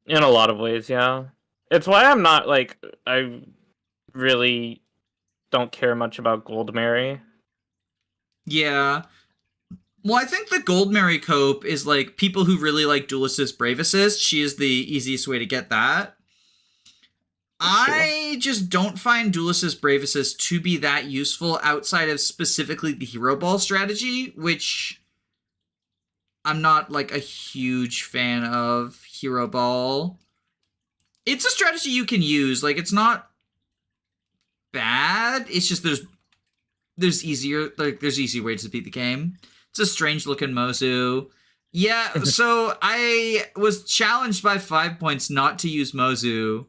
In a lot of ways, yeah. It's why I'm not like, I really don't care much about Gold Mary. Yeah. Well, I think the Gold Mary cope is like people who really like Dual Assist Brave Assist. She is the easiest way to get that. I just don't find Dual Assist Brave Assist to be that useful outside of specifically the Hero Ball strategy, which I'm not like a huge fan of Hero Ball. It's a strategy you can use. Like, it's not bad. It's just there's easy ways to beat the game. It's a strange looking Mozu. Yeah, so I was challenged by 5 points not to use Mozu.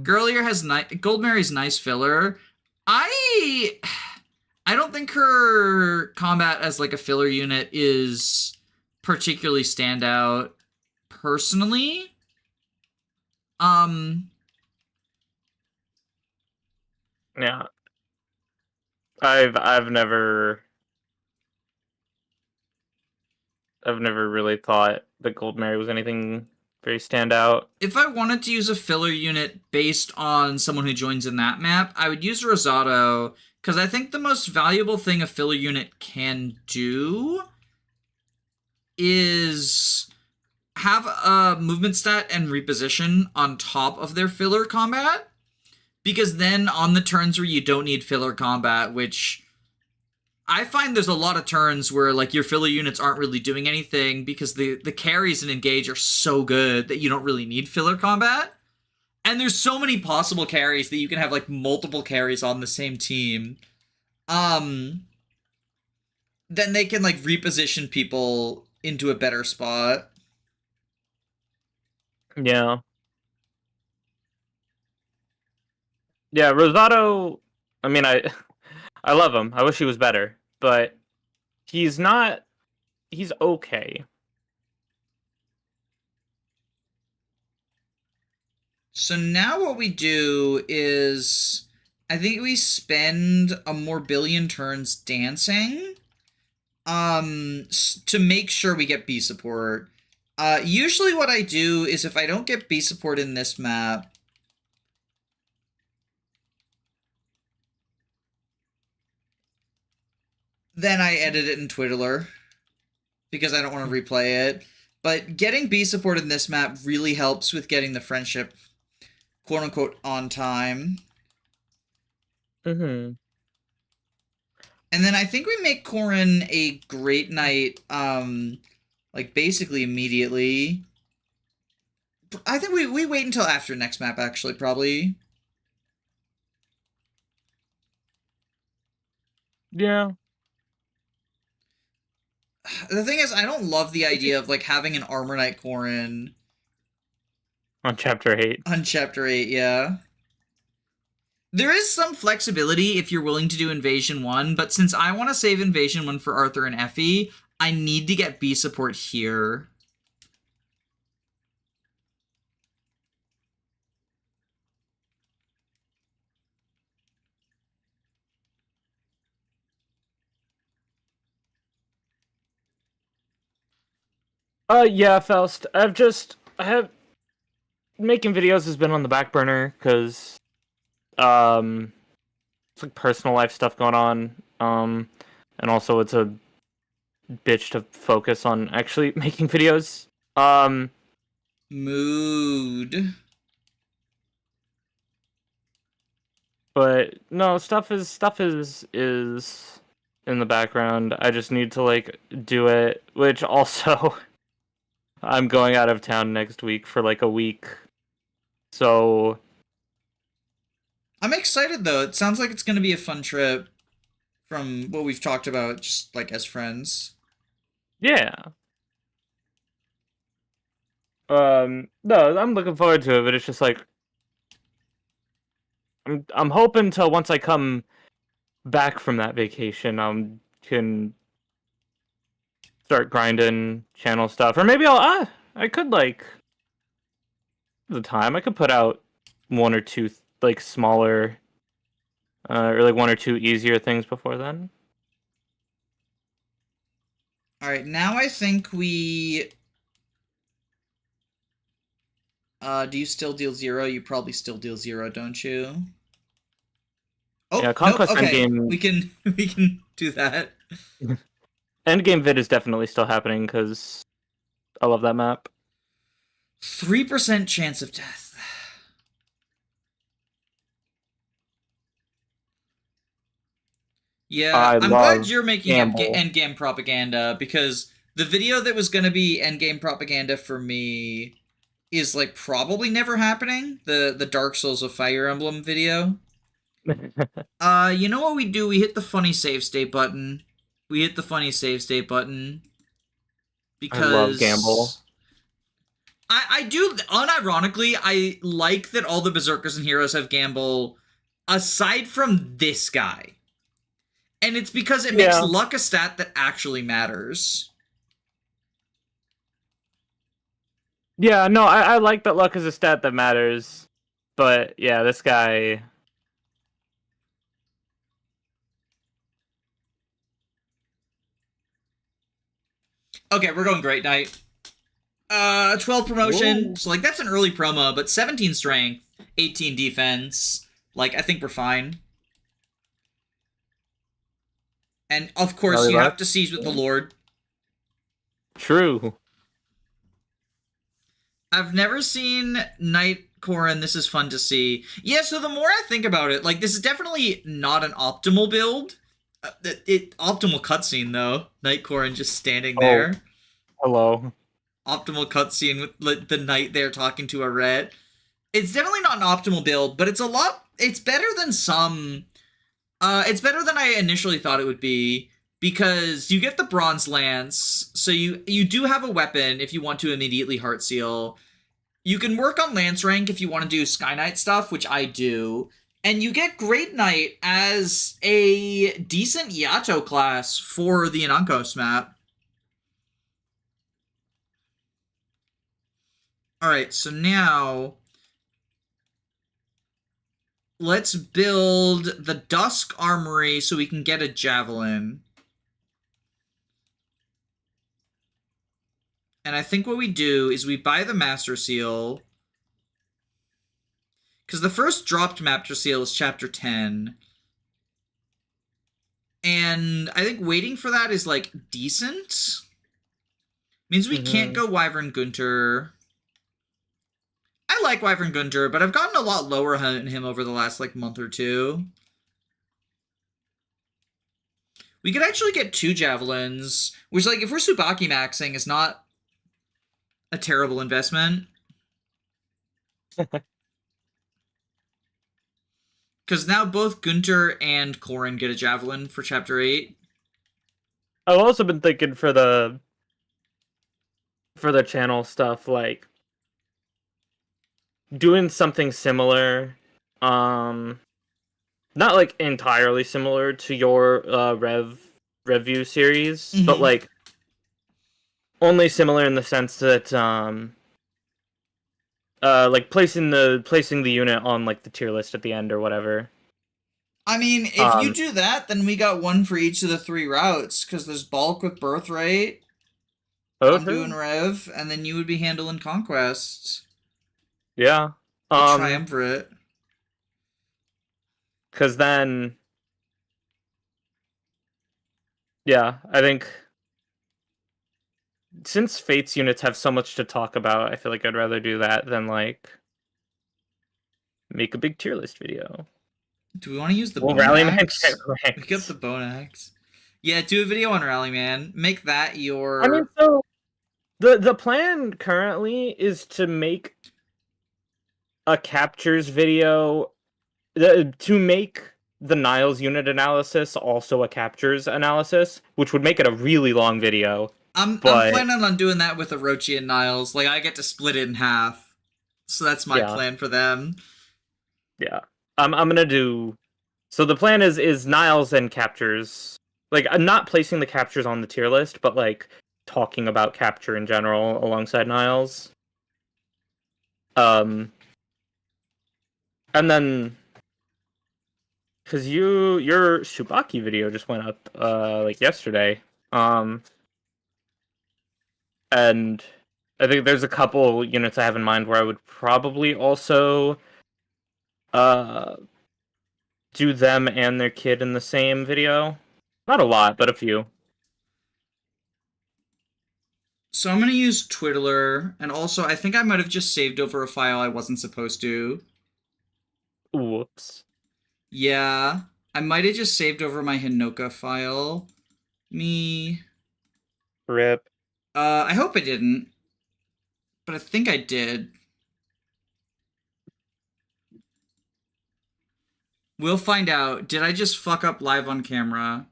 Girlier has Gold Mary's nice filler. I don't think her combat as like a filler unit is particularly standout personally. Yeah. I've never really thought that Gold Mary was anything very standout. If I wanted to use a filler unit based on someone who joins in that map, I would use Rosado, because I think the most valuable thing a filler unit can do is have a movement stat and reposition on top of their filler combat. Because then on the turns where you don't need filler combat, which I find there's a lot of turns where like your filler units aren't really doing anything because the carries in Engage are so good that you don't really need filler combat. And there's so many possible carries that you can have like multiple carries on the same team. Then they can like reposition people into a better spot. Yeah. Yeah, Rosado, I mean, I I love him. I wish he was better, but he's not, he's okay. So now what we do is, I think we spend a more billion turns dancing, to make sure we get B support. Usually what I do is if I don't get B support in this map, then I edit it in Twiddler, because I don't want to replay it. But getting B support in this map really helps with getting the friendship, quote-unquote, on time. Mm-hmm. And then I think we make Corrin a great knight, like, basically immediately. I think we wait until after next map, actually, probably. Yeah. The thing is, I don't love the idea of, like, having an Armor Knight Corrin On chapter 8. on Chapter 8, yeah. There is some flexibility if you're willing to do Invasion 1, but since I want to save Invasion 1 for Arthur and Effie, I need to get B support here. Yeah, Faust. I have making videos has been on the back burner because it's like personal life stuff going on. And also it's a bitch to focus on actually making videos. Mood. But no, stuff is in the background. I just need to like do it, which also I'm going out of town next week for like a week. So I'm excited, though. It sounds like it's going to be a fun trip from what we've talked about, just, like, as friends. yeah. No, I'm looking forward to it, but it's just like I'm hoping till once I come back from that vacation, can start grinding channel stuff, or maybe I could like the time I could put out one or two like smaller, or like one or two easier things before then. Alright, now I think we... do you still deal 0? You probably still deal 0, don't you? Oh, Yeah, Conquest nope, okay. Endgame. We can do that. Endgame vid is definitely still happening because I love that map. 3% chance of death. Yeah, I'm glad you're making endgame propaganda, because the video that was gonna be endgame propaganda for me is, like, probably never happening. The Dark Souls of Fire Emblem video. You know what we do? We hit the funny save state button. Because I love Gamble. I do, unironically, I like that all the Berserkers and Heroes have Gamble, aside from this guy. And it's because it makes luck a stat that actually matters. Yeah, no, I like that luck is a stat that matters. But yeah, this guy... Okay, we're going Great Knight. 12 promotion. Whoa. So, like, that's an early promo, but 17 strength, 18 defense. Like, I think we're fine. And, of course, you have to siege with the Lord. True. I've never seen Knight Corrin. This is fun to see. Yeah, so the more I think about it, like, this is definitely not an optimal build. Optimal cutscene, though. Knight Corrin just standing there. Hello. Optimal cutscene with, like, the knight there talking to a ret. It's definitely not an optimal build, but it's better than some... it's better than I initially thought it would be. because you get the bronze lance, so you do have a weapon if you want to immediately heart seal. You can work on lance rank if you want to do Sky Knight stuff, which I do. And you get Great Knight as a decent Yato class for the Inankos map. Alright, so now let's build the Dusk Armory so we can get a Javelin. And I think what we do is we buy the Master Seal. Because the first dropped Master Seal is Chapter 10. And I think waiting for that is, like, decent. Means we can't go Wyvern Gunter. I like Wyvern Gunter, but I've gotten a lot lower on him over the last, like, month or two. We could actually get 2 Javelins, which, like, if we're Tsubaki maxing, is not a terrible investment. Because now both Gunter and Corrin get a Javelin for Chapter 8. I've also been thinking for the channel stuff, like doing something similar, not like entirely similar to your review series, but like only similar in the sense that like placing the unit on like the tier list at the end or whatever. I mean, if you do that, then we got 1 for each of the 3 routes, because there's Bulk with Birthright, Undo and Rev, and then you would be handling Conquest. Yeah. Triumvirate. Because then, yeah, I think since Fates units have so much to talk about, I feel like I'd rather do that than like make a big tier list video. Do we want to use the Rallyman? Pick up the Bone Axe. Yeah, do a video on Rallyman. Make that your... I mean, so the plan currently is to make a captures video, to make the Niles unit analysis also a captures analysis, which would make it a really long video. I'm planning on doing that with Orochi and Niles. Like, I get to split it in half. So that's my plan for them. Yeah. I'm gonna do... So the plan is Niles and captures. Like, I'm not placing the captures on the tier list, but, like, talking about capture in general alongside Niles. And then... Because your Tsubaki video just went up, like, yesterday. And I think there's a couple units I have in mind where I would probably also do them and their kid in the same video. Not a lot, but a few. So I'm going to use Twiddler, and also I think I might have just saved over a file I wasn't supposed to. Whoops. Yeah, I might have just saved over my Hinoka file. Rip. I hope I didn't, but I think I did. We'll find out. Did I just fuck up live on camera?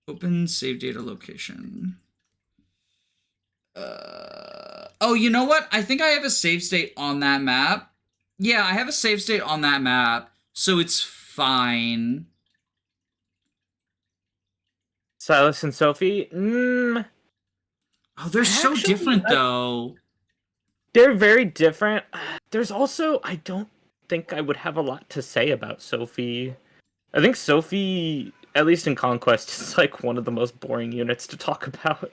Open save data location. Oh, you know what? I think I have a save state on that map. Yeah, I have a save state on that map, so it's fine. Silas and Sophie? Oh, they're so different, though. They're very different. There's also... I don't think I would have a lot to say about Sophie. I think Sophie, at least in Conquest, is like one of the most boring units to talk about.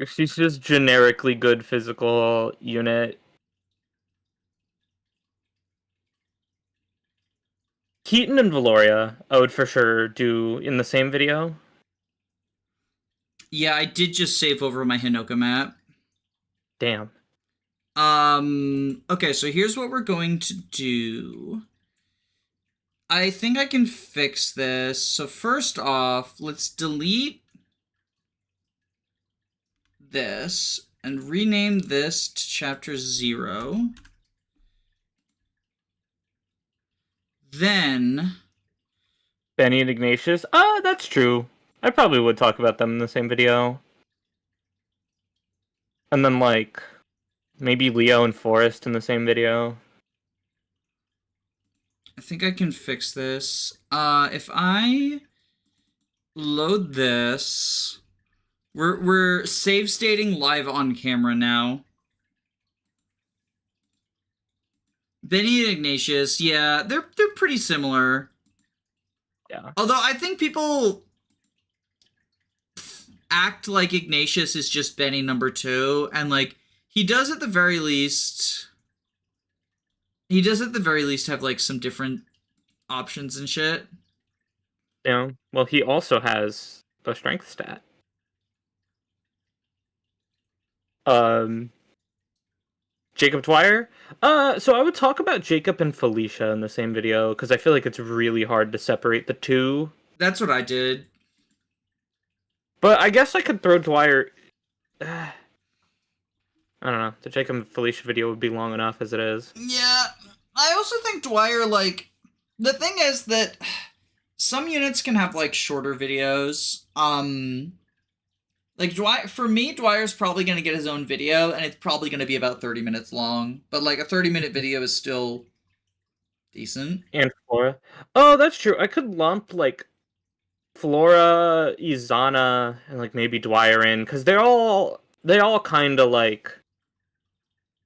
She's just generically good physical unit. Keaton and Valoria, I would for sure do in the same video. Yeah, I did just save over my Hinoka map. Damn. Okay, so here's what we're going to do. I think I can fix this. So first off, let's delete this, and rename this to chapter 0. Then Benny and Ignatius. That's true. I probably would talk about them in the same video. And then, like, maybe Leo and Forrest in the same video. I think I can fix this. If I load this, we're save stating live on camera now. Benny and Ignatius, yeah, they're pretty similar. Yeah. Although I think people act like Ignatius is just Benny number 2, and like he does at the very least have like some different options and shit. Yeah. Well, he also has the strength stat. Jacob Dwyer. So I would talk about Jacob and Felicia in the same video because I feel like it's really hard to separate the two. That's what I did. But I guess I could throw Dwyer. I don't know. The Jacob and Felicia video would be long enough as it is. Yeah, I also think Dwyer, like, the thing is that some units can have like shorter videos. Like for me, Dwyer's probably gonna get his own video, and it's probably gonna be about 30 minutes long. But like a 30-minute video is still decent. And Flora. Oh, that's true. I could lump like Flora, Izana, and like maybe Dwyer in because they all kind of like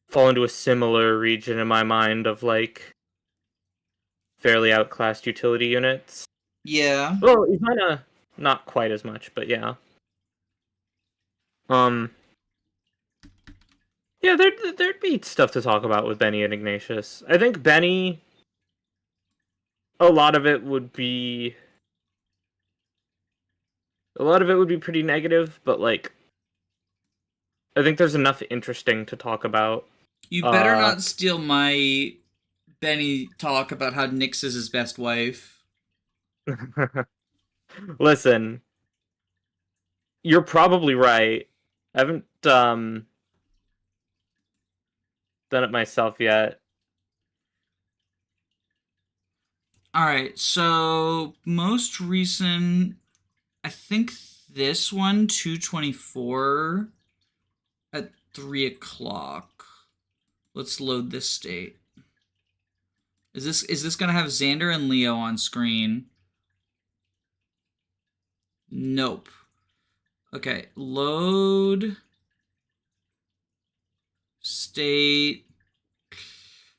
fall into a similar region in my mind of like fairly outclassed utility units. Yeah. Well, Izana not quite as much, but yeah. Yeah, there'd be stuff to talk about with Benny and Ignatius. I think Benny, a lot of it would be pretty negative, but like I think there's enough interesting to talk about. You better not steal my Benny talk about how Nyx is his best wife. Listen, you're probably right. I haven't done it myself yet. Alright, so most recent, I think this one, 224 at 3 o'clock. Let's load this state. Is this gonna have Xander and Leo on screen? Nope. Okay, load state.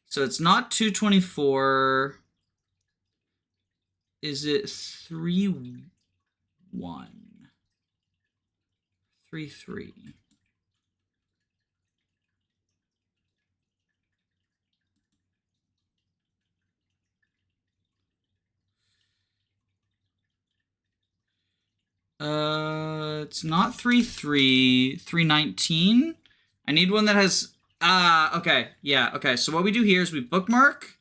So it's not 224. Is it 3-1? 3-3. It's not 3-3. 3-19. I need one that has. Okay, yeah, okay. So what we do here is we bookmark.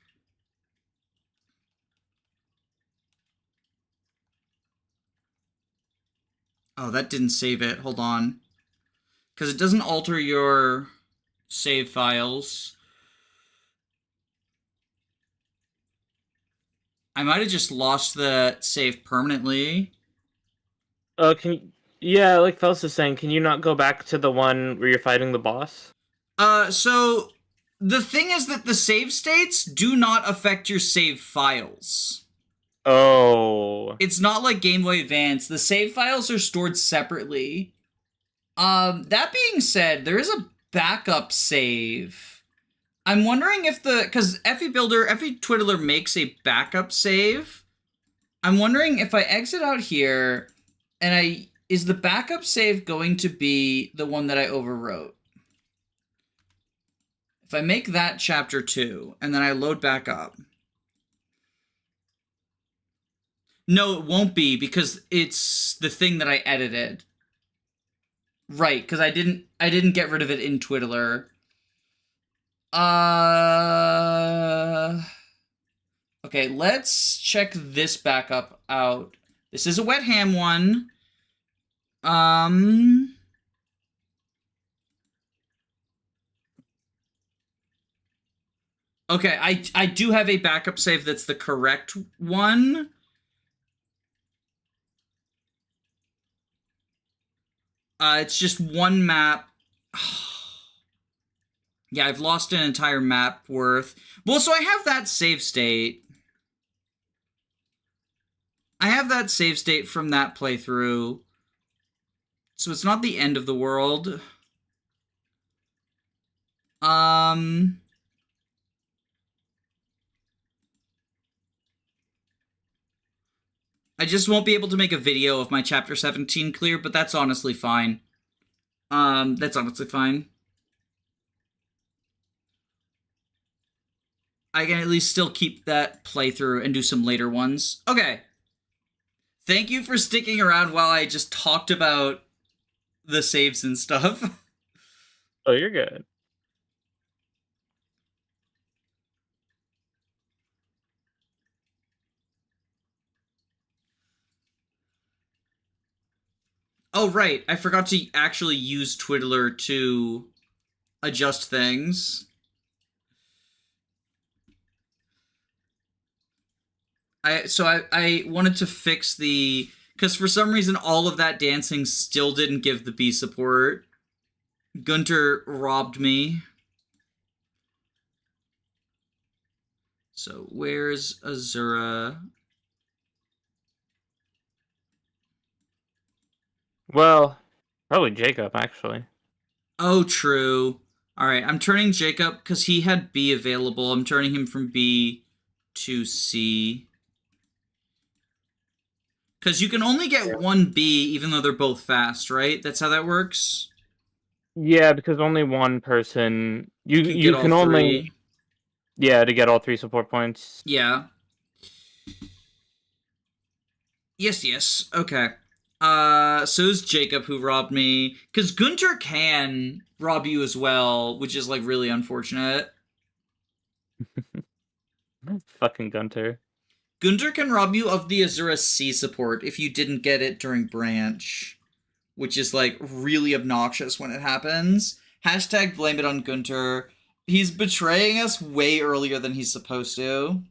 Oh, that didn't save it. Hold on. Because it doesn't alter your save files. I might have just lost the save permanently. Yeah, like Fels is saying, can you not go back to the one where you're fighting the boss? So the thing is that the save states do not affect your save files. Oh. It's not like Game Boy Advance. The save files are stored separately. That being said, there is a backup save. I'm wondering if because Effie Twiddler makes a backup save. I'm wondering if I exit out here and is the backup save going to be the one that I overwrote? If I make that chapter 2 and then I load back up. No, it won't be because it's the thing that I edited. Right, because I didn't get rid of it in Twiddler. Okay, let's check this backup out. This is a wet ham one. Okay, I do have a backup save that's the correct one. It's just one map. Yeah, I've lost an entire map worth. Well, so I have that save state. I have that save state from that playthrough. So it's not the end of the world. I just won't be able to make a video of my chapter 17 clear, but that's honestly fine. That's honestly fine. I can at least still keep that playthrough and do some later ones. Okay. Thank you for sticking around while I just talked about the saves and stuff. Oh, you're good. Oh, right. I forgot to actually use Twiddler to adjust things. I wanted to fix the... Because for some reason, all of that dancing still didn't give the B support. Gunter robbed me. So, where's Azura? Well, probably Jacob, actually. Oh, true. Alright, I'm turning Jacob, because he had B available. I'm turning him from B to C. Because you can only get one B, even though they're both fast, right? That's how that works? Yeah, because only one person... You get can all only... three. Yeah, to get all 3 support points. Yeah. Yes. Okay. So is Jacob, who robbed me. Because Gunter can rob you as well, which is, like, really unfortunate. Fucking Gunter. Gunter can rob you of the Azura C support if you didn't get it during Branch, which is, like, really obnoxious when it happens. Hashtag blame it on Gunter. He's betraying us way earlier than he's supposed to.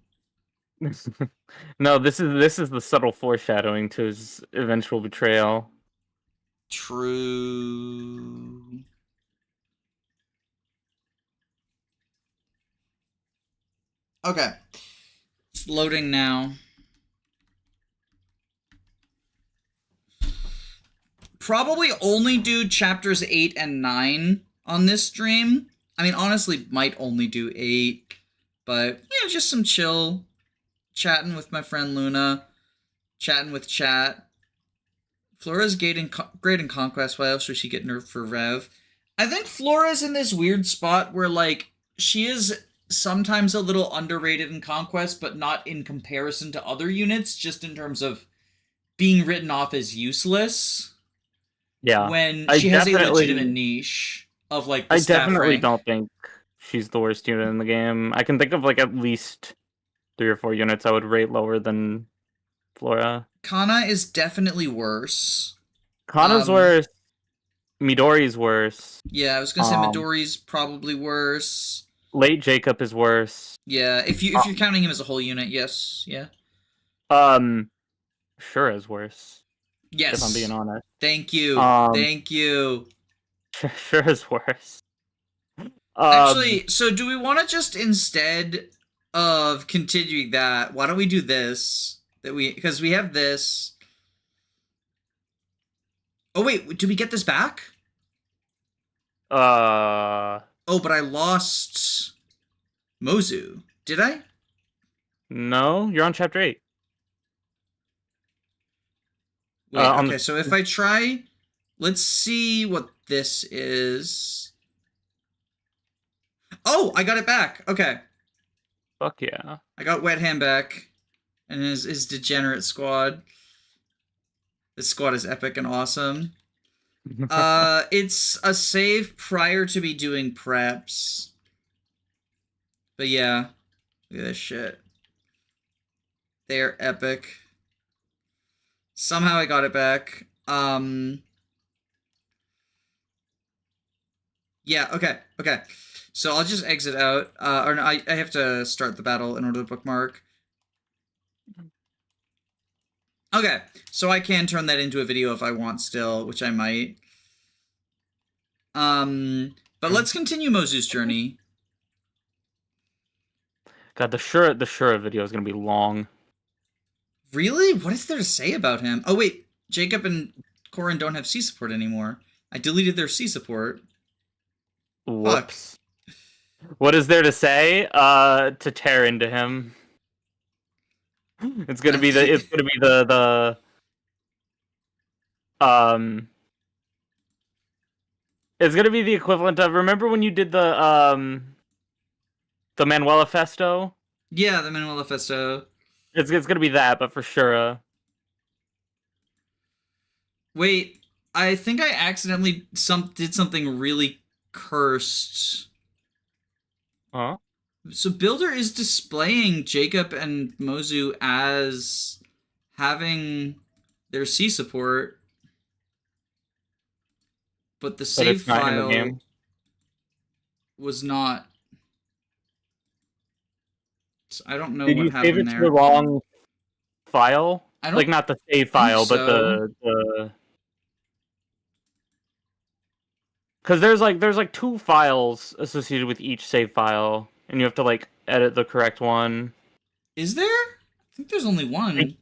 No, this is the subtle foreshadowing to his eventual betrayal. True. Okay. It's loading now. Probably only do chapters 8 and 9 on this stream. I mean, honestly, might only do 8. But, just some chill. Chatting with my friend Luna. Chatting with chat. Flora's great in Conquest. Why else would she get nerfed for Rev? I think Flora's in this weird spot where, like, she is sometimes a little underrated in Conquest, but not in comparison to other units, just in terms of being written off as useless. Yeah. When she has a legitimate niche of, like, the I staff definitely rank. don't think she's the worst unit in the game. I can think of, like, at least 3 or 4 units I would rate lower than Flora. Kana is definitely worse. Kana's worse. Midori's worse. Yeah, I was gonna say Midori's probably worse. Late Jacob is worse. Yeah, if you're counting him as a whole unit, yes, yeah. Sure is worse. Yes. If I'm being honest. Thank you. Thank you. Sure is worse. Actually, so do we want to just, instead of continuing that, why don't we do this? Because we have this. Oh wait, did we get this back? Oh, but I lost Mozu. Did I? No, you're on chapter 8. Wait, okay, so if I try... Let's see what this is. Oh, I got it back. Okay. Fuck yeah. I got Wet Hand back. And his degenerate squad. This squad is epic and awesome. It's a save prior to me doing preps. But yeah. Look at this shit. They are epic. Somehow I got it back. Yeah, okay. So I'll just exit out. Or no, I have to start the battle in order to bookmark. Okay, so I can turn that into a video if I want still, which I might. But let's continue Mozu's journey. God, the Shura video is gonna be long. Really? What is there to say about him? Oh wait, Jacob and Corin don't have C support anymore. I deleted their C support. Whoops. What is there to say? To tear into him. It's gonna be the it's gonna be the equivalent of, remember when you did the Manuela Festo? Yeah, the Manuel Festo. It's gonna be that, but for sure. Wait, I think I accidentally did something really cursed. Huh? So Builder is displaying Jacob and Mozu as having their C support, but the save it's not in the file game. was not. So I don't know Did what you save happened it to there. the wrong file? I don't Like, not the save file, but so. the because there's like two files associated with each save file, and you have to like edit the correct one. Is there? I think there's only one. think-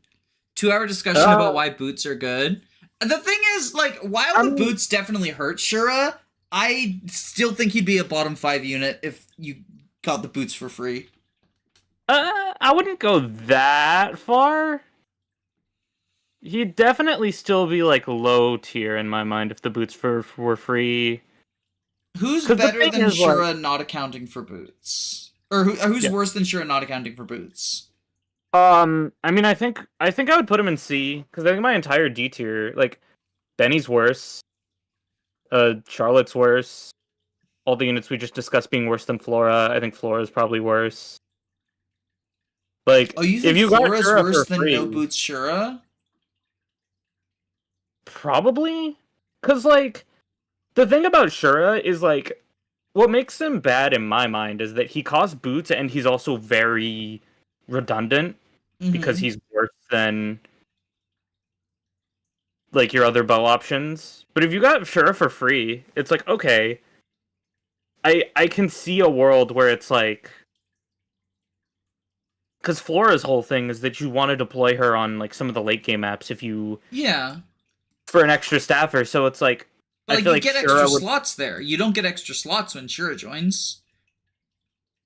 2-hour discussion about why boots are good. The thing is, like, while the boots definitely hurt Shura, I still think he'd be a bottom 5 unit if you got the boots for free. I wouldn't go that far. He'd definitely still be like low tier in my mind if the boots were free. Who's 'Cause the better thing than is, like- Shura not accounting for boots? Or who's Yeah. worse than Shura not accounting for boots? I mean, I think I would put him in C because I think my entire D tier, like, Benny's worse, Charlotte's worse. All the units we just discussed being worse than Flora. I think Flora's probably worse. Like, Oh, you if think you got Flora's Shura worse for than no free, boots Shura? probably, because like the thing about Shura is like what makes him bad in my mind is that he costs boots and he's also very redundant because Mhm. he's worse than like your other bow options. But if you got Shura for free, it's like, okay, I can see a world where it's like, because Flora's whole thing is that you want to deploy her on like some of the late game maps if you Yeah. for an extra staffer. So it's like, But, I like, feel you like get Shura extra would. slots there. You don't get extra slots when Shura joins.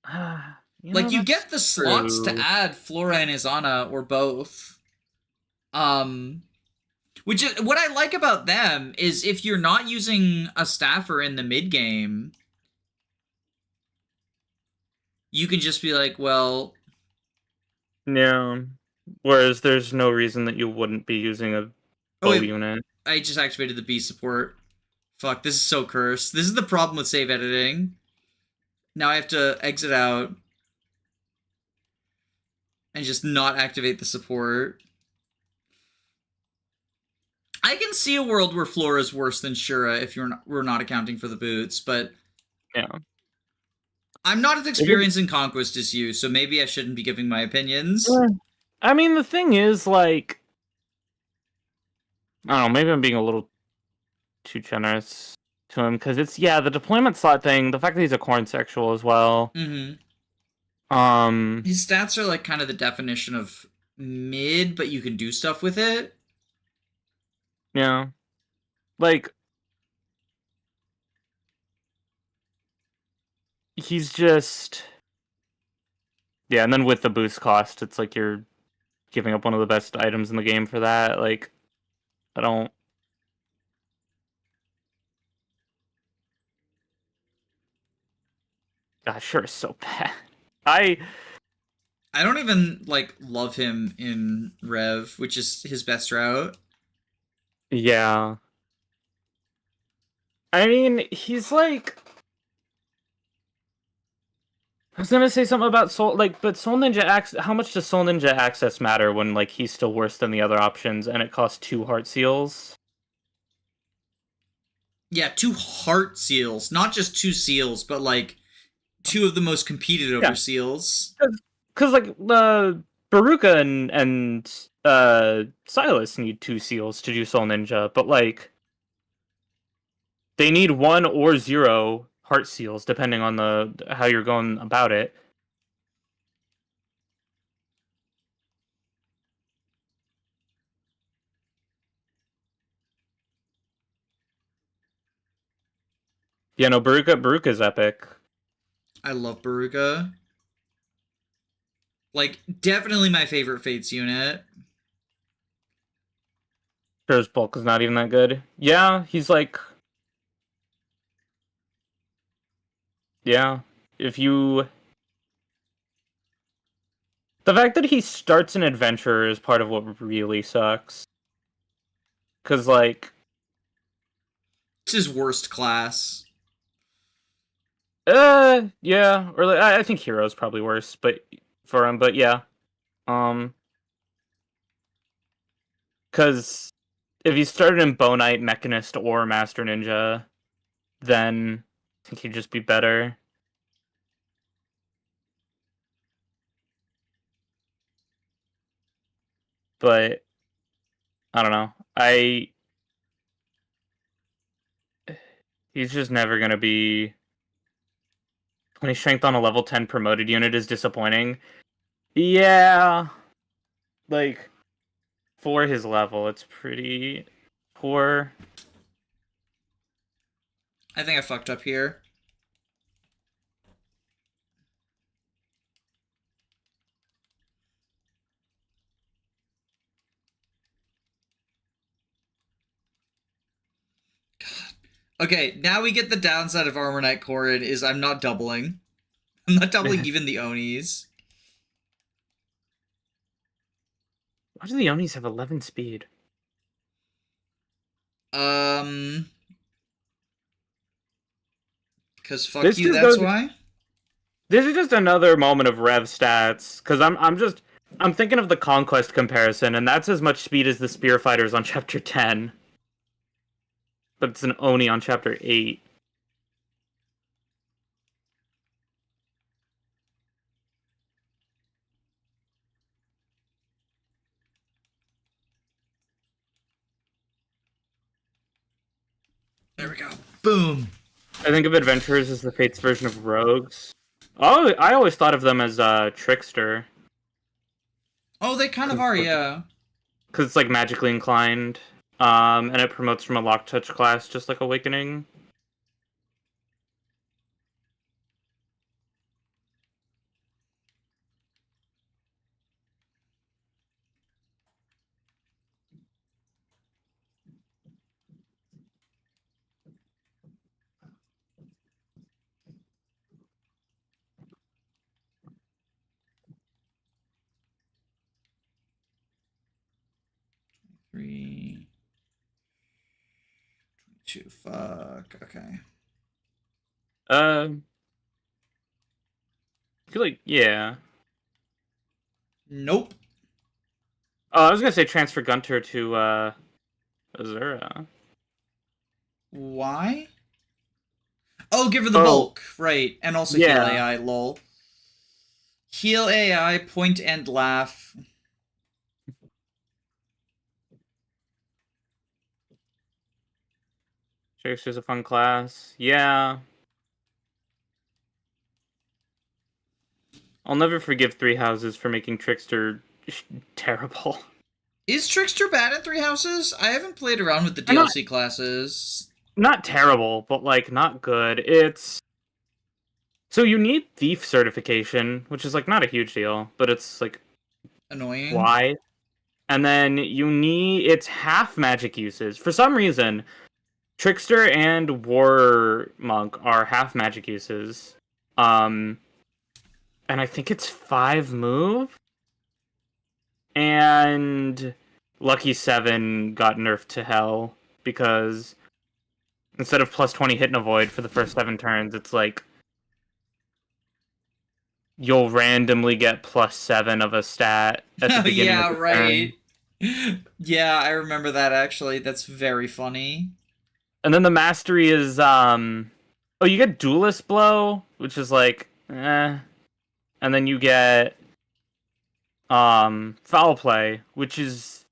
You Like, know, you that's get the slots to true. add Flora and Izana or both. Which is what I like about them is if you're not using a staffer in the mid game, you can just be like, well, Yeah. Whereas there's no reason that you wouldn't be using a bow wait, unit. I just activated the B support. Fuck, this is so cursed. This is the problem with save editing. Now I have to exit out and just not activate the support. I can see a world where Flora's worse than Shura if we're not accounting for the boots, but Yeah. I'm not as experienced in Conquest as you, so maybe I shouldn't be giving my opinions. I mean, the thing is, like, I don't know, maybe I'm being a little too generous to him, because it's, yeah, the deployment slot thing, the fact that he's a corn sexual as well. Mm-hmm. Um, His stats are like kind of the definition of mid, but you can do stuff with it. yeah. Like, he's just... Yeah, and then with the boost cost, it's like you're giving up one of the best items in the game for that. Like, I don't... God, sure is so bad. I don't even like love him in Rev, which is his best route. Yeah. I mean, he's like... I was gonna say something about Soul, like, but Soul Ninja how much does Soul Ninja Access matter when, like, he's still worse than the other options and it costs 2 heart seals? Yeah, 2 heart seals, not just 2 seals, but like 2 of the most competed over Yeah. seals. Because like the Baruka and Silas need 2 seals to do Soul Ninja, but like they need 1 or 0 heart seals depending on the how you're going about it. Yeah, no, Baruka's epic. I love Baruka. Like, definitely my favorite Fates unit. Sure as bulk is not even that good. Yeah, he's like, yeah. If you, the fact that he starts an adventure is part of what really sucks. Cause like, It's his worst class. yeah, or like, I think Hero's probably worse, but for him, but yeah, um, cause if you started in Bonite, Mechanist, or Master Ninja, then I think he'd just be better. But I don't know. He's just never gonna be. 20 strength on a level 10 promoted unit is disappointing. Yeah, like for his level, it's pretty poor. I think I fucked up here. God. Okay, now we get the downside of Armor Knight Corrin is I'm not doubling. I'm not doubling even the Onis. Why do the Onis have 11 speed? Because fuck This you, just that's goes- why? This is just another moment of Rev stats, because I'm thinking of the Conquest comparison, and that's as much speed as the Spear Fighters on Chapter 10. But it's an Oni on Chapter 8. There we go. Boom. I think of Adventurers as the Fates version of Rogues. Oh, I always thought of them as Trickster. Oh, they kind of are, yeah. Because it's like magically inclined. And it promotes from a lock touch class, just like Awakening. Three. 2. Fuck. Okay. I feel like, yeah. Nope. Oh, I was gonna say transfer Gunter to Azura. Why? Oh, give her the Oh. bulk. Right. And also Yeah. heal AI, lol. Heal AI, point and laugh. Trickster's a fun class. Yeah. I'll never forgive Three Houses for making Trickster terrible. Is Trickster bad at 3 houses? I haven't played around with the I'm not- DLC classes. Not terrible, but like not good. It's so you need Thief certification, which is like not a huge deal, but it's like Annoying. why? And then it's half magic uses. For some reason, Trickster and War Monk are half magic uses. And I think it's 5 move. And Lucky 7 got nerfed to hell because instead of plus 20 hit and avoid for the first 7 turns, it's like you'll randomly get plus 7 of a stat at the beginning Yeah, of the right. turn. Yeah, I remember that actually. That's very funny. And then the mastery is oh, you get duelist blow, which is like and then you get foul play, which is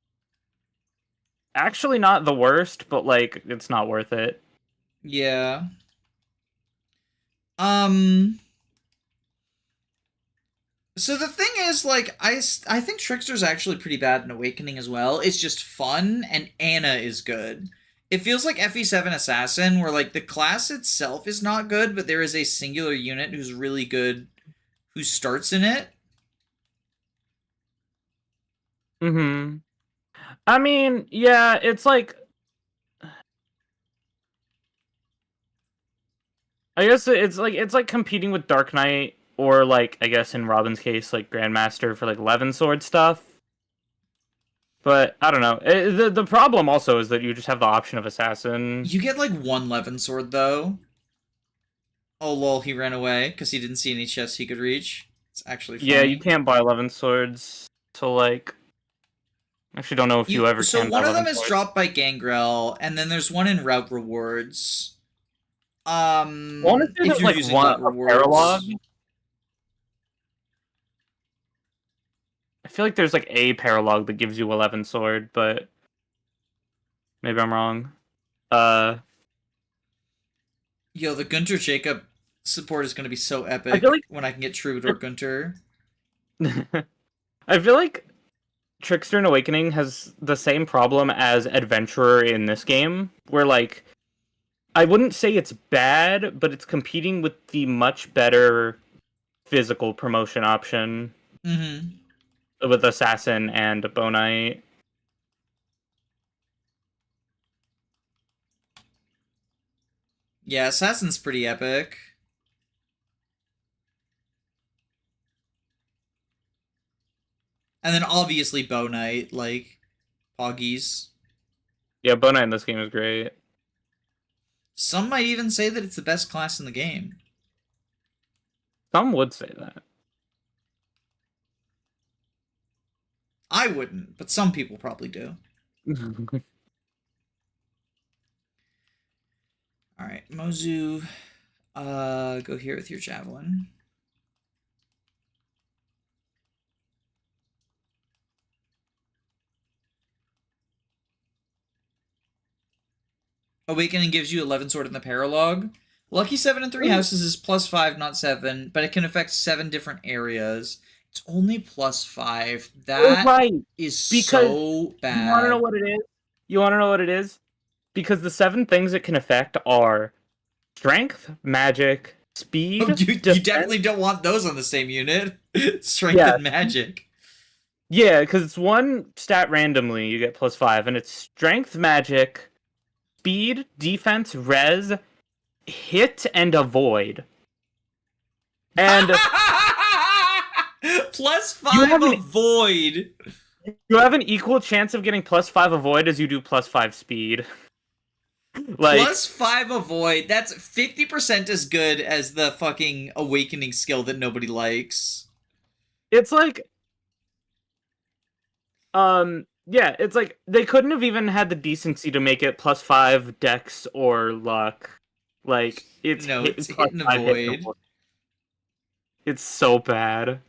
actually not the worst, but like it's not worth it. Yeah. So the thing is, like, I think Trickster's actually pretty bad in Awakening as well. It's just fun, and Anna is good. It feels like FE7 Assassin, where, like, the class itself is not good, but there is a singular unit who's really good, who starts in it. Mm-hmm. I mean, yeah, it's like... I guess it's like competing with Dark Knight, or like, I guess in Robin's case, like Grandmaster for like 11 sword stuff. But I don't know. The problem also is that you just have the option of Assassin. You get, like, one Levin Sword, though. Oh, lol, he ran away, because he didn't see any chests he could reach. It's actually funny. Yeah, you can't buy 11 swords till like... I actually don't know if you ever So can one buy of them 11 is swords. dropped by Gangrel, and then there's one in route rewards. I want to say if there's you're like using one route a rewards. paralog. I feel like there's like a paralog that gives you 11 sword, but maybe I'm wrong. Yo, the Gunter Jacob support is going to be so epic feel like- when I can get Troubadour Gunter. I feel like Trickster and Awakening has the same problem as Adventurer in this game, where like I wouldn't say it's bad, but it's competing with the much better physical promotion option with Assassin and Bonite. Yeah, Assassin's pretty epic. And then obviously Bonite, like Poggies. Yeah, Bonite in this game is great. Some might even say that it's the best class in the game. Some would say that. I wouldn't, but some people probably do. Alright, Mozu, go here with your Javelin. Awakening gives you 11 sword in the paralog. Lucky 7 and 3 houses is +5, not 7, but it can affect 7 different areas. It's only +5. That is so bad. You want to know what it is? You want to know what it is? Because the 7 things it can affect are strength, magic, speed. Oh, you definitely don't want those on the same unit. Strength and magic. Yeah, because it's one stat randomly, you get +5, and it's strength, magic, speed, defense, res, hit, and avoid. And +5 avoid. You have an equal chance of getting +5 avoid as you do +5 speed. Like +5 avoid. That's 50% as good as the fucking awakening skill that nobody likes. It's like yeah, it's like they couldn't have even had the decency to make it +5 dex or luck. Like it's it's hit and avoid. It's so bad.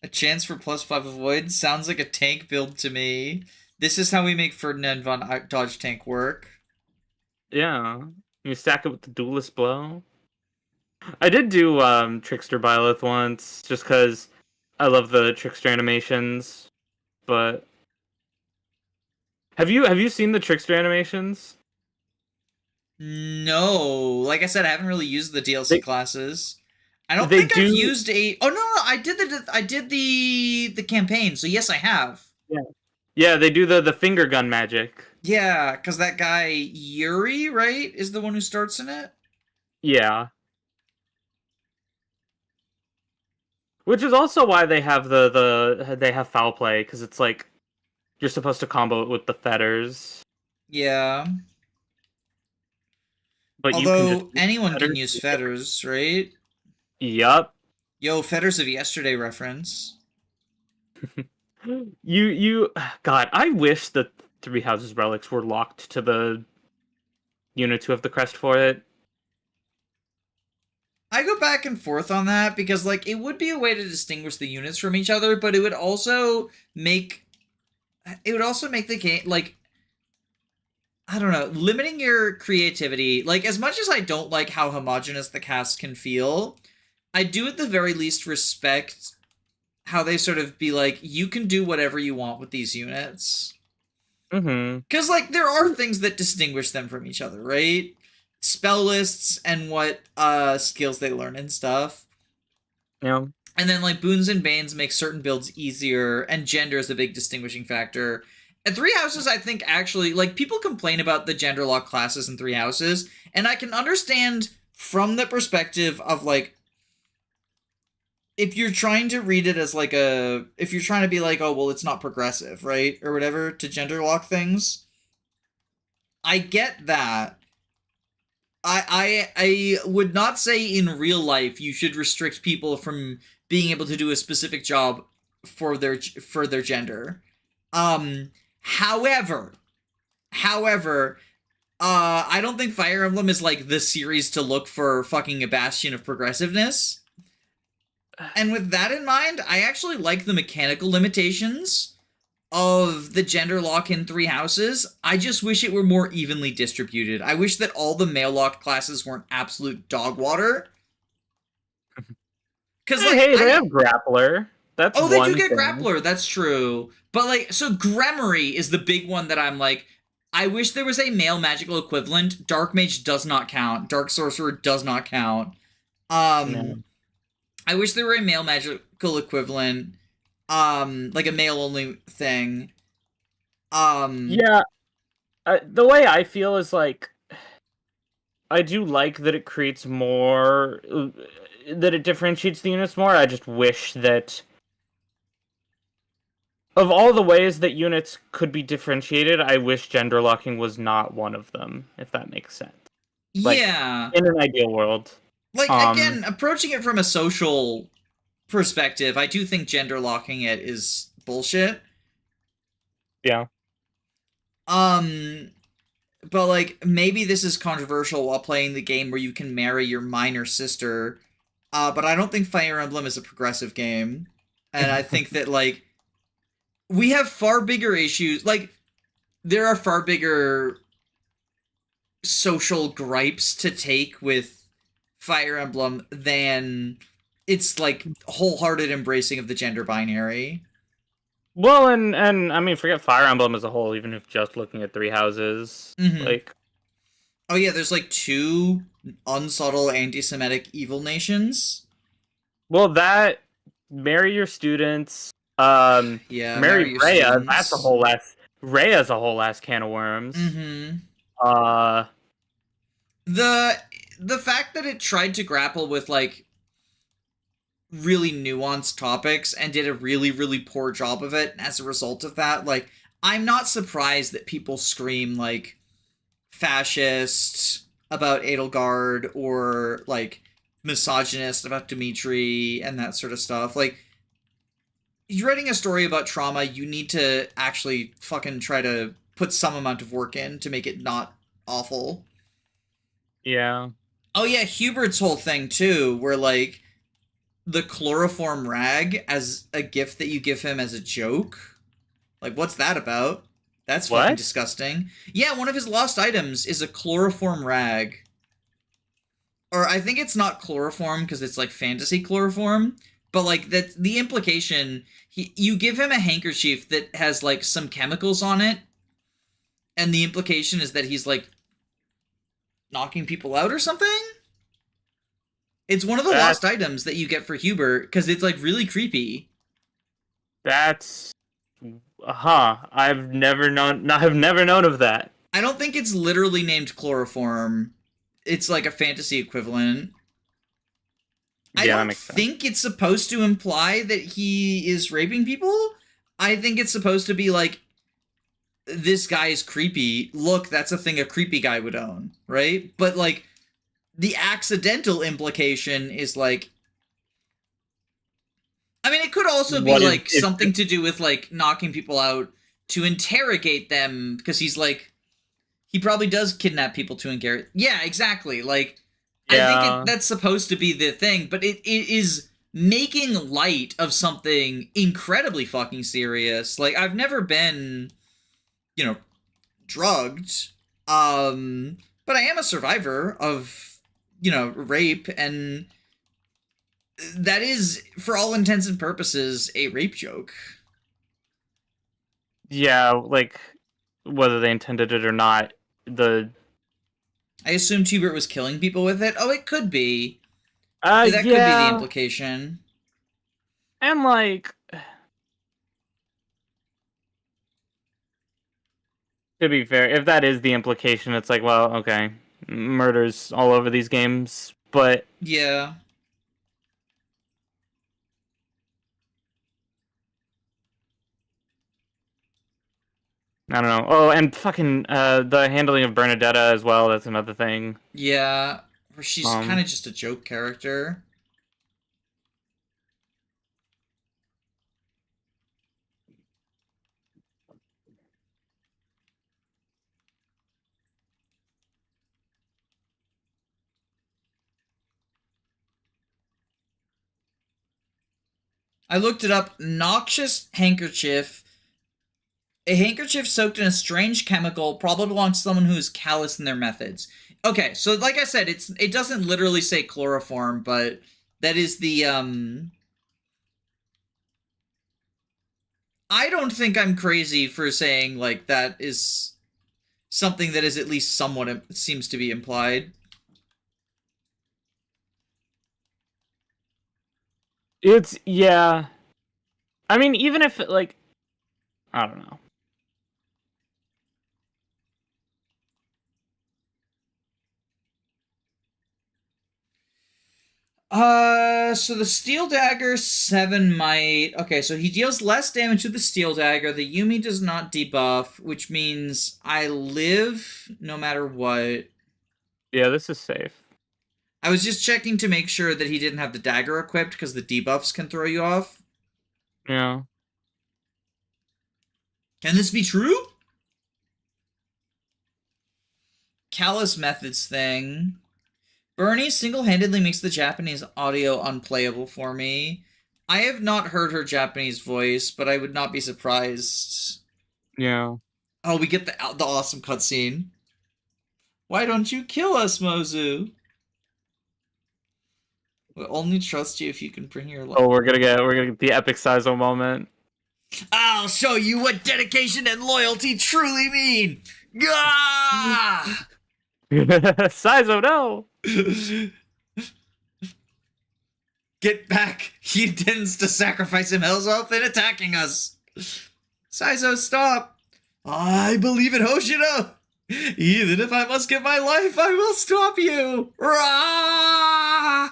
A chance for +5 avoid sounds like a tank build to me. This is how we make Ferdinand von Dodge Tank work. Yeah. You stack it with the duelist blow. I did do Trickster Byleth once, just because I love the Trickster animations. But have you seen the Trickster animations? No, like I said, I haven't really used the DLC classes. I don't they think I've used a. Oh no, I did the campaign. So yes, I have. Yeah, they do the finger gun magic. Yeah, because that guy Yuri, right, is the one who starts in it. Yeah. Which is also why they have they have foul play, because it's like you're supposed to combo it with the fetters. Yeah. But although anyone can use fetters, right? Yup. Yo, fetters of yesterday reference. God, I wish the Three Houses relics were locked to the units who have the crest for it. I go back and forth on that because, like, it would be a way to distinguish the units from each other, but it would also make the game, like, I don't know, limiting your creativity. Like, as much as I don't like how homogenous the cast can feel, I do at the very least respect how they sort of be like, you can do whatever you want with these units. Mm-hmm. Because, like, there are things that distinguish them from each other, right? Spell lists and what skills they learn and stuff. Yeah. And then, like, boons and banes make certain builds easier, and gender is a big distinguishing factor. At Three Houses, I think, actually, like, people complain about the gender lock classes in Three Houses, and I can understand from the perspective of, like, if you're trying to read it as, like, if you're trying to be like, oh, well, it's not progressive, right? Or whatever, to gender lock things. I get that. I would not say in real life you should restrict people from being able to do a specific job for their gender. However, I don't think Fire Emblem is like the series to look for fucking a bastion of progressiveness. And with that in mind, I actually like the mechanical limitations of the gender lock in Three Houses. I just wish it were more evenly distributed. I wish that all the male locked classes weren't absolute dog water. Because Hey, they have Grappler. That's they one do get thing. Grappler. That's true. But like, so Gremory is the big one that I'm like, I wish there was a male magical equivalent. Dark Mage does not count. Dark Sorcerer does not count. No. I wish there were a male magical equivalent. Like a male only thing. Yeah. The way I feel is like, I do like that it creates more, that it differentiates the units more. I just wish that of all the ways that units could be differentiated, I wish gender locking was not one of them, if that makes sense. Like, yeah. In an ideal world. Like, again, approaching it from a social perspective, I do think gender locking it is bullshit. Yeah. But, like, maybe this is controversial while playing the game where you can marry your minor sister, but I don't think Fire Emblem is a progressive game. And I think that, like, we have far bigger issues. Like, there are far bigger social gripes to take with Fire Emblem than its, like, wholehearted embracing of the gender binary. Well, and I mean, forget Fire Emblem as a whole, even if just looking at Three Houses. Mhm. Like, oh yeah, there's like 2 unsubtle anti-Semitic evil nations. well, that, marry your students, Yeah, marry your Rhea, students. that's a whole ass, Rhea's a whole ass can of worms. Mm-hmm. The fact that it tried to grapple with, like, really nuanced topics and did a really, really poor job of it, and as a result of that, like, I'm not surprised that people scream, like, fascist about Edelgard or, like, misogynist about Dimitri and that sort of stuff. Like, you're writing a story about trauma, you need to actually fucking try to put some amount of work in to make it not awful. Yeah. Oh yeah, Hubert's whole thing too, where, like, the chloroform rag as a gift that you give him as a joke. Like, what's that about? That's fucking What? disgusting. Yeah, one of his lost items is a chloroform rag. Or I think it's not chloroform because it's like fantasy chloroform, but like that the implication, you give him a handkerchief that has like some chemicals on it, and the implication is that he's like knocking people out or something. It's one of the lost items that you get for Hubert because it's like really creepy. That's, I've never known of that. I don't think it's literally named chloroform. It's like a fantasy equivalent. I Yeah, that don't makes sense. think it's supposed to imply that he is raping people. I think it's supposed to be like, this guy is creepy. Look, that's a thing a creepy guy would own, right? But like, the accidental implication is like, I mean, it could also be, What is- like, something to do with, like, knocking people out to interrogate them, because he's, like, he probably does kidnap people to interrogate. Yeah, exactly. Like, I think that's supposed to be the thing, but it is making light of something incredibly fucking serious. Like, I've never been, drugged, but I am a survivor of, rape, and that is, for all intents and purposes, a rape joke. Yeah, like, whether they intended it or not, I assumed Hubert was killing people with it. Oh, it could be. That could be the implication. And, like, to be fair, if that is the implication, it's like, well, okay, murders all over these games, but yeah. I don't know. Oh, and fucking the handling of Bernadetta as well, that's another thing. Yeah, where she's kind of just a joke character. I looked it up. Noxious handkerchief. A handkerchief soaked in a strange chemical probably belongs to someone who is callous in their methods. Okay, so like I said, it doesn't literally say chloroform, but that is the I don't think I'm crazy for saying, like, that is something that is at least somewhat seems to be implied. It's, yeah. I mean, even if, like, I don't know. So the steel dagger, 7 might. Okay, so he deals less damage with the steel dagger. The Yumi does not debuff, which means I live no matter what. Yeah, this is safe. I was just checking to make sure that he didn't have the dagger equipped, because the debuffs can throw you off. Yeah. Can this be true? Callous methods thing. Bernie single-handedly makes the Japanese audio unplayable for me. I have not heard her Japanese voice, but I would not be surprised. Yeah. Oh, we get the awesome cutscene. Why don't you kill us, Mozu? We'll only trust you if you can bring your life. Oh, we're gonna get the epic Saizo moment. I'll show you what dedication and loyalty truly mean. Gah! Saizo, no! Get back! He intends to sacrifice himself in attacking us. Saizo, stop! I believe in Hoshino! Even if I must give my life, I will stop you! Rah!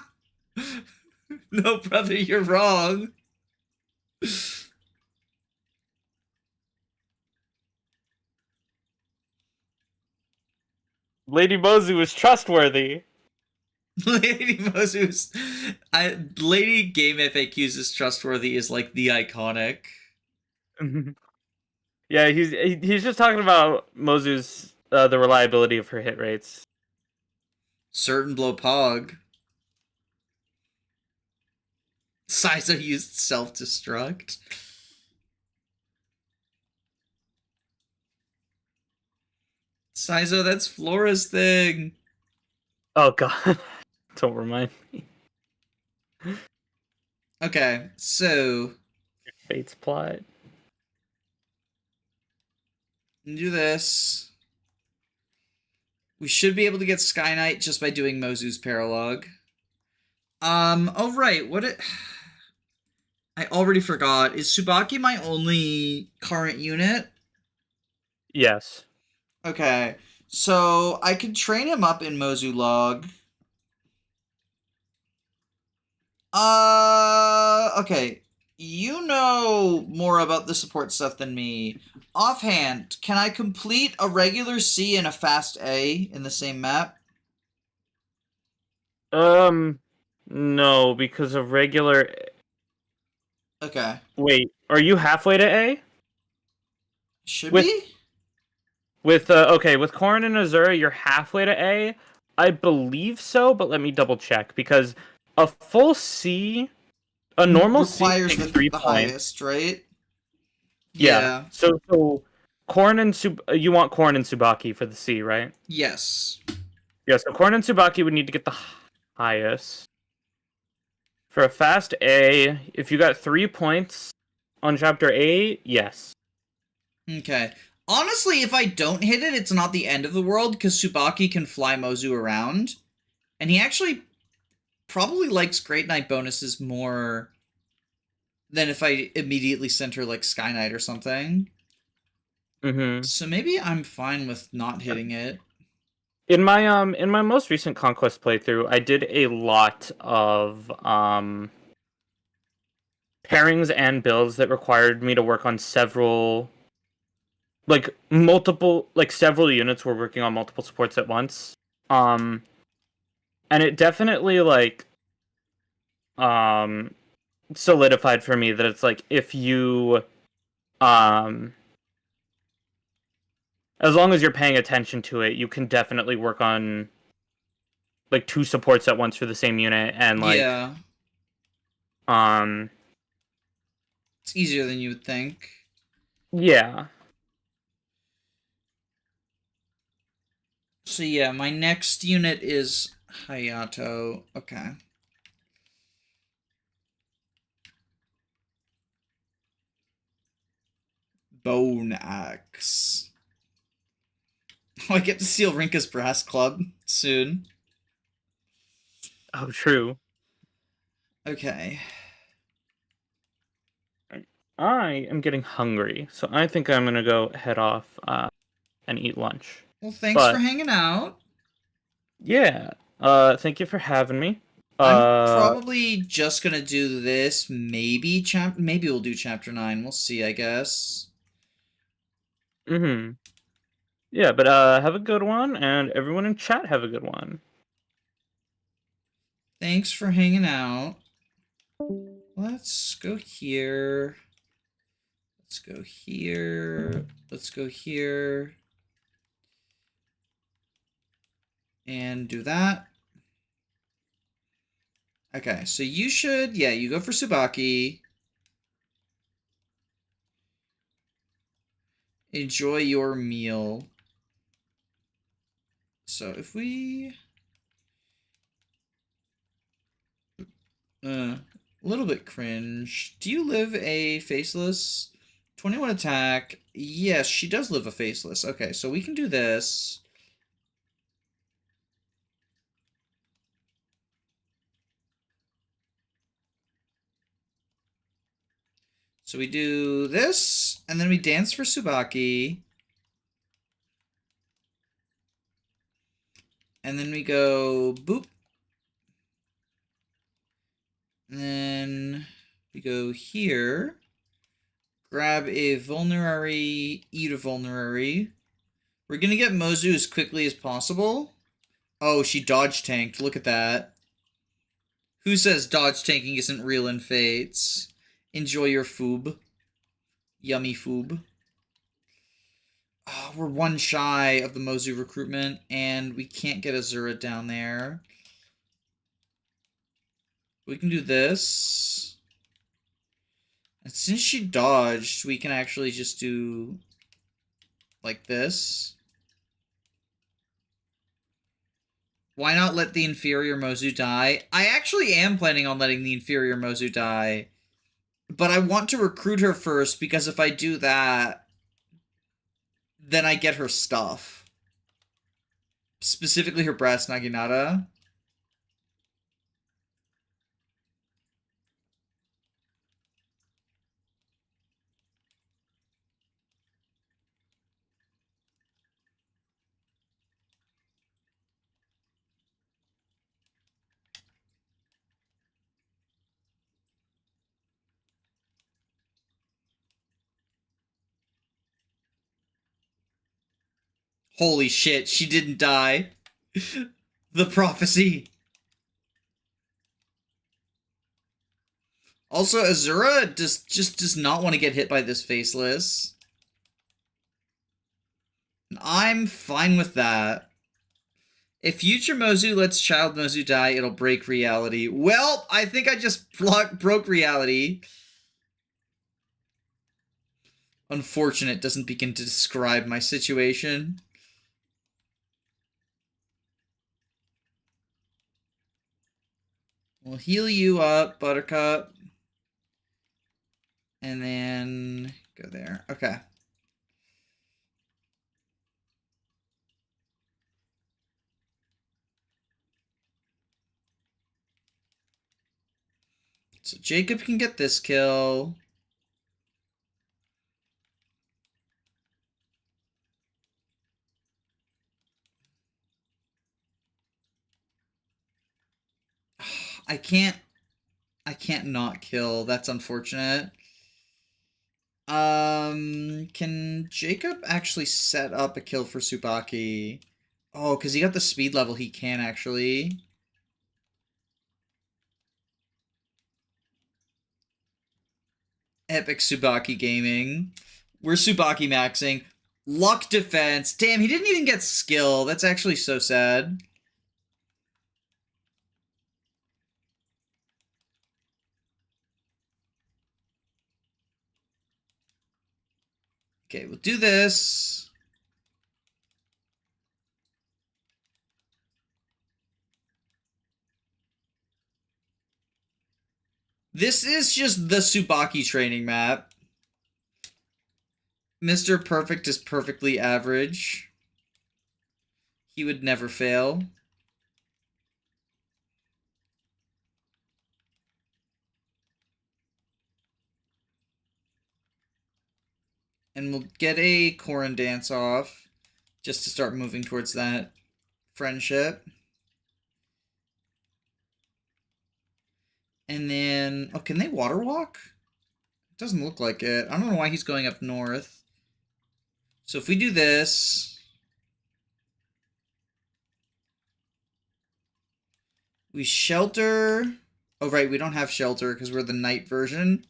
No, brother, you're wrong. Lady Mozu is trustworthy. Lady Mozu's... Lady Game FAQs is trustworthy is, like, the iconic. Yeah, he's just talking about Mozu's the reliability of her hit rates. Certain blow pog. Saizo used self-destruct. Saizo, that's Flora's thing. Oh god. Don't remind me. Okay, so... Fate's plot. Do this. We should be able to get Sky Knight just by doing Mozu's Paralog. Oh right, what it... I already forgot. Is Tsubaki my only current unit? Yes. Okay, so I can train him up in Mozu Log. Okay. You know more about the support stuff than me. Offhand, can I complete a regular C and a fast A in the same map? No, because a regular Okay. Wait, are you halfway to A? Should With- be? With with Corrin and Azura, you're halfway to A. I believe so, but let me double check because a full C, a normal C Requires takes the 3 points. highest, right? Yeah. So Corrin and you want Corrin and Tsubaki for the C, right? Yes. Yeah. So Corrin and Tsubaki would need to get the highest. For a fast A, if you got 3 points on chapter A, yes. Okay. Honestly, if I don't hit it, it's not the end of the world, because Tsubaki can fly Mozu around. And he actually probably likes Great Knight bonuses more than if I immediately sent her, like, Sky Knight or something. Mm-hmm. So maybe I'm fine with not hitting it. In my most recent Conquest playthrough, I did a lot of pairings and builds that required me to work on several several units were working on multiple supports at once. And it definitely solidified for me that it's like if you as long as you're paying attention to it, you can definitely work on like 2 supports at once for the same unit and Yeah. It's easier than you would think. yeah. So yeah, my next unit is Hayato. Okay. Bone Axe. Oh, I get to steal Rinka's Brass Club soon. Oh, true. Okay. I am getting hungry, so I think I'm gonna go head off and eat lunch. Well, thanks for hanging out. Yeah. Thank you for having me. I'm probably just gonna do this. Maybe we'll do chapter 9. We'll see, I guess. Mm-hmm. Yeah, but have a good one, and everyone in chat have a good one. Thanks for hanging out. Let's go here. Let's go here. Let's go here. And do that. Okay, so you should, yeah, you go for Tsubaki. Enjoy your meal. So if we... a little bit cringe. Do you live a faceless? 21 attack. Yes, she does live a faceless. Okay, so we can do this. So we do this, and then we dance for Tsubaki. And then we go boop. And then we go here. Grab a vulnerary, eat a vulnerary. We're gonna get Mozu as quickly as possible. Oh, she dodge tanked. Look at that. Who says dodge tanking isn't real in Fates? Enjoy your foob. Yummy foob. Oh, we're 1 shy of the Mozu recruitment, and we can't get Azura down there. We can do this. And since she dodged, we can actually just do like this. Why not let the inferior Mozu die? I actually am planning on letting the inferior Mozu die. But I want to recruit her first, because if I do that, then I get her stuff. Specifically her Brass Naginata. Holy shit, she didn't die. The prophecy. Also, Azura just does not want to get hit by this Faceless. I'm fine with that. If future Mozu lets child Mozu die, it'll break reality. Well, I think I just broke reality. Unfortunate doesn't begin to describe my situation. We'll heal you up, Buttercup. And then go there. Okay. So Jacob can get this kill. I can't not kill. That's unfortunate. Can Jacob actually set up a kill for Tsubaki? Oh, because he got the speed level, he can actually. Epic Tsubaki gaming. We're Tsubaki maxing. Luck defense. Damn, he didn't even get skill. That's actually so sad. Okay, we'll do this. This is just the Tsubaki training map. Mr. Perfect is perfectly average. He would never fail. And we'll get a Corrin dance off just to start moving towards that friendship. And then, oh, can they water walk? It doesn't look like it. I don't know why he's going up north. So if we do this, we shelter. Oh, right, we don't have shelter because we're the night version.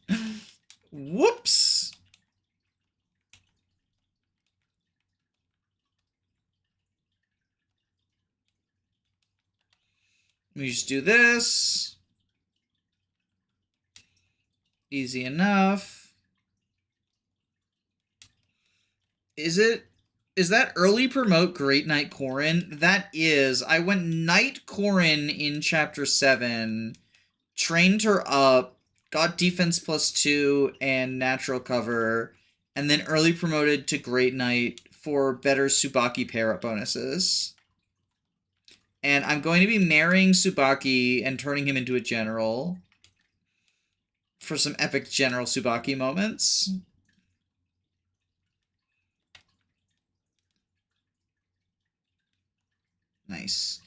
Whoops. We just do this. Easy enough. Is that early promote Great Knight Corrin? That is. I went Knight Corrin in Chapter 7, trained her up, got defense +2 and natural cover, and then early promoted to Great Knight for better Tsubaki pair-up bonuses. And I'm going to be marrying Tsubaki and turning him into a general for some epic General Tsubaki moments. Nice.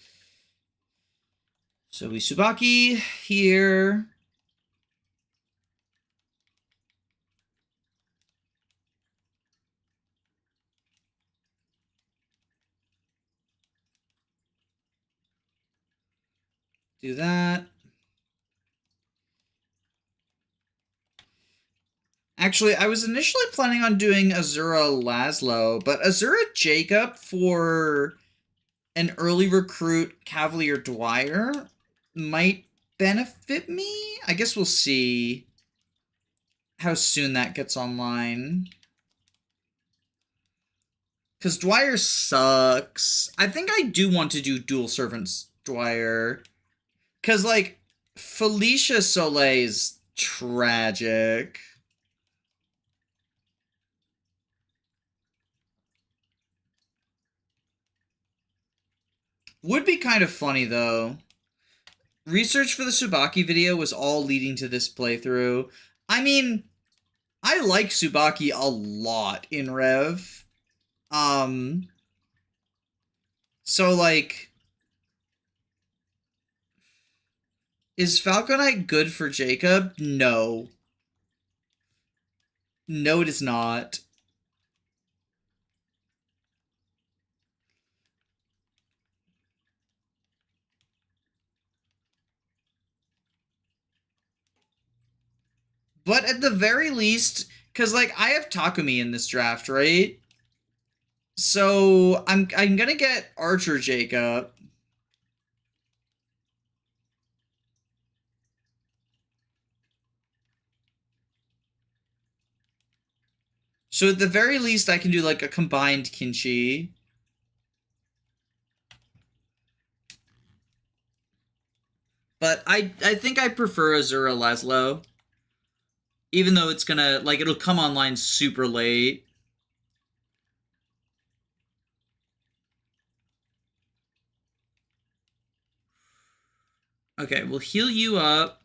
So we Tsubaki here. Do that. Actually, I was initially planning on doing Azura Laszlo, but Azura Jacob for an early recruit Cavalier Dwyer might benefit me. I guess we'll see how soon that gets online. Because Dwyer sucks. I think I do want to do Dual Servants Dwyer. Because, like, Felicia Soleil's tragic. Would be kind of funny, though. Research for the Tsubaki video was all leading to this playthrough. I mean, I like Tsubaki a lot in Rev. So, like, is Falconite good for Jacob? No. No, it is not. But at the very least, because, like, I have Takumi in this draft, right? So I'm gonna get Archer Jacob. So at the very least, I can do, like, a combined Kinchi. But I think I prefer Azura Laszlo. Even though it's gonna, like, it'll come online super late. Okay, we'll heal you up.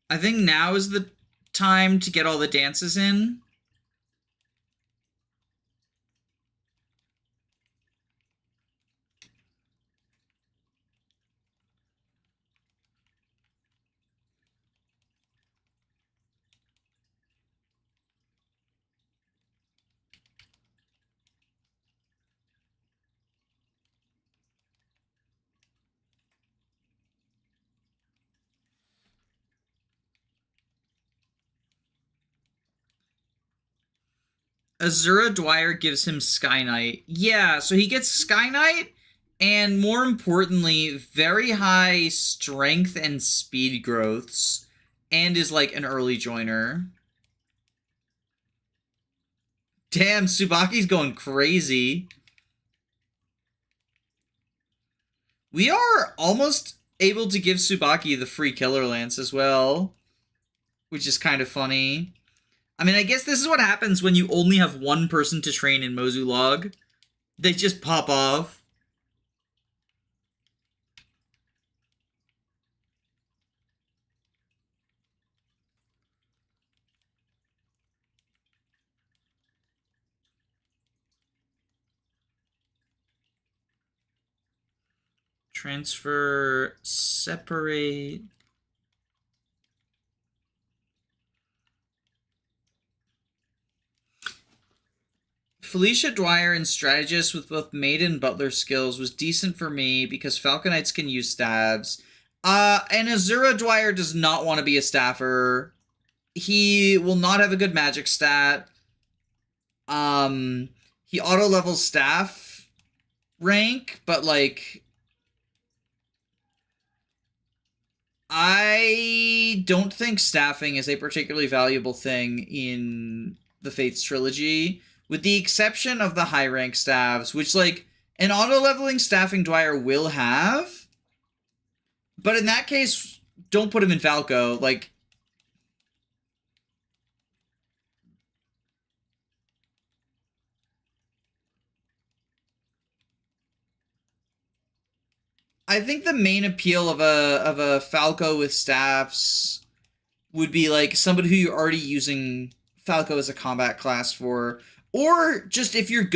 I think now is the time to get all the dances in. Azura Dwyer gives him Sky Knight. Yeah, so he gets Sky Knight, and more importantly, very high strength and speed growths, and is like an early joiner. Damn, Tsubaki's going crazy. We are almost able to give Tsubaki the free Killer Lance as well, which is kind of funny. I mean, I guess this is what happens when you only have one person to train in Mozu Log. They just pop off. Transfer, separate. Felicia Dwyer in Strategist with both Maid and Butler skills was decent for me because Falconites can use stabs. And Azura Dwyer does not want to be a staffer. He will not have a good magic stat. He auto-levels staff rank, but, like, I don't think staffing is a particularly valuable thing in the Fates trilogy, with the exception of the high rank staffs, which, like, an auto-leveling staffing Dwyer will have, but in that case, don't put him in Falco. Like, I think the main appeal of a Falco with staffs would be, like, somebody who you're already using Falco as a combat class for, or just if you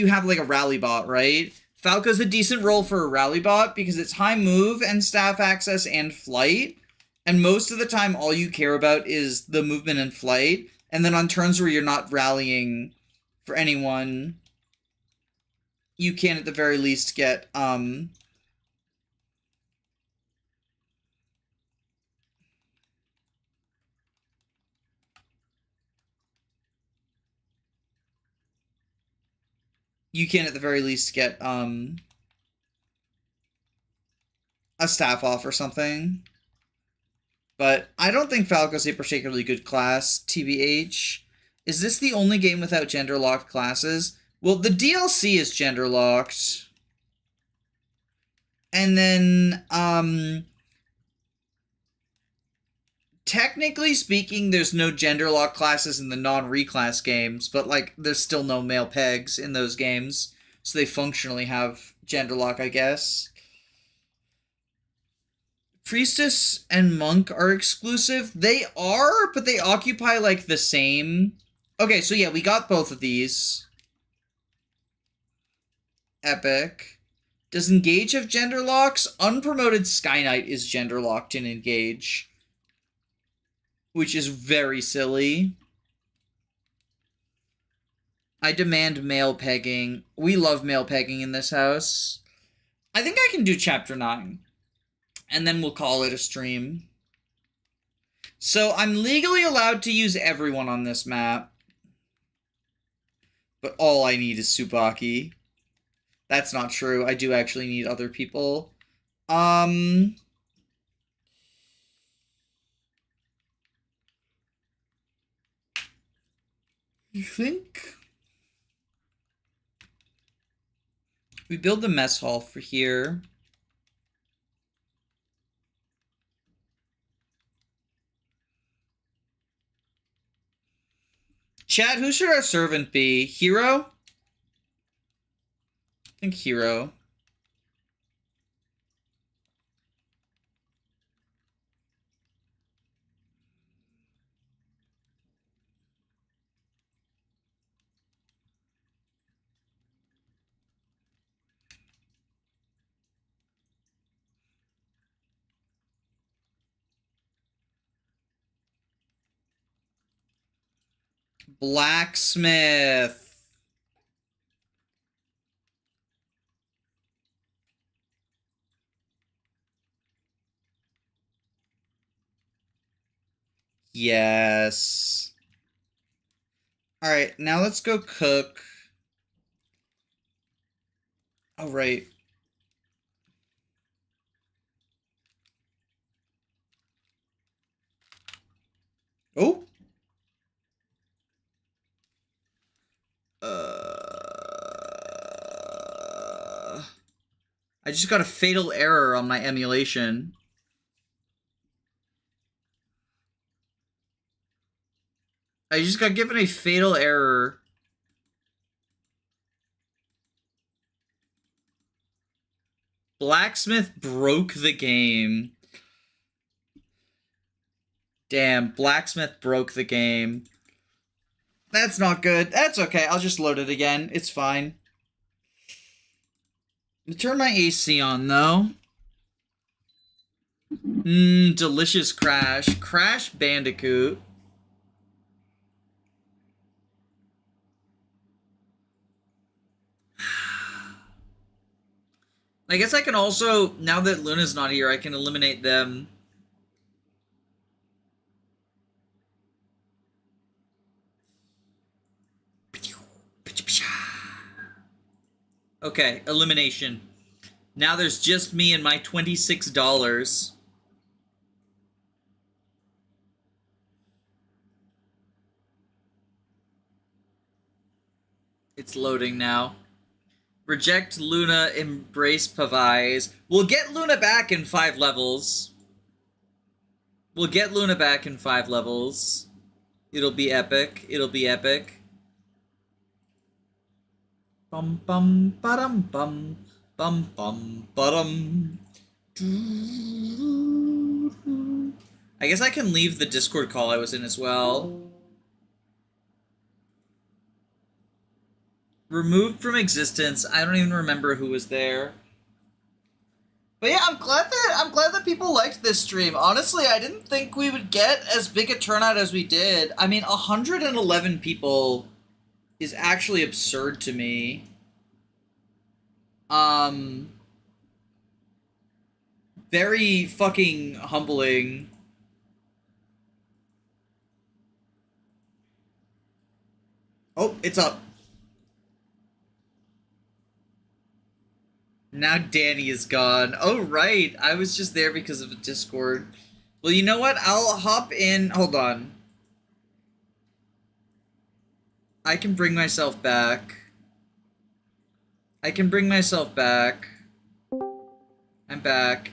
have, like, a rally bot, right? Falco's a decent role for a rally bot because it's high move and staff access and flight, and most of the time all you care about is the movement and flight, and then on turns where you're not rallying for anyone, you can at the very least get a staff off or something. But I don't think Falco's a particularly good class, TBH. Is this the only game without gender-locked classes? Well, the DLC is gender-locked. And then, technically speaking, there's no gender-locked classes in the non-reclass games, but, like, there's still no male pegs in those games, so they functionally have gender lock, I guess. Priestess and Monk are exclusive. They are, but they occupy, like, the same... Okay, so yeah, we got both of these. Epic. Does Engage have gender locks? Unpromoted Sky Knight is gender locked in Engage, which is very silly. I demand male pegging. We love male pegging in this house. I think I can do chapter 9. And then we'll call it a stream. So I'm legally allowed to use everyone on this map. But all I need is Tsubaki. That's not true. I do actually need other people. I think we build the mess hall for here. Chad, who should our servant be? Hero? I think Hero. Blacksmith. Yes. Alright, now let's go cook. Oh, right. Oh! I just got a fatal error on my emulation. I just got given a fatal error. Blacksmith broke the game. Damn, Blacksmith broke the game. That's not good. That's okay. I'll just load it again. It's fine. Turn my AC on, though. Delicious Crash. Crash Bandicoot. I guess I can also, now that Luna's not here, I can eliminate them. Okay, elimination. Now there's just me and my $26. It's loading now. Reject Luna, embrace Pavise. We'll get Luna back in 5 levels. We'll get Luna back in 5 levels. It'll be epic. It'll be epic. Bum bum ba-dum bum. Bum bum ba-dum. I guess I can leave the Discord call I was in as well. Removed from existence. I don't even remember who was there. But yeah, I'm glad that people liked this stream. Honestly, I didn't think we would get as big a turnout as we did. I mean, 111 people is actually absurd to me. Very fucking humbling. Oh, it's up. Now Danny is gone. Oh, right. I was just there because of a Discord. Well, you know what? I'll hop in. Hold on. I can bring myself back. I can bring myself back. I'm back.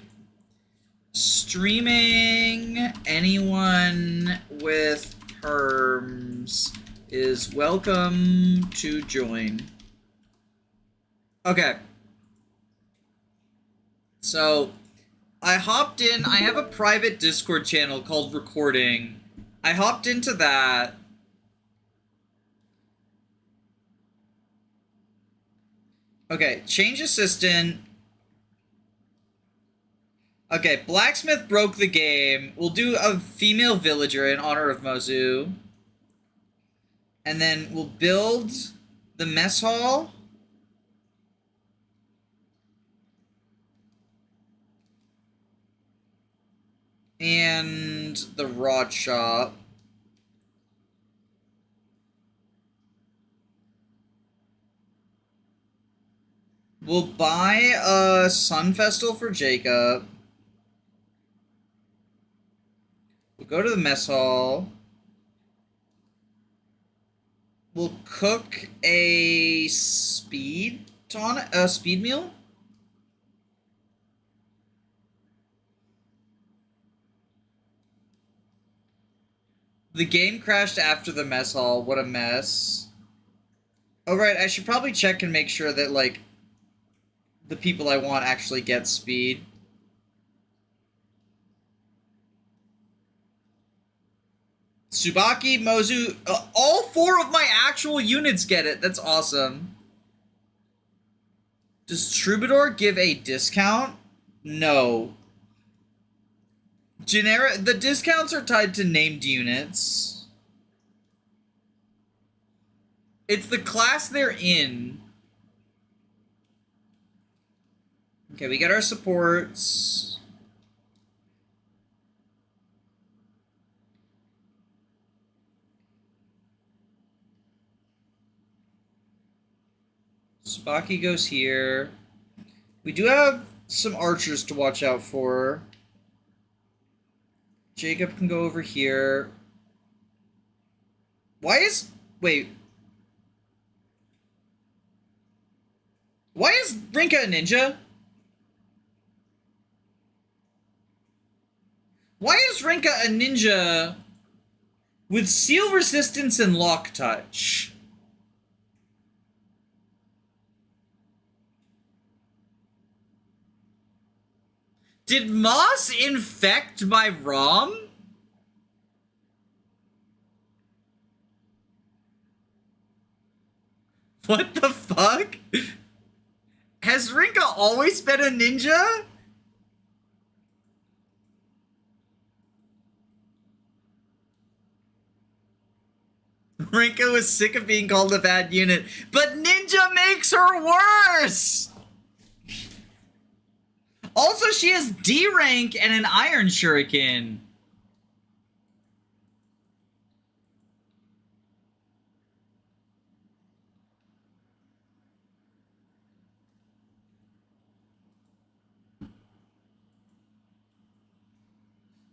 Streaming. Anyone with perms is welcome to join. Okay. So, I hopped in. I have a private Discord channel called Recording. I hopped into that. Okay, change assistant. Okay, Blacksmith broke the game. We'll do a female villager in honor of Mozu. And then we'll build the mess hall. And the rod shop. We'll buy a Sun Festal for Jacob. We'll go to the mess hall. We'll cook a speed meal. The game crashed after the mess hall. What a mess. Oh, right. I should probably check and make sure that, like, the people I want actually get speed. Tsubaki, Mozu, all 4 of my actual units get it. That's awesome. Does Troubadour give a discount? No. The discounts are tied to named units. It's the class they're in. Okay, we got our supports. Spocky goes here. We do have some archers to watch out for. Jacob can go over here. Wait. Why is Rinka a ninja? Why is Rinka a ninja with seal resistance and lock touch? Did Moss infect my ROM? What the fuck? Has Rinka always been a ninja? Rinka was sick of being called a bad unit, but ninja makes her worse! Also, she has D rank and an iron shuriken.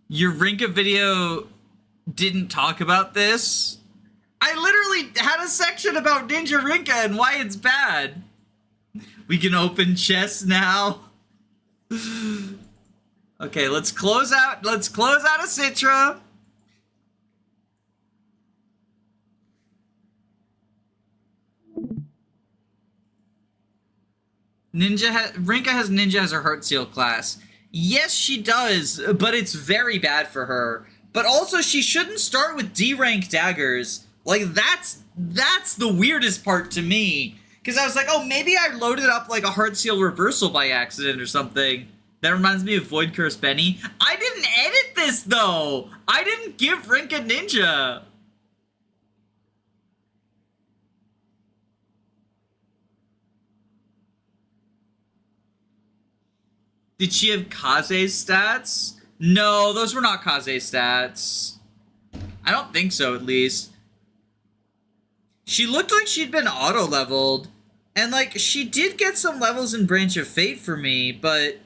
Your Rinka video didn't talk about this? I literally had a section about Ninja Rinka and why it's bad. We can open chests now. Okay, let's close out a Citra. Rinka has ninja as her heart seal class. Yes, she does, but it's very bad for her. But also, she shouldn't start with D rank daggers. Like, that's the weirdest part to me. Because I was like, oh, maybe I loaded up like a heart seal reversal by accident or something. That reminds me of Void Curse Benny. I didn't edit this though. I didn't give Rinka ninja. Did she have Kaze's stats? No, those were not Kaze's stats. I don't think so, at least. She looked like she'd been auto-leveled. And, like, she did get some levels in Branch of Fate for me, but...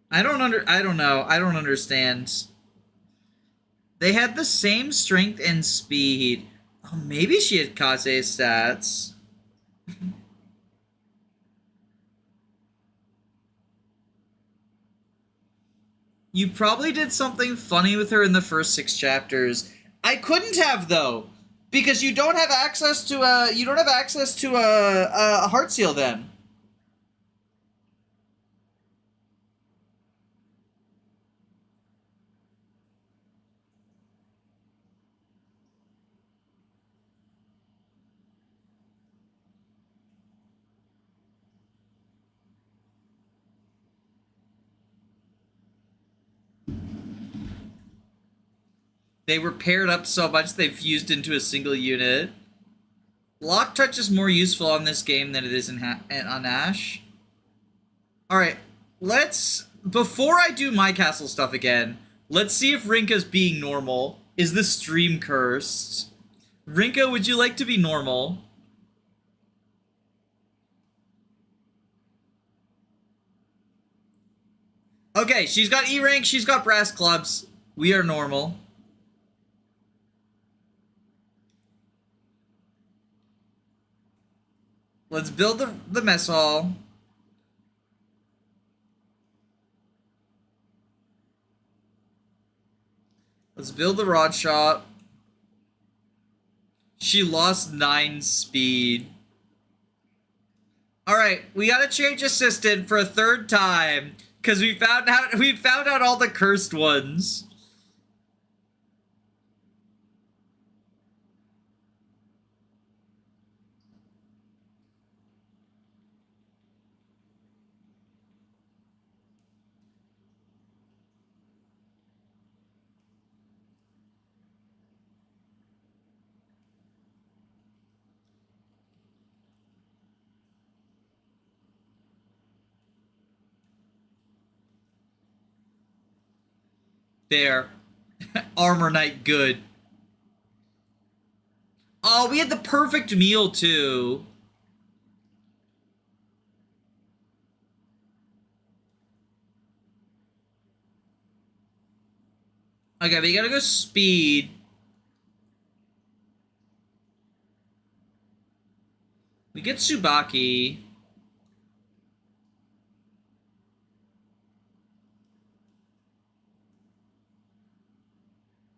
I don't know. I don't understand. They had the same strength and speed. Oh, maybe she had Kaze's stats. You probably did something funny with her in the first 6 chapters. I couldn't have though, because you don't have access to a heart seal then. They were paired up so much they fused into a single unit. Lock touch is more useful on this game than it is on Ash. Alright, let's... Before I do my castle stuff again, let's see if Rinka's being normal. Is the stream cursed? Rinka, would you like to be normal? Okay, she's got E rank, she's got brass clubs. We are normal. Let's build the mess hall. Let's build the rod shop. She lost 9 speed. Alright, we gotta change assistant for a 3rd time. Cause we found out all the cursed ones. There. Armor Knight good. Oh, we had the perfect meal too. Okay, we gotta go speed. We get Tsubaki.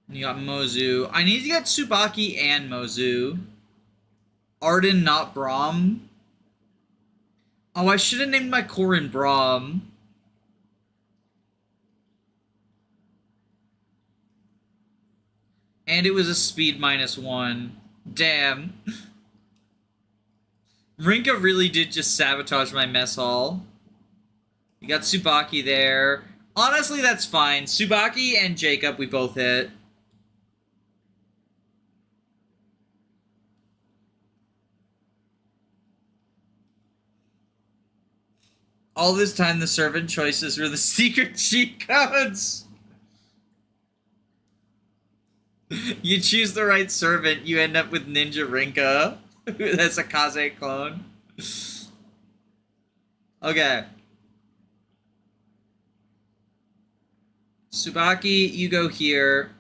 You got Mozu. I need to get Tsubaki and Mozu. Arden, not Braum. Oh, I should have named my Korin Braum. And it was a speed -1. Damn. Rinka really did just sabotage my mess hall. You got Tsubaki there. Honestly, that's fine. Tsubaki and Jacob, we both hit. All this time, the servant choices were the secret cheat codes. You choose the right servant, you end up with Ninja Rinka. That's a Kaze clone. Okay. Tsubaki, you go here.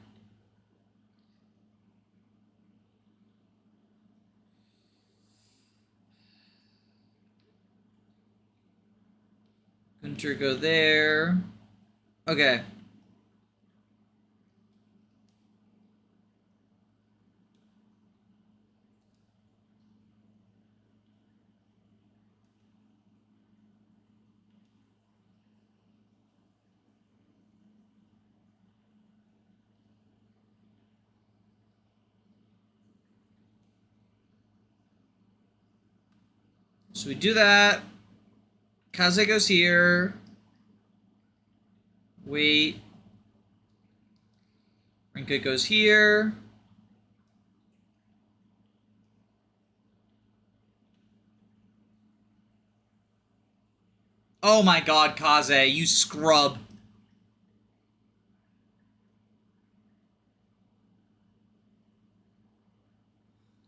Gunter, go there. Okay. So we do that. Kaze goes here. Wait. Rinka goes here. Oh my god, Kaze, you scrub.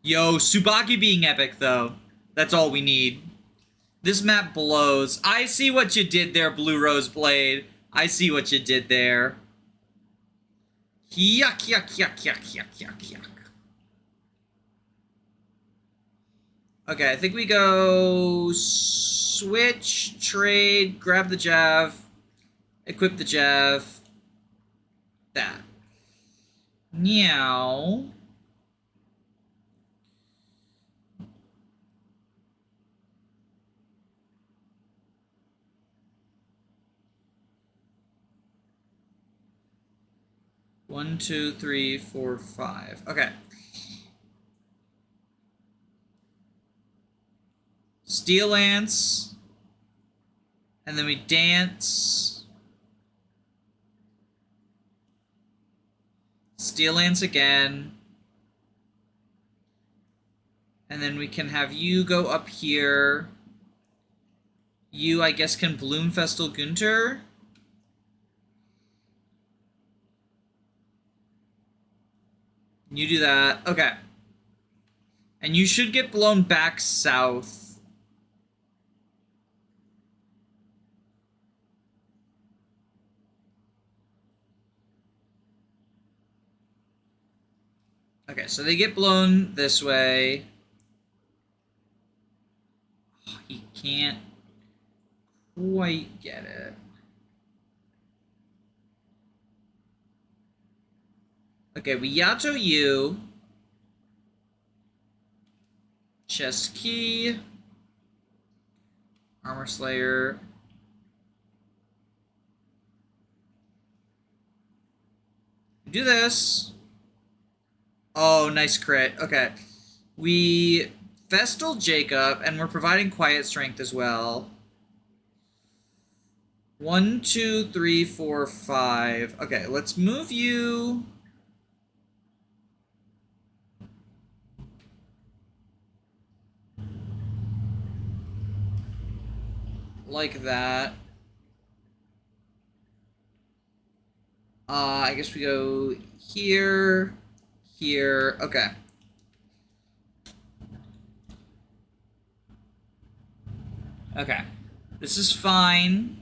Yo, Tsubaki being epic, though. That's all we need. This map blows. I see what you did there, Blue Rose Blade. I see what you did there. Yuck, yuck, yuck, yuck, yuck, yuck, yuck. Okay, I think we go switch, trade, grab the Jav, equip the Jav. That. Meow. One, two, three, four, five. Okay. Steel Lance. And then we dance. Steel Lance again. And then we can have you go up here. You, I guess, can Bloomfestel Gunter. You do that. Okay. And you should get blown back south. Okay, so they get blown this way. Oh, he can't quite get it. Okay, we Yato you. Chest key. Armor Slayer. Do this. Oh, nice crit. Okay. We Vestal Jacob, and we're providing Quiet Strength as well. 1, 2, 3, 4, 5. Okay, let's move you. Like that. I guess we go here, here. Okay. Okay. This is fine.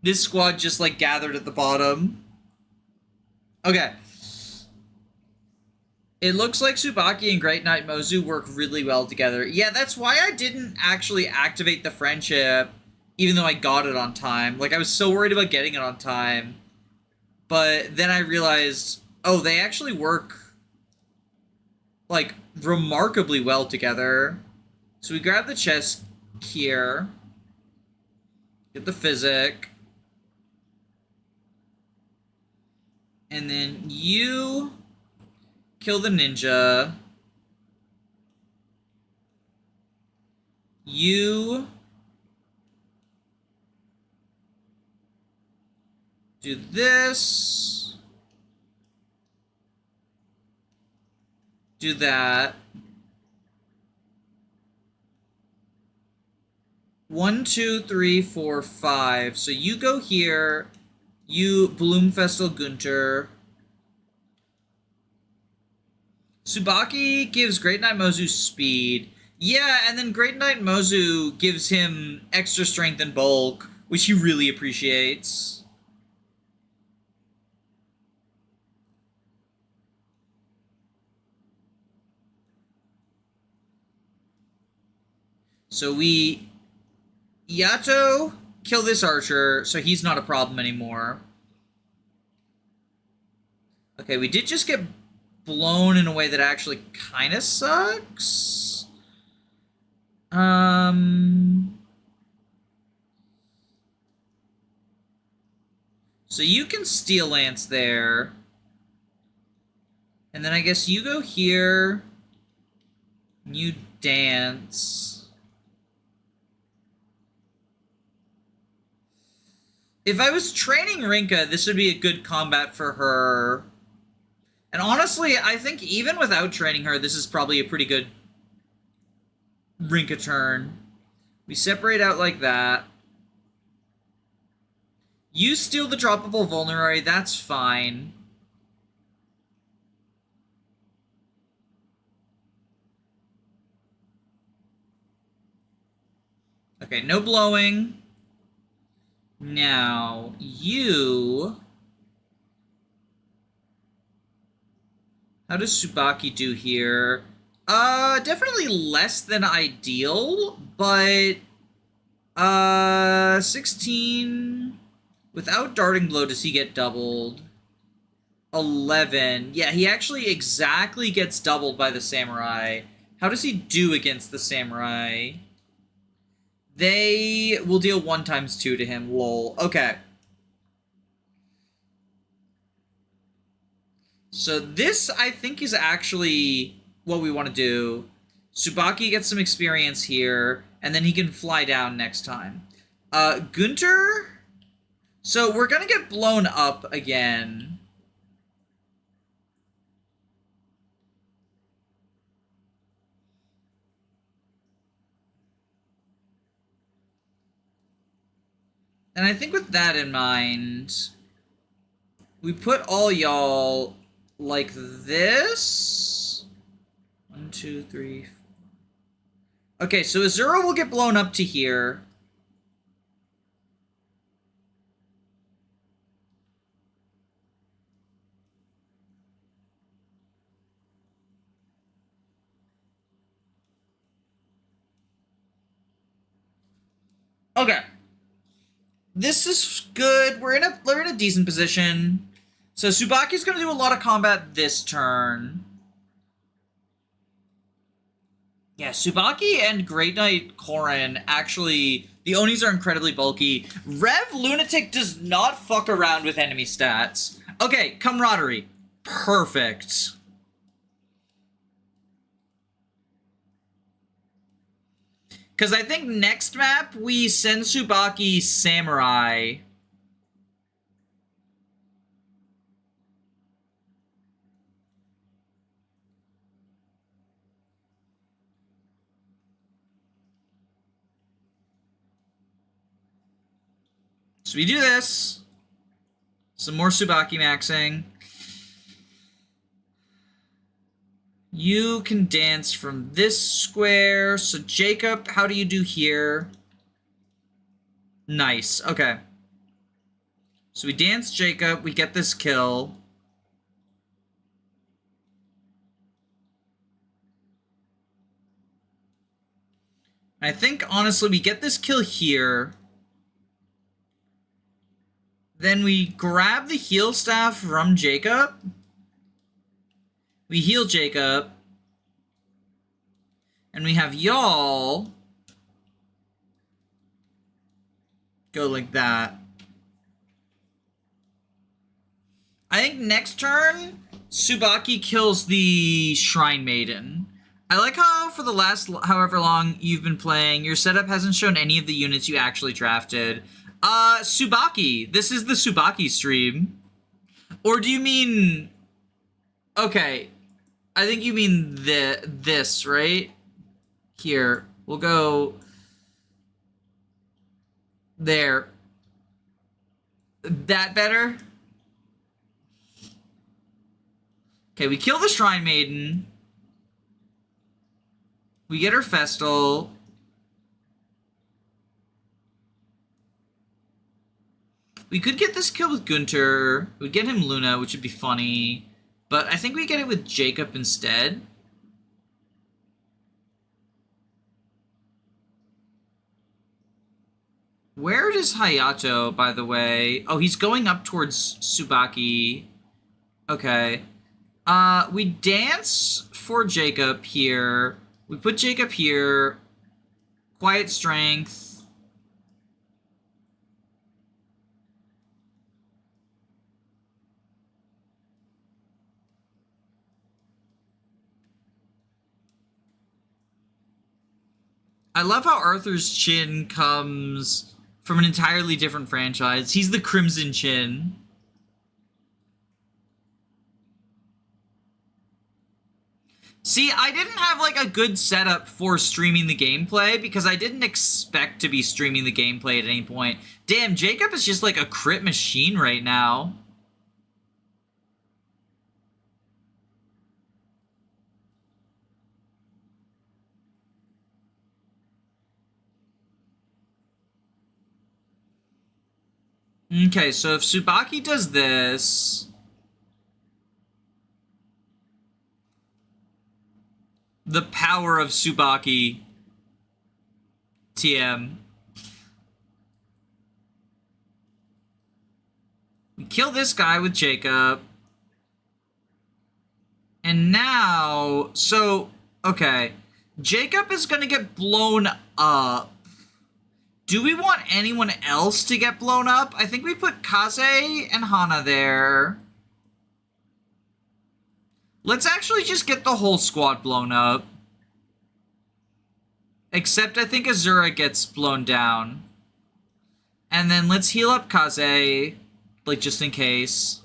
This squad just, like, gathered at the bottom. Okay. It looks like Tsubaki and Great Knight Mozu work really well together. Yeah, that's why I didn't actually activate the friendship, even though I got it on time. Like, I was so worried about getting it on time. But then I realized, oh, they actually work, like, remarkably well together. So we grab the chest here. Get the physic. And then you kill the ninja. You do this. Do that. 1, 2, 3, 4, 5. So you go here. You Bloomfestel Gunter. Tsubaki gives Great Knight Mozu speed. Yeah, and then Great Knight Mozu gives him extra strength and bulk, which he really appreciates. So we Yato kill this archer, so he's not a problem anymore. Okay, we did just get blown in a way that actually kind of sucks. So you can Steel Lance there. And then I guess you go here. You dance. If I was training Rinka, this would be a good combat for her. And honestly, I think even without training her, this is probably a pretty good Rinka turn. We separate out like that. You steal the droppable vulnerary, that's fine. Okay, no blowing. Now, you... How does Tsubaki do here? Definitely less than ideal, but... 16... Without Darting Blow, does he get doubled? 11. Yeah, he actually exactly gets doubled by the Samurai. How does he do against the Samurai? They will deal 1 times 2 to him. Lol. Okay. So this, I think, is actually what we want to do. Tsubaki gets some experience here, and then he can fly down next time. Gunter? So we're going to get blown up again. And I think with that in mind, we put all y'all like this. 1, 2, 3. Okay, so Azura will get blown up to here. Okay. This is good. We're in a decent position. So Tsubaki's gonna do a lot of combat this turn. Yeah, Tsubaki and Great Knight Korin, actually, the Onis are incredibly bulky. Rev Lunatic does not fuck around with enemy stats. Okay, camaraderie. Perfect. Because I think next map, we send Tsubaki Samurai. So we do this. Some more Tsubaki maxing. You can dance from this square. So Jacob, how do you do here? Nice. Okay. So we dance Jacob. We get this kill. I think, honestly, we get this kill here. Then we grab the heal staff from Jacob. We heal Jacob. And we have y'all go like that. I think next turn, Tsubaki kills the Shrine Maiden. I like how for the last however long you've been playing, your setup hasn't shown any of the units you actually drafted. Tsubaki. This is the Tsubaki stream. Or do you mean... Okay. I think you mean this, right? Here. We'll go... There. That better? Okay, we kill the Shrine Maiden. We get her Festal. We could get this kill with Gunter. We'd get him Luna, which would be funny. But I think we get it with Jacob instead. Where is Hayato, by the way? Oh, he's going up towards Tsubaki. Okay. We dance for Jacob here. We put Jacob here. Quiet Strength. I love how Arthur's chin comes from an entirely different franchise. He's the Crimson Chin. See, I didn't have, like, a good setup for streaming the gameplay because I didn't expect to be streaming the gameplay at any point. Damn, Jacob is just, like, a crit machine right now. Okay, so if Tsubaki does this... The power of Tsubaki. TM. We kill this guy with Jacob. And now... So, okay. Jacob is gonna get blown up. Do we want anyone else to get blown up? I think we put Kaze and Hana there. Let's actually just get the whole squad blown up. Except I think Azura gets blown down. And then let's heal up Kaze, like just in case.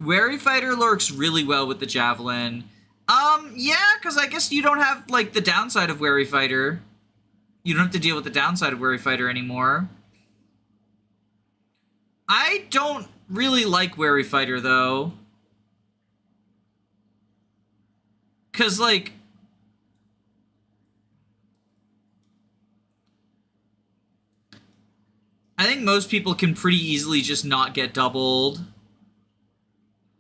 Wary Fighter lurks really well with the Javelin. Yeah, because I guess you don't have, like, the downside of Wary Fighter. You don't have to deal with the downside of Wary Fighter anymore. I don't really like Wary Fighter, though. Because, like... I think most people can pretty easily just not get doubled.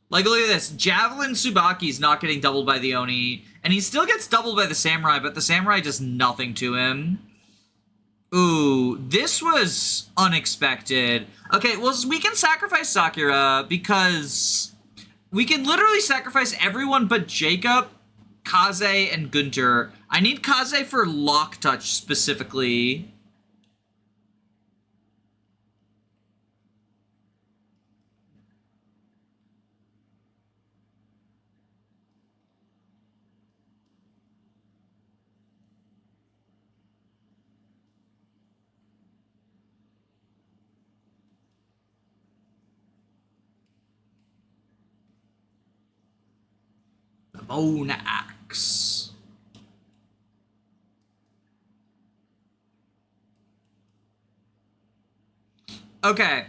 Like, look at this. Javelin Tsubaki's not getting doubled by the Oni. And he still gets doubled by the Samurai, but the Samurai does nothing to him. Ooh, this was unexpected. Okay, well, we can sacrifice Sakura because we can literally sacrifice everyone but Jacob, Kaze, and Gunter. I need Kaze for Lock Touch specifically. Bone Axe. Okay.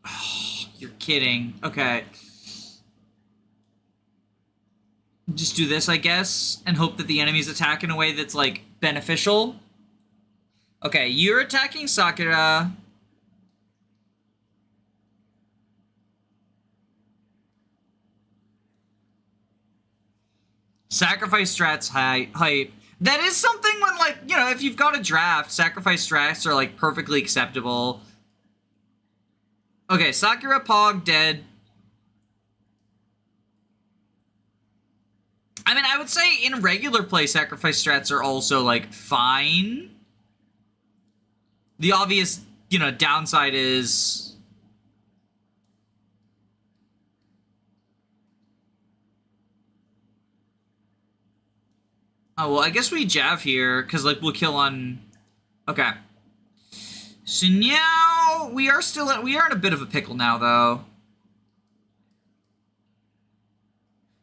Oh, you're kidding. Okay. Just do this, I guess, and hope that the enemies attack in a way that's, like, beneficial. Okay, you're attacking Sakura. Sacrifice strats hype. That is something when, like, you know, if you've got a draft, sacrifice strats are, like, perfectly acceptable. Okay, Sakura, Pog, dead. I mean, I would say in regular play, sacrifice strats are also, like, fine. The obvious, you know, downside is... Oh, well, I guess we Jav here, because, like, we'll kill on... Okay. So now, we are in a bit of a pickle now, though.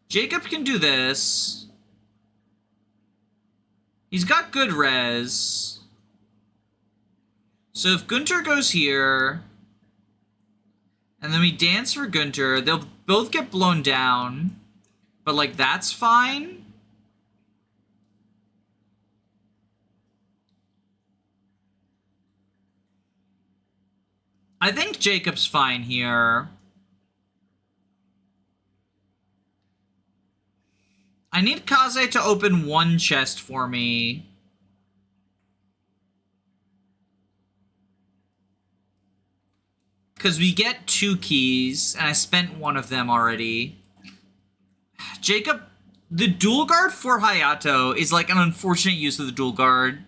Jacob can do this. He's got good res. So if Gunter goes here, and then we dance for Gunter, they'll both get blown down. But, like, that's fine. I think Jacob's fine here. I need Kaze to open one chest for me. Because we get 2 keys, and I spent one of them already. Jacob, the dual guard for Hayato is like an unfortunate use of the dual guard.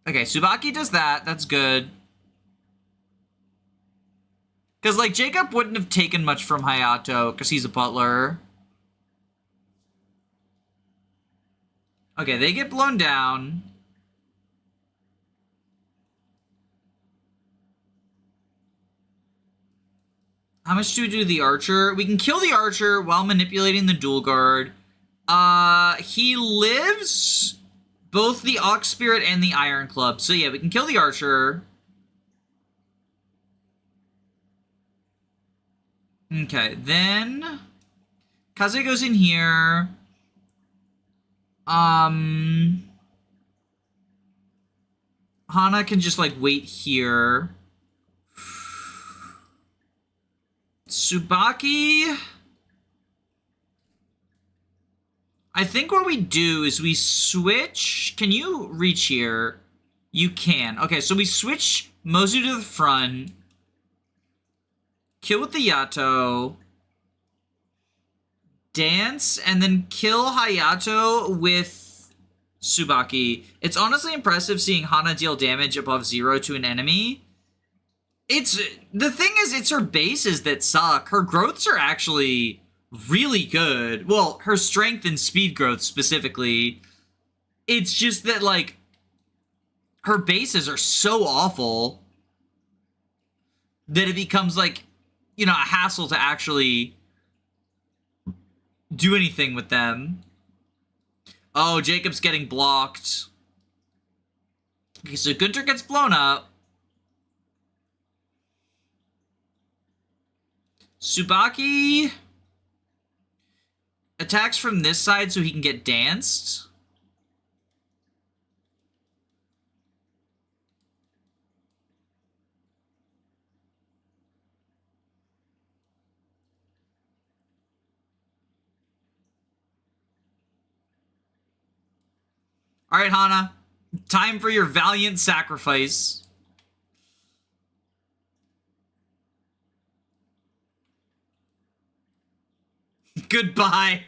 Okay, Tsubaki does that. That's good. Because, like, Jacob wouldn't have taken much from Hayato, because he's a butler. Okay, they get blown down. How much do we do to the archer? We can kill the archer while manipulating the dual guard. He lives both the Ox Spirit and the Iron Club. So yeah, we can kill the archer. Okay, then Kaze goes in here. Hana can just, like, wait here. Tsubaki... I think what we do is we switch... Can you reach here? You can. Okay, so we switch Mozu to the front. Kill with the Yato. Dance, and then kill Hayato with Tsubaki. It's honestly impressive seeing Hana deal damage above 0 to an enemy. The thing is, it's her bases that suck. Her growths are actually really good. Well, her strength and speed growth specifically. It's just that, like, her bases are so awful that it becomes, like, you know, a hassle to actually do anything with them. Oh, Jacob's getting blocked. Okay, so Gunter gets blown up. Tsubaki attacks from this side so he can get danced. All right, Hana. Time for your valiant sacrifice. Goodbye.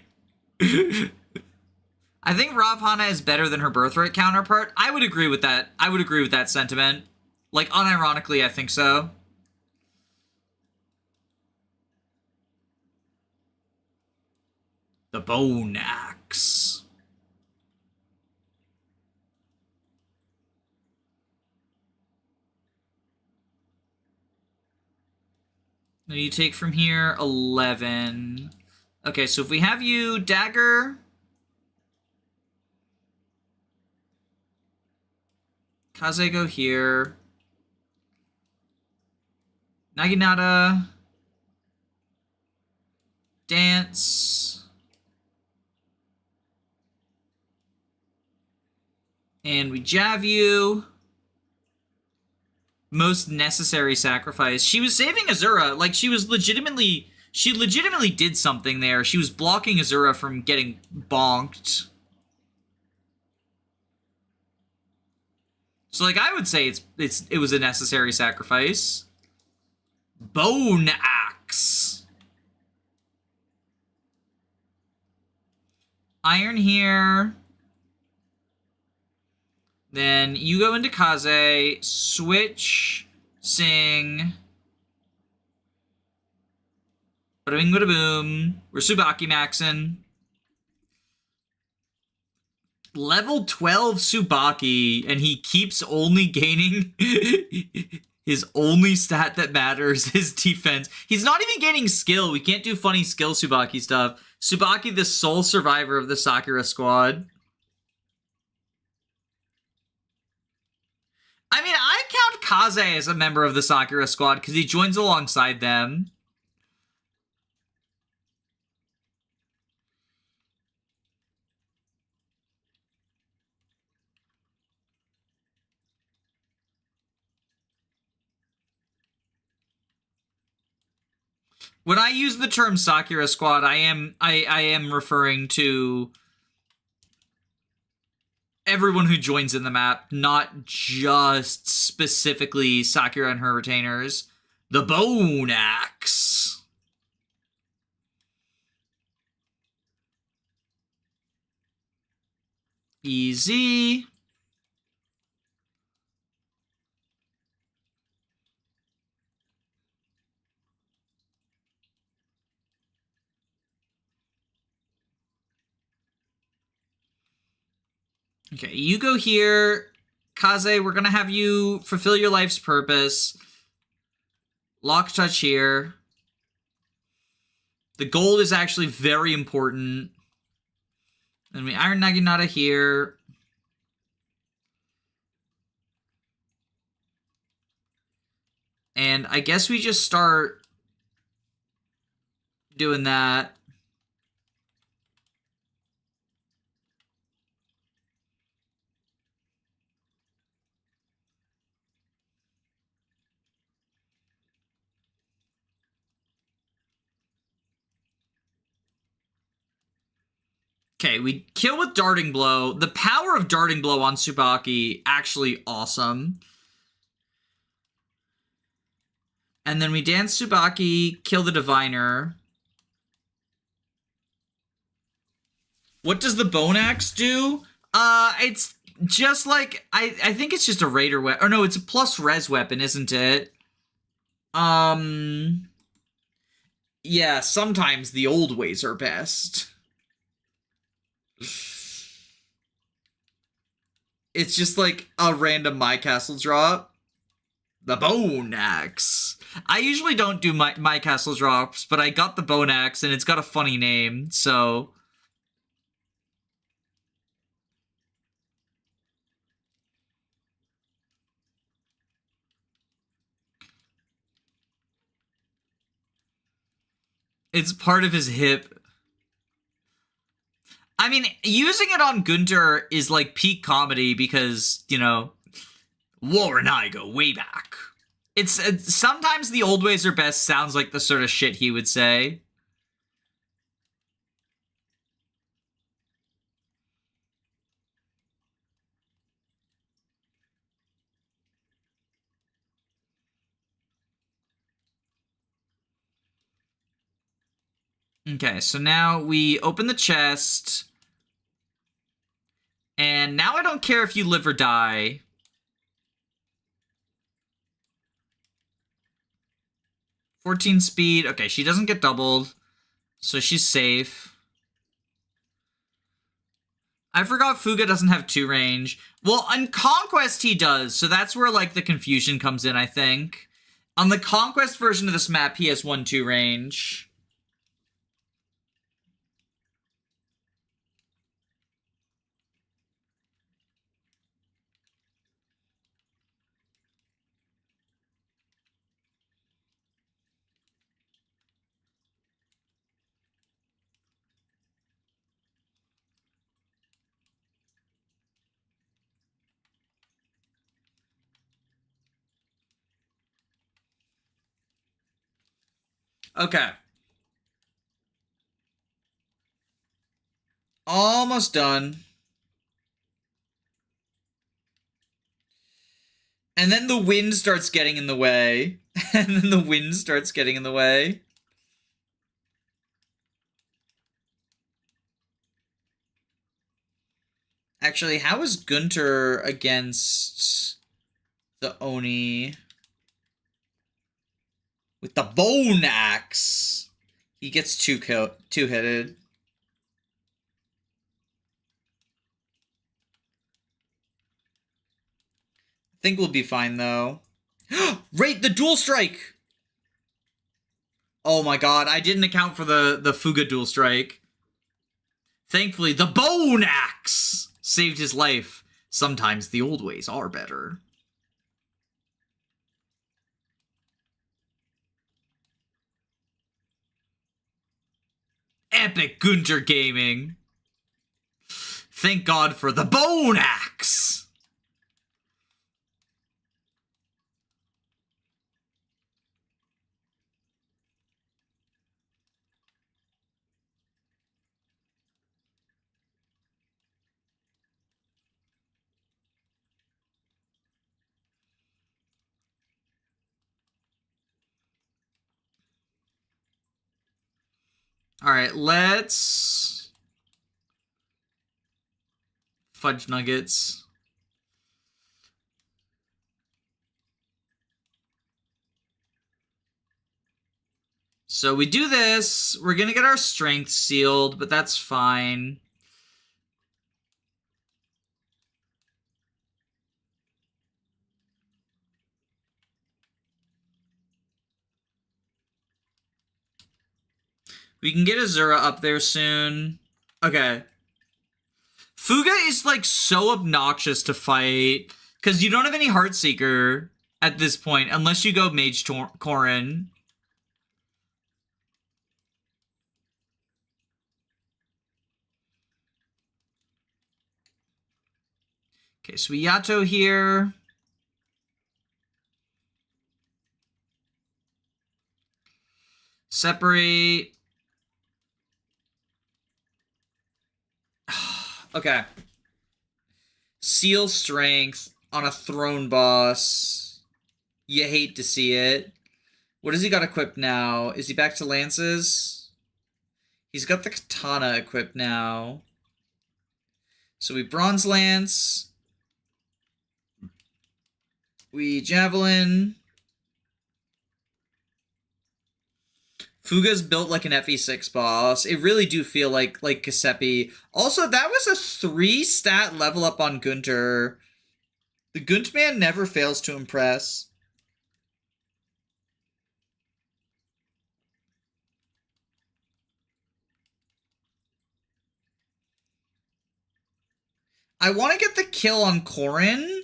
I think Rav Hana is better than her birthright counterpart. I would agree with that. I would agree with that sentiment. Like, unironically, I think so. The Bone Axe. Now you take from here 11. Okay, so if we have you dagger, Kaze go here, Naginata, dance, and we jab you. Most necessary sacrifice. She was saving Azura. Like, she legitimately did something there. She was blocking Azura from getting bonked. So, like, I would say it was a necessary sacrifice. Bone Axe. Iron here. Then you go into Kaze, switch, sing. Bada bing, bada boom. We're Tsubaki maxing. Level 12 Tsubaki, and he keeps only gaining his only stat that matters, his defense. He's not even gaining skill. We can't do funny skill Tsubaki stuff. Tsubaki, the sole survivor of the Sakura squad. I mean, I count Kaze as a member of the Sakura squad because he joins alongside them. When I use the term Sakura squad, I am referring to everyone who joins in the map, not just specifically Sakura and her retainers. The Bone Axe. Easy. Okay, you go here. Kaze, we're gonna have you fulfill your life's purpose. Lock touch here. The gold is actually very important. Then we Iron Naginata here. And I guess we just start doing that. Okay, we kill with Darting Blow. The power of Darting Blow on Tsubaki, actually awesome. And then we dance Tsubaki, kill the Diviner. What does the Bone Axe do? It's just like, I think it's just a Raider weapon. Or no, it's a plus res weapon, isn't it? Yeah, sometimes the old ways are best. It's just like a random My Castle drop. The Bone Axe. I usually don't do my Castle drops, but I got the Bone Axe, and it's got a funny name, so... It's part of his hip. I mean, using it on Gunter is like peak comedy because, you know, War and I go way back. It's sometimes the old ways are best sounds like the sort of shit he would say. Okay, so now we open the chest. And now I don't care if you live or die. .14 speed. Okay, she doesn't get doubled. So she's safe. I forgot Fuga doesn't have 2 range. Well, on Conquest he does, so that's where, like, the confusion comes in, I think. On the Conquest version of this map, he has 1-2 range. Okay. Almost done. And then the wind starts getting in the way. And then the wind starts getting in the way. Actually, how is Gunter against the Oni? With the Bone Axe. He gets two-hitted. I think we'll be fine, though. Rate the dual strike! Oh my god, I didn't account for the Fuga dual strike. Thankfully, the Bone Axe saved his life. Sometimes the old ways are better. Epic Gunter gaming. Thank God for the Bone Axe. Alright, let's... Fudge nuggets. So we do this. We're gonna get our strength sealed, but that's fine. We can get Azura up there soon. Okay. Fuga is, like, so obnoxious to fight, because you don't have any Heartseeker at this point, unless you go Mage Corrin. Okay, so we Yato here. Separate. Okay. Seal strength on a throne boss. You hate to see it. What does he got equipped now? Is he back to lances? He's got the katana equipped now. So we bronze lance. We javelin. Fuga's built like an FE6 boss. It really do feel like Giuseppe. Also, that was a 3 stat level up on Gunter. The Guntman never fails to impress. I want to get the kill on Corrin.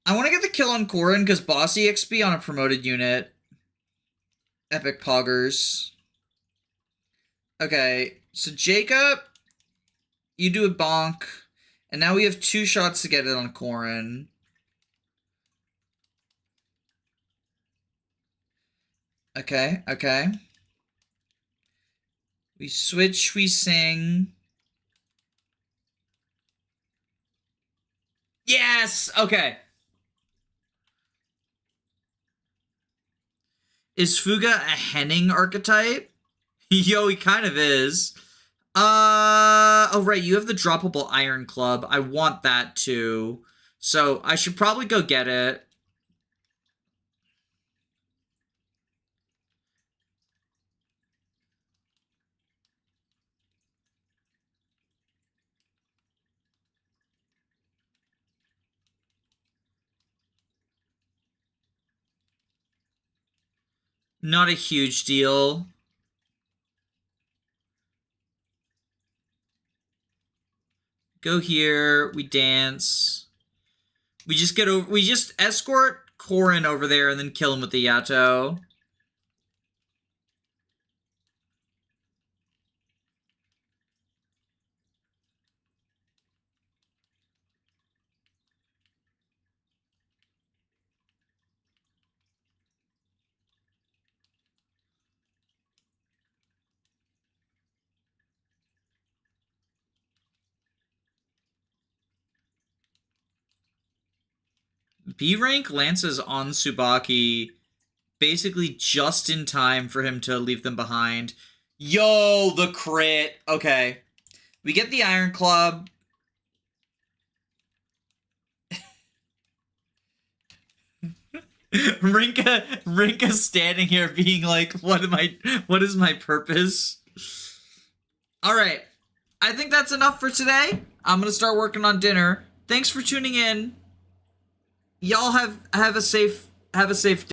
Because boss EXP on a promoted unit. Epic poggers. Okay, so Jacob, you do a bonk. And now we have 2 shots to get it on Corrin. Okay, okay. We switch, we sing. Yes! Okay. Is Fuga a Henning archetype? Yo, he kind of is. Oh right, you have the droppable Iron Club. I want that too. So I should probably go get it. Not a huge deal. Go here, we dance. We just escort Corrin over there and then kill him with the Yato. B rank lances on Tsubaki basically just in time for him to leave them behind. Yo, the crit. Okay. We get the Iron Club. Rinka standing here being like, what is my purpose? Alright. I think that's enough for today. I'm gonna start working on dinner. Thanks for tuning in. Y'all have a safe day.